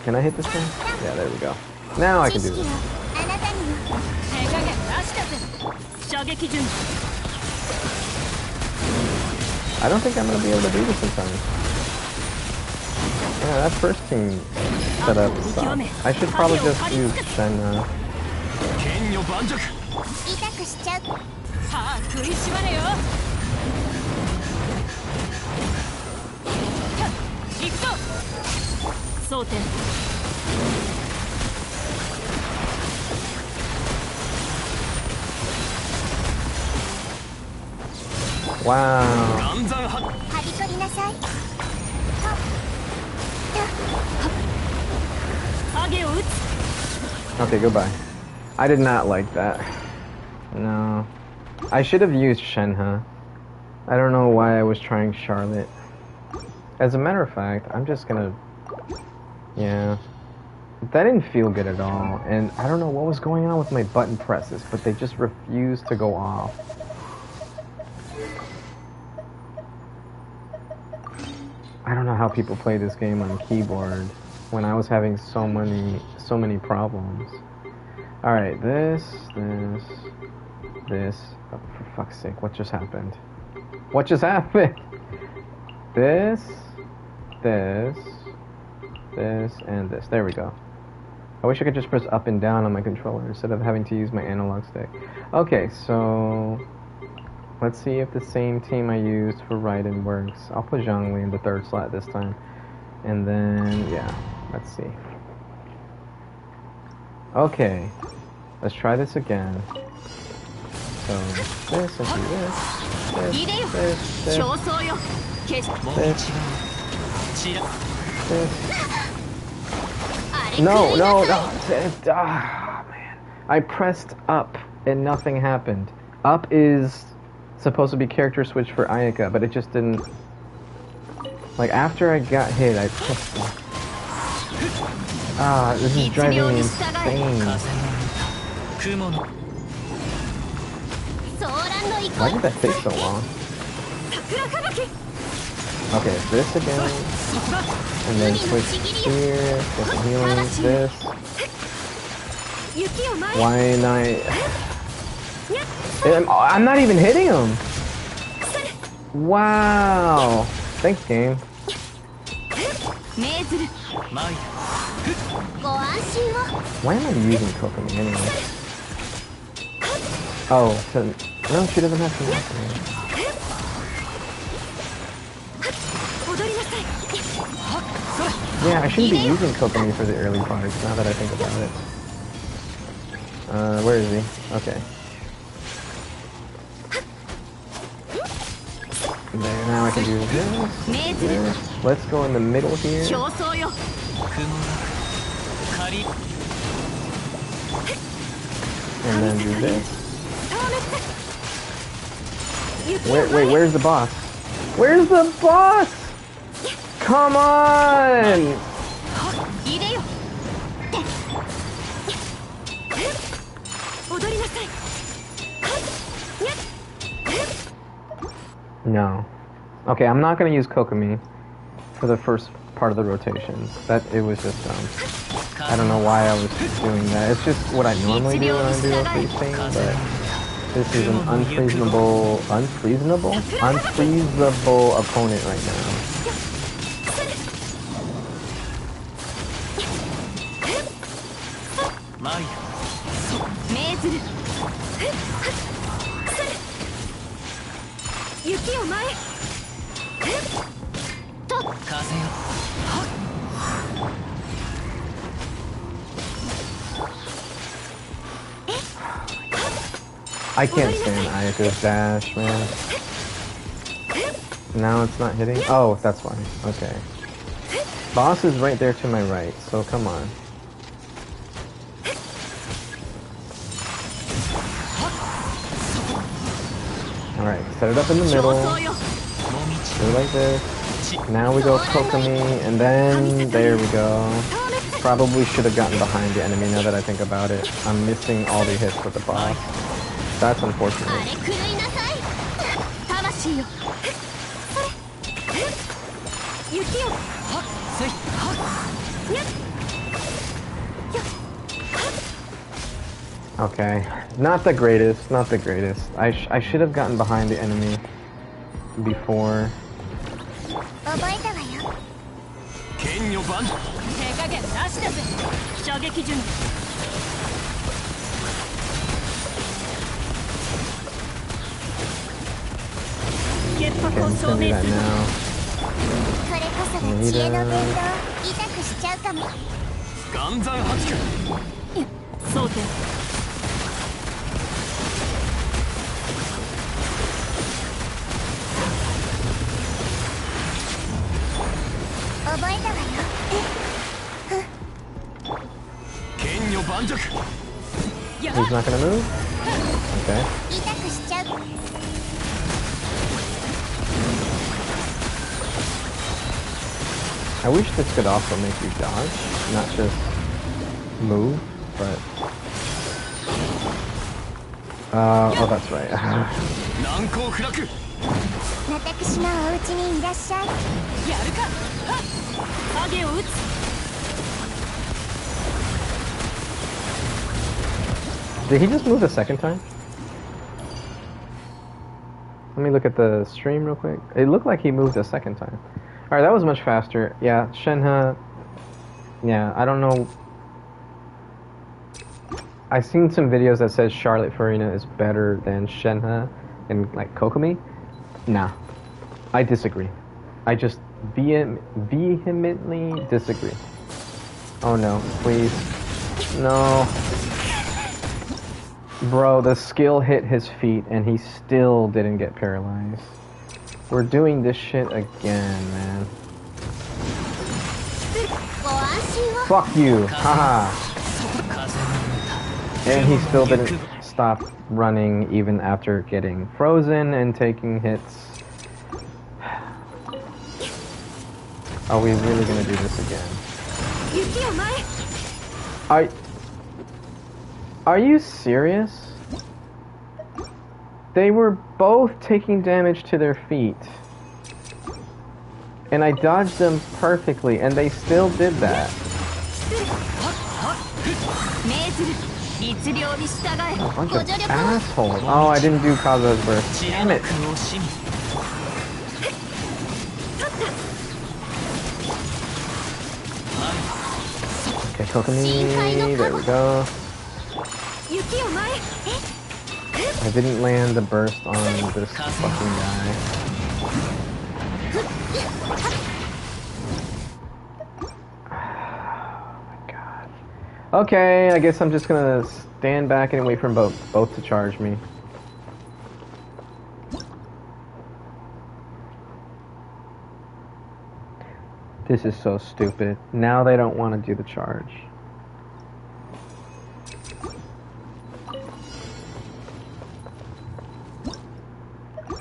Can I hit this thing? Yeah, there we go. Now I can do this. I don't think I'm going to be able to do this in time. Yeah, that first team setup sucked. I should probably just use Shen now. Wow. Okay, goodbye. I did not like that. No. I should have used Shenhe. I don't know why I was trying Charlotte. As a matter of fact, I'm just gonna... Yeah. That didn't feel good at all, and I don't know what was going on with my button presses, but they just refused to go off. I don't know how people play this game on keyboard when I was having so many problems. Alright, this. Oh, for fuck's sake, what just happened? What just happened? This, and this. There we go. I wish I could just press up and down on my controller instead of having to use my analog stick. Okay, so... Let's see if the same team I used for Raiden works. I'll put Zhongli in the third slot this time. And then, yeah, let's see. Okay, let's try this again. So, this, and do this. No, man. I pressed up and nothing happened. Up is supposed to be character switch for Ayaka, but it just didn't. Like, after I got hit, I pressed up. Ah, this is driving me insane. Why did that take so long? Okay, this again. And then switch here, get the healing, this. Why am I'm not even hitting him! Wow! Thanks, game. Why am I using Kokomi anyway? Oh, so... No, she doesn't have to use me. Yeah, I shouldn't be using Kokomi for the early parts, now that I think about it. Where is he? Okay. There, now I can do this. Let's go in the middle here. And then do this. Wait, where's the boss? Where's the boss? Come on! No. Okay, I'm not gonna use Kokomi for the first part of the rotation. It was just dumb. I don't know why I was doing that. It's just what I normally do when I do a freeze thing, but this is an unfreezable opponent right now. I can't stand Ayaka's dash, man. Now it's not hitting? Oh, that's fine. Okay. Boss is right there to my right, so come on. Alright, set it up in the middle. Do it like this. Now we go Kokomi, and then there we go. Probably should have gotten behind the enemy now that I think about it. I'm missing all the hits with the boss. That's unfortunate. Okay, not the greatest, not the greatest. I should have gotten behind the enemy before. Okay, I'm just gonna do that now. He's not gonna move? Okay. I wish this could also make you dodge, not just move, but... oh, that's right. Did he just move the second time? Let me look at the stream real quick. It looked like he moved the second time. Alright, that was much faster. Yeah, Shenhe... Yeah, I don't know... I've seen some videos that says Charlotte Farina is better than Shenhe and, like, Kokomi. Nah. I disagree. I just vehemently disagree. Oh no, please. No. Bro, the skill hit his feet and he still didn't get paralyzed. We're doing this shit again, man. Fuck you, haha. And he still didn't stop running even after getting frozen and taking hits. Are we really gonna do this again? Are you serious? They were both taking damage to their feet. And I dodged them perfectly, and they still did that. A bunch of assholes. Oh, I didn't do Kazuha's burst. Damn it. Okay, Kokomi. There we go. I didn't land the burst on this fucking guy. Oh my god. Okay, I guess I'm just gonna stand back and wait for both to charge me. This is so stupid. Now they don't want to do the charge.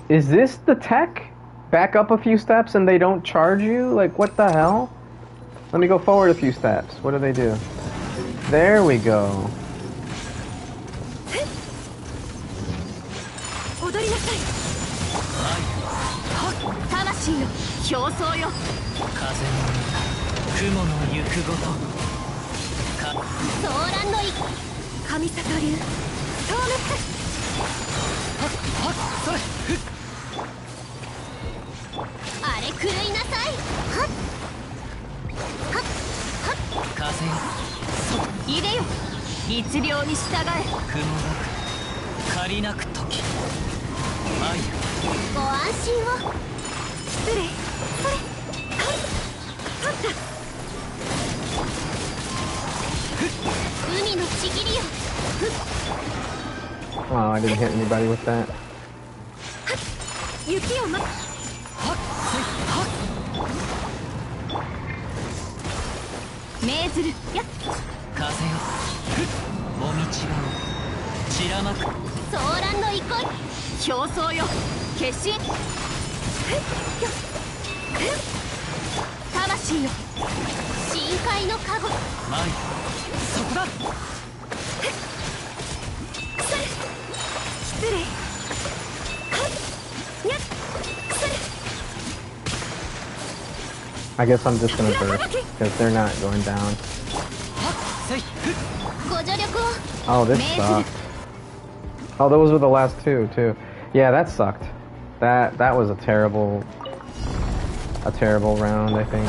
Is this the tech? Back up a few steps and they don't charge you? Like, what the hell? Let me go forward a few steps. What do they do? There we go. Oh, I didn't hit anybody with that. I guess I'm just gonna burst, because they're not going down. Oh, this sucked. Oh, those were the last two, too. Yeah, that sucked. That was a terrible round, I think.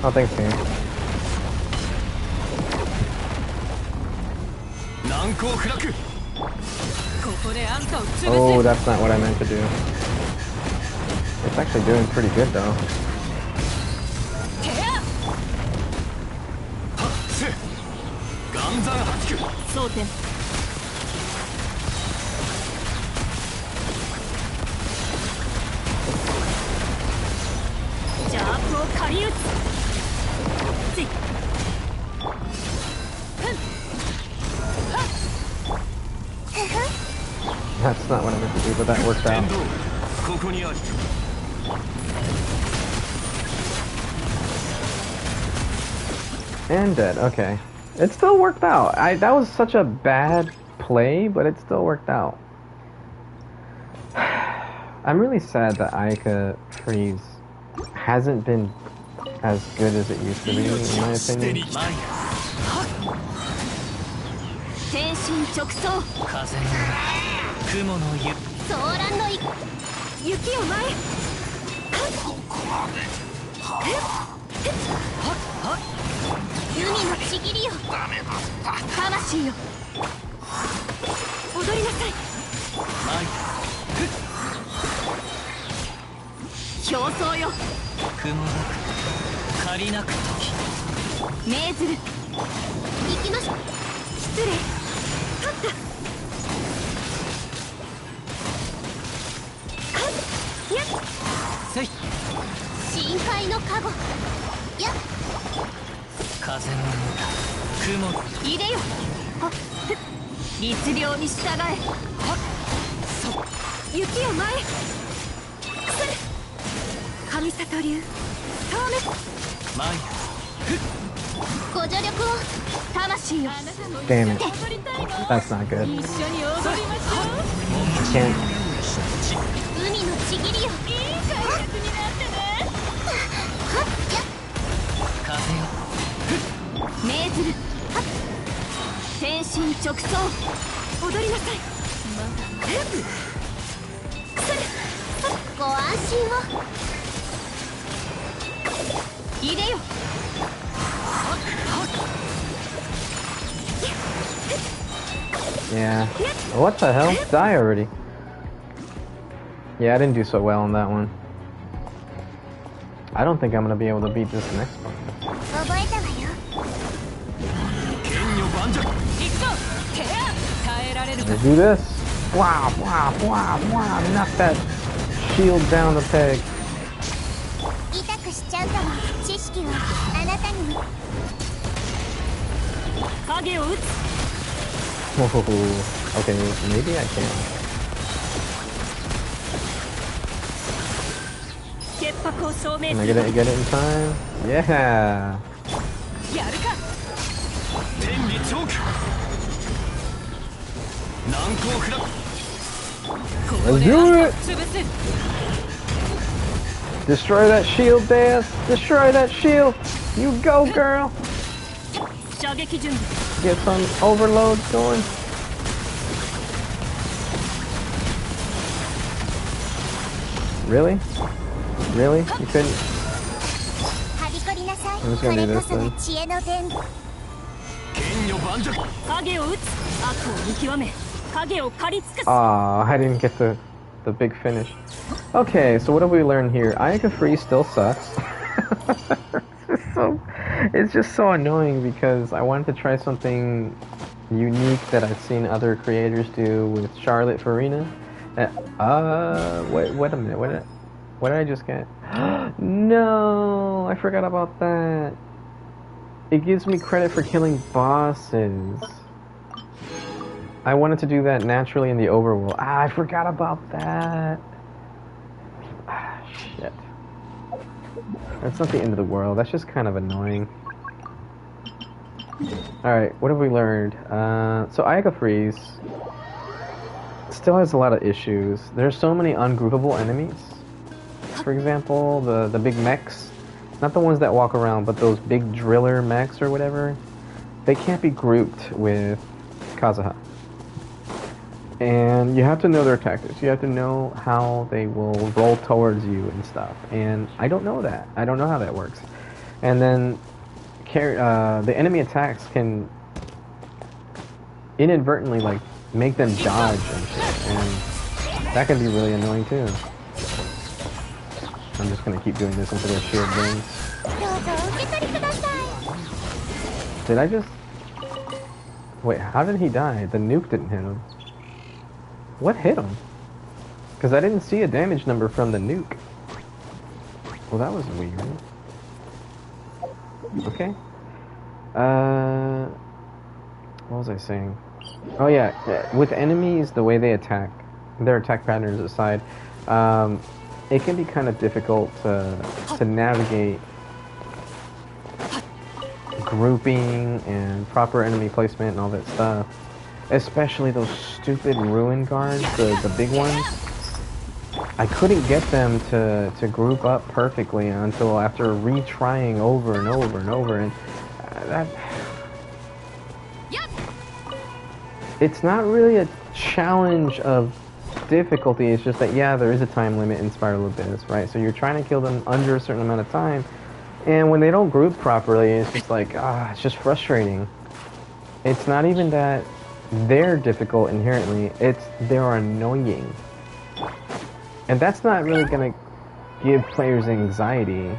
Oh, thanks, team. Oh, that's not what I meant to do. It's actually doing pretty good, though. That's not what I meant to do, but that worked out. And dead, okay. It still worked out. That was such a bad play, but it still worked out. I'm really sad that Aika Freeze hasn't been as good as it used to be, in my opinion. Damn it. That's not good. I can't. ご安心を。入れよ。Yeah. What the hell? Die already. Yeah, I didn't do so well on that one. I don't think I'm gonna be able to beat this next one. 覚えたわよ。行くぞ。てや。耐えられるか。 Let's do this. Wow, wow, wow, wow. Knock that shield down the peg. 痛くしちゃうかも。知識はあなたにも。影を打つ。 Whoa. Okay, maybe I can. 潔白を証明 Can す I る。 get it in time? Yeah. やるか。天理チョーク難攻不落ここ Let's で do あ it. と潰す。 Destroy that shield, Death. Destroy that shield. You go, girl. 射撃準備。 Get some overloads going. Really? Really? You couldn't? はびこりなさい。 I'm just こ gonna れ do こ this そが then. 知恵の伝道。剣女盤石影を打つ。悪を見極め。影を狩り尽くす。 Aw, I didn't get the big finish. Okay, so what have we learned here? Ayaka Free still sucks. It's just so annoying because I wanted to try something unique that I've seen other creators do with Charlotte Farina. Wait a minute. What did I just get? No, I forgot about that. It gives me credit for killing bosses. I wanted to do that naturally in the overworld. I forgot about that. Shit. That's not the end of the world. That's just kind of annoying. Alright, what have we learned? So Ayaka Freeze still has a lot of issues. There's so many ungroupable enemies. For example, the big mechs. Not the ones that walk around, but those big driller mechs or whatever. They can't be grouped with Kazuha. And you have to know their tactics. You have to know how they will roll towards you and stuff. And I don't know that. I don't know how that works. And then the enemy attacks can inadvertently like make them dodge and shit. And that can be really annoying too. I'm just gonna keep doing this until their shield burns. どうぞお受け取りください。 Did I just... Wait, how did he die? The nuke didn't hit him. What hit him? Because I didn't see a damage number from the nuke. Well, that was weird. Okay. What was I saying? Oh yeah, with enemies, the way they attack, their attack patterns aside, it can be kind of difficult to navigate grouping and proper enemy placement and all that stuff. Especially those stupid ruin guards, the big ones. I couldn't get them to group up perfectly until after retrying over and over and over, and that... It's not really a challenge of difficulty, it's just that, yeah, there is a time limit in Spiral Abyss, right? So you're trying to kill them under a certain amount of time, and when they don't group properly, it's just like, it's just frustrating. It's not even that they're difficult inherently, it's they're annoying. And that's not really gonna give players anxiety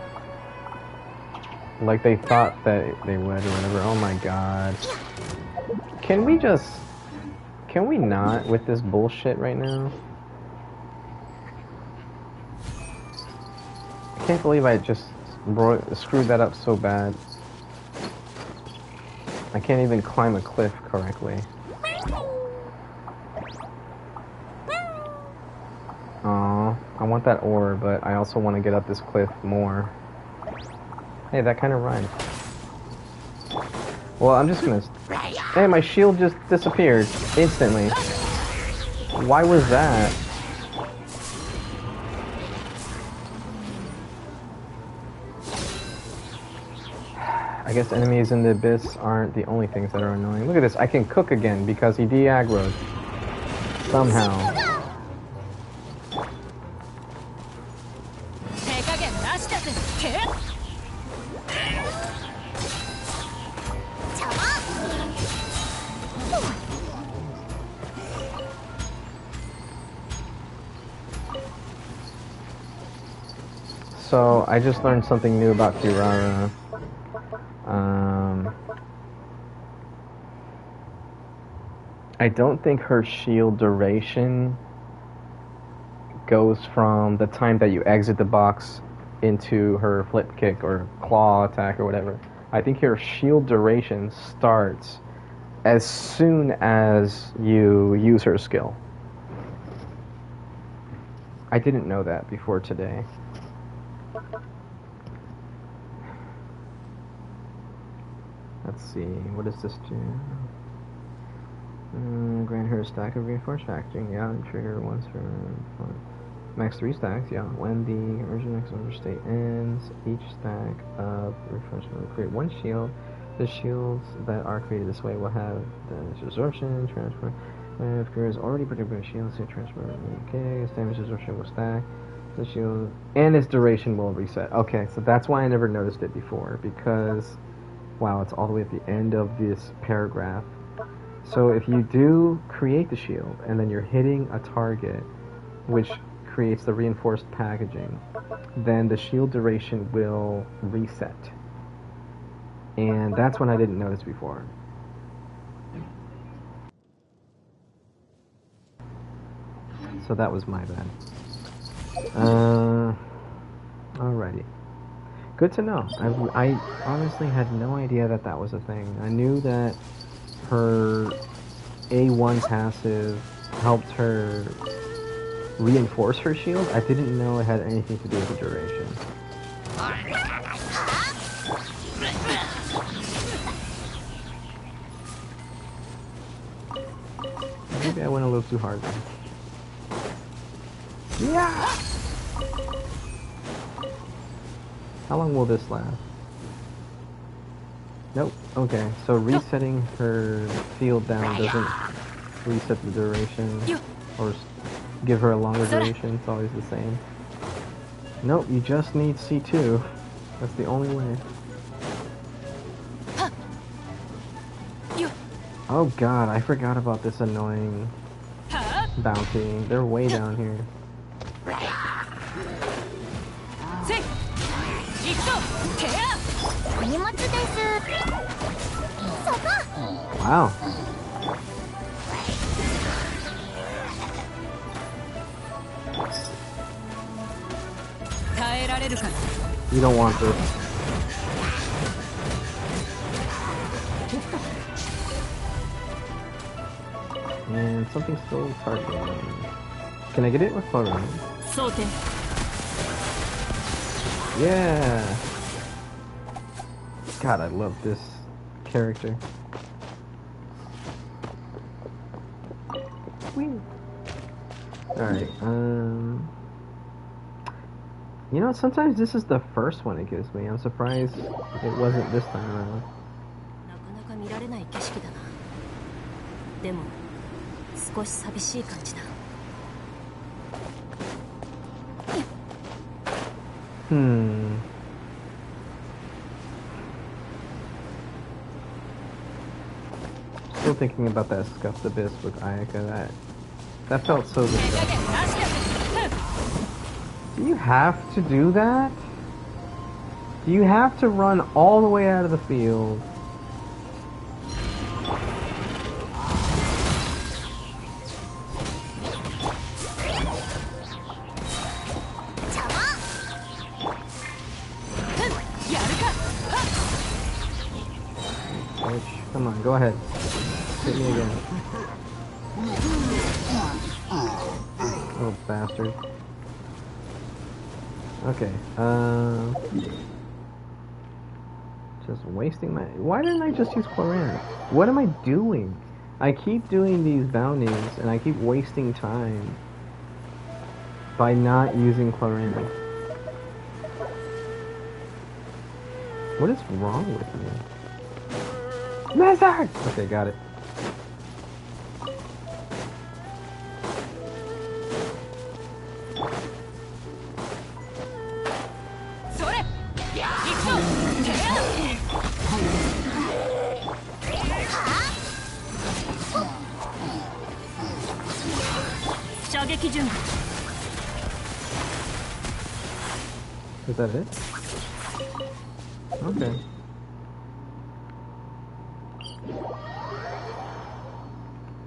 like they thought that they would or whatever. Oh my god. Can we not with this bullshit right now? I can't believe I just screwed that up so bad. I can't even climb a cliff correctly. Aw, I want that ore, but I also want to get up this cliff more. Hey, that kind of rhymes. Well, I'm just gonna... Hey, my shield just disappeared instantly. Why was that? I guess enemies in the abyss aren't the only things that are annoying. Look at this, I can cook again because he de-aggroed. Somehow. So I just learned something new about Kirara. I don't think her shield duration goes from the time that you exit the box into her flip kick or claw attack or whatever. I think her shield duration starts as soon as you use her skill. I didn't know that before today. Let's see, what does this do? Grant her a stack of reinforced packaging, yeah, and trigger once for max 3 stacks, yeah. When the original exposure state ends, each stack of reinforcement will create 1 shield. The shields that are created this way will have damage absorption, transfer. If there is already particular shield, say transfer. Okay, its damage absorption will stack. The shield and its duration will reset. Okay, so that's why I never noticed it before, because wow, it's all the way at the end of this paragraph. So if you do create the shield and then you're hitting a target which creates the reinforced packaging, then the shield duration will reset. And that's when I didn't notice before. So that was my bad. Alrighty. Good to know. I honestly had no idea that that was a thing. I knew that her A1 passive helped her reinforce her shield. I didn't know it had anything to do with the duration. Maybe I went a little too hard then. Yeah! How long will this last? Nope. Okay, so resetting her field down doesn't reset the duration or give her a longer duration. It's always the same. Nope, you just need C2. That's the only way. Oh god, I forgot about this annoying bounty. They're way down here. Wow. You don't want this. And something's still targeting me. Can I get it with Chlorine? Yeah! God, I love this character. Alright, you know, sometimes this is the first one it gives me. I'm surprised it wasn't this time around. Still thinking about that scuffed abyss with Ayaka. That felt so disgusting. Do you have to do that? Do you have to run all the way out of the field? Come on, go ahead. Hit me again. Oh, bastard. Okay, just wasting my... Why didn't I just use Chlorine? What am I doing? I keep doing these bounties, and I keep wasting time by not using Chlorine. What is wrong with me? Blizzard! Okay, got it. Is that it? Okay.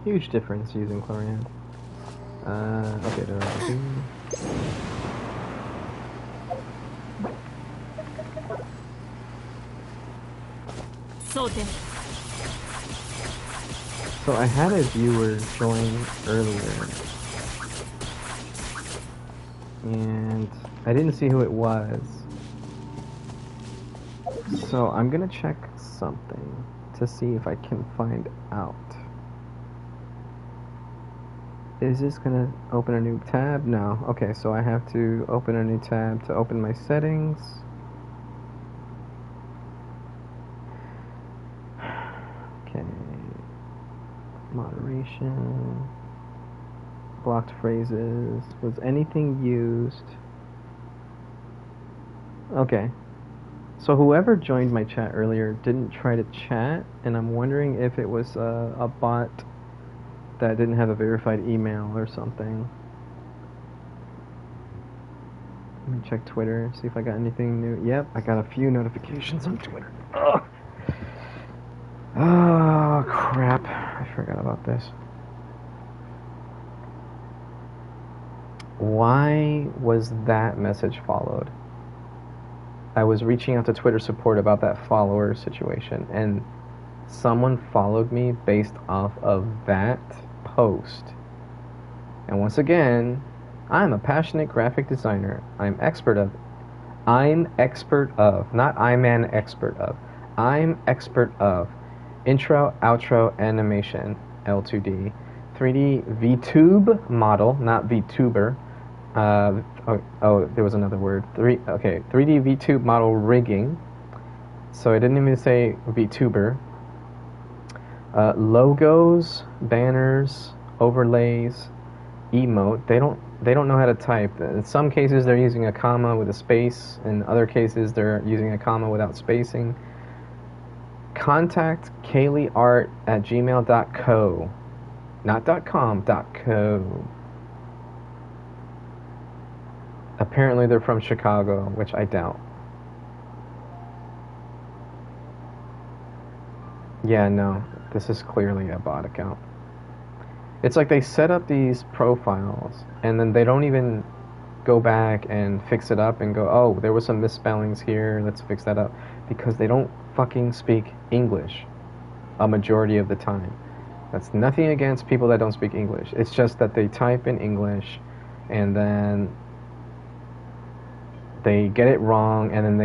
Huge difference using Chlorian. Okay, there are two. So I had a viewer join earlier, and I didn't see who it was. So I'm gonna check something to see if I can find out. Is this gonna open a new tab? No. Okay, so I have to open a new tab to open my settings. Okay. Moderation. Blocked phrases. Was anything used? Okay. So whoever joined my chat earlier didn't try to chat, and I'm wondering if it was a bot that didn't have a verified email or something. Let me check Twitter, see if I got anything new. Yep, I got a few notifications on Twitter. Ugh. Oh, crap. I forgot about this. Why was that message followed? I was reaching out to Twitter support about that follower situation, and someone followed me based off of that post. And once again, I'm a passionate graphic designer. I'm expert of, not I'm an expert of. I'm expert of intro, outro, animation, L2D, 3D VTube model, not VTuber. There was another word. 3D VTube model rigging. So I didn't even say VTuber. Logos, banners, overlays, emote. They don't know how to type. In some cases they're using a comma with a space. In other cases they're using a comma without spacing. Contact kayleeart@gmail.co. Not .com, .co. Apparently they're from Chicago, which I doubt. Yeah, no. This is clearly a bot account. It's like they set up these profiles, and then they don't even go back and fix it up and go, oh, there was some misspellings here, let's fix that up. Because they don't fucking speak English a majority of the time. That's nothing against people that don't speak English. It's just that they type in English, and then they get it wrong, and then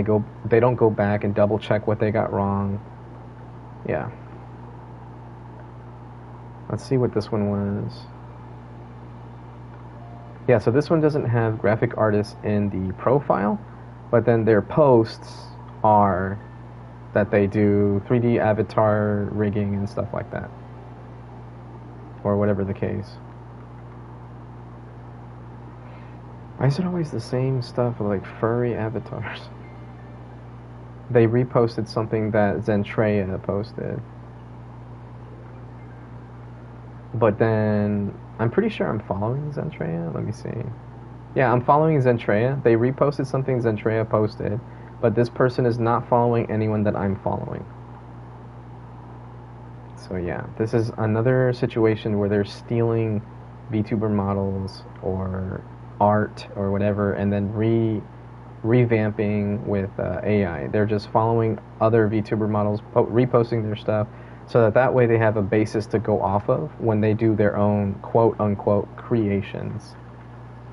they don't go back and double check what they got wrong. Yeah. Let's see what this one was. Yeah, so this one doesn't have graphic artists in the profile, but then their posts are that they do 3D avatar rigging and stuff like that. Or whatever the case. Why is it always the same stuff with like furry avatars? They reposted something that Zentreya posted. But then, I'm pretty sure I'm following Zentreya. Let me see. Yeah, I'm following Zentreya. They reposted something Zentreya posted, but this person is not following anyone that I'm following. So yeah, this is another situation where they're stealing VTuber models or art or whatever, and then revamping with AI. They're just following other VTuber models, reposting their stuff, so that way they have a basis to go off of when they do their own quote-unquote creations.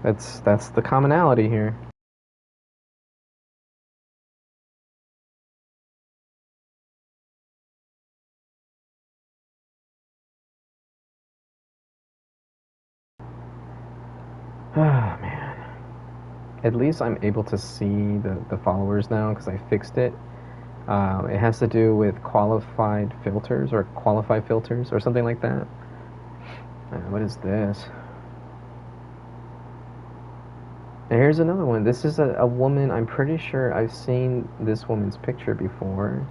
That's the commonality here. Ah, man. At least I'm able to see the followers now because I fixed it. It has to do with qualified filters or something like that. What is this? And here's another one. This is a woman. I'm pretty sure I've seen this woman's picture before,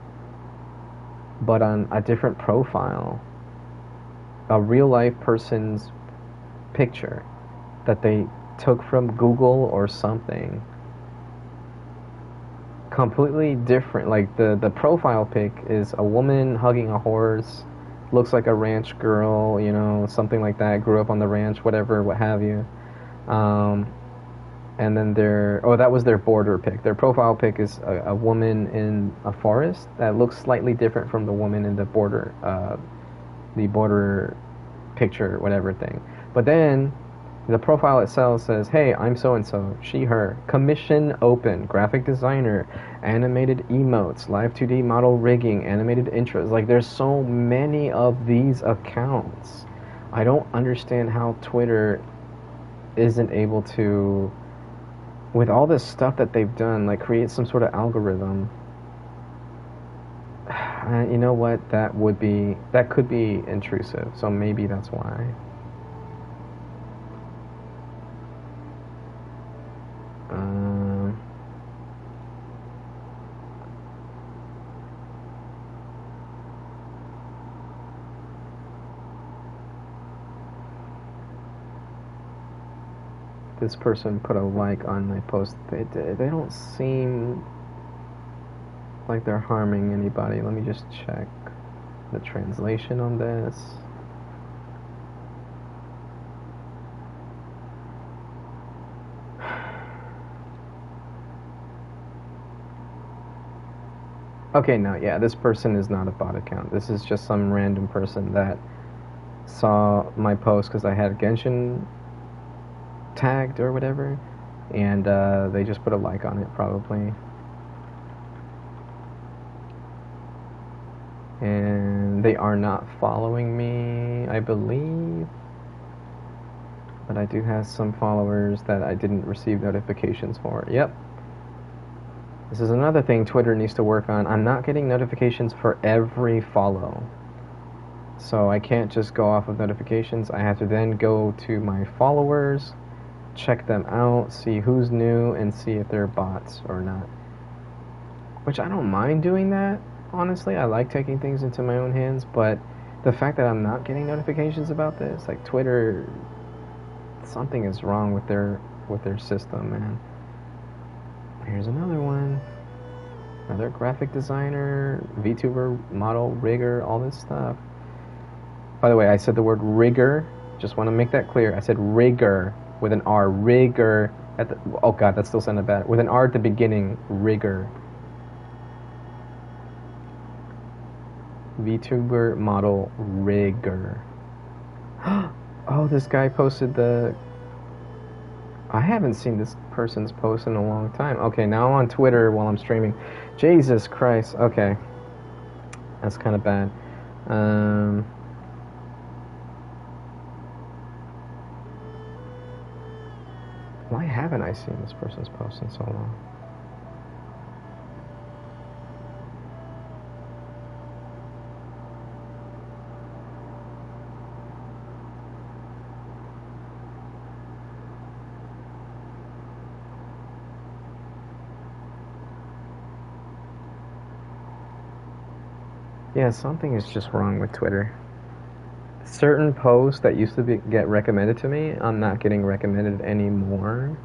but on a different profile. A real life person's picture that they took from Google or something. completely different. Like the profile pic is a woman hugging a horse, looks like a ranch girl, you know, something like that. Grew up on the ranch, whatever, what have you. And then that was their border pic. Their profile pic is a woman in a forest that looks slightly different from the woman in the border picture, whatever thing. But then the profile itself says, hey, I'm so-and-so, she, her, commission open, graphic designer, animated emotes, live 2D model rigging, animated intros. Like, there's so many of these accounts. I don't understand how Twitter isn't able to, with all this stuff that they've done, like, create some sort of algorithm. You know what? That could be intrusive, so maybe that's why. This person put a like on my post. They don't seem like they're harming anybody. Let me just check the translation on this. Okay, no, yeah, this person is not a bot account. This is just some random person that saw my post because I had Genshin tagged or whatever, and they just put a like on it probably. And they are not following me, I believe, but I do have some followers that I didn't receive notifications for. Yep. This is another thing Twitter needs to work on. I'm not getting notifications for every follow. So I can't just go off of notifications. I have to then go to my followers, check them out, see who's new, and see if they're bots or not. Which I don't mind doing that, honestly. I like taking things into my own hands, but the fact that I'm not getting notifications about this, like Twitter, something is wrong with their system, man. Here's another one. Another graphic designer, VTuber, model, rigger, all this stuff. By the way, I said the word rigger. Just want to make that clear. I said rigger with an R. Rigger at the... Oh god, that still sounded bad. With an R at the beginning. Rigger. VTuber, model, rigger. Oh, this guy posted the... I haven't seen this person's post in a long time. Okay, now I'm on Twitter while I'm streaming. Jesus Christ. Okay. That's kind of bad. Why haven't I seen this person's post in so long? Yeah, something is just wrong with Twitter. Certain posts that used to get recommended to me, I'm not getting recommended anymore.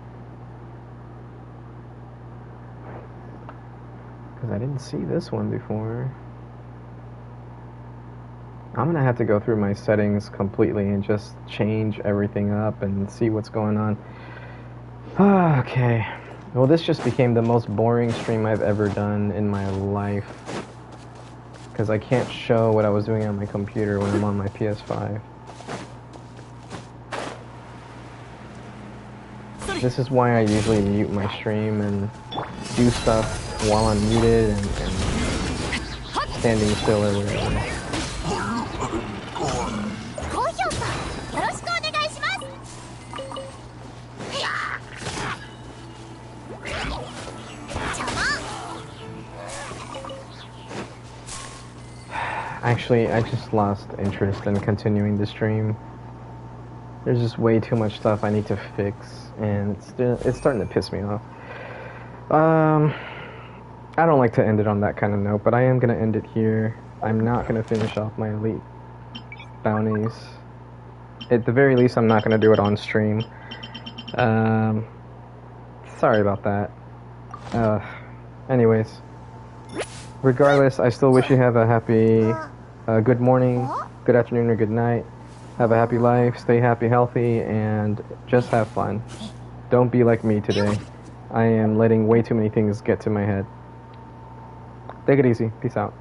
Because I didn't see this one before. I'm going to have to go through my settings completely and just change everything up and see what's going on. Okay. Well, this just became the most boring stream I've ever done in my life. Because I can't show what I was doing on my computer when I'm on my PS5. This is why I usually mute my stream and do stuff while I'm muted and standing still or whatever. Actually, I just lost interest in continuing the stream. There's just way too much stuff I need to fix, and it's starting to piss me off. I don't like to end it on that kind of note, but I am going to end it here. I'm not going to finish off my elite bounties. At the very least, I'm not going to do it on stream. Sorry about that. Anyways, regardless, I still wish you have a happy, good morning, good afternoon, or good night. Have a happy life, stay happy, healthy, and just have fun. Don't be like me today. I am letting way too many things get to my head. Take it easy. Peace out.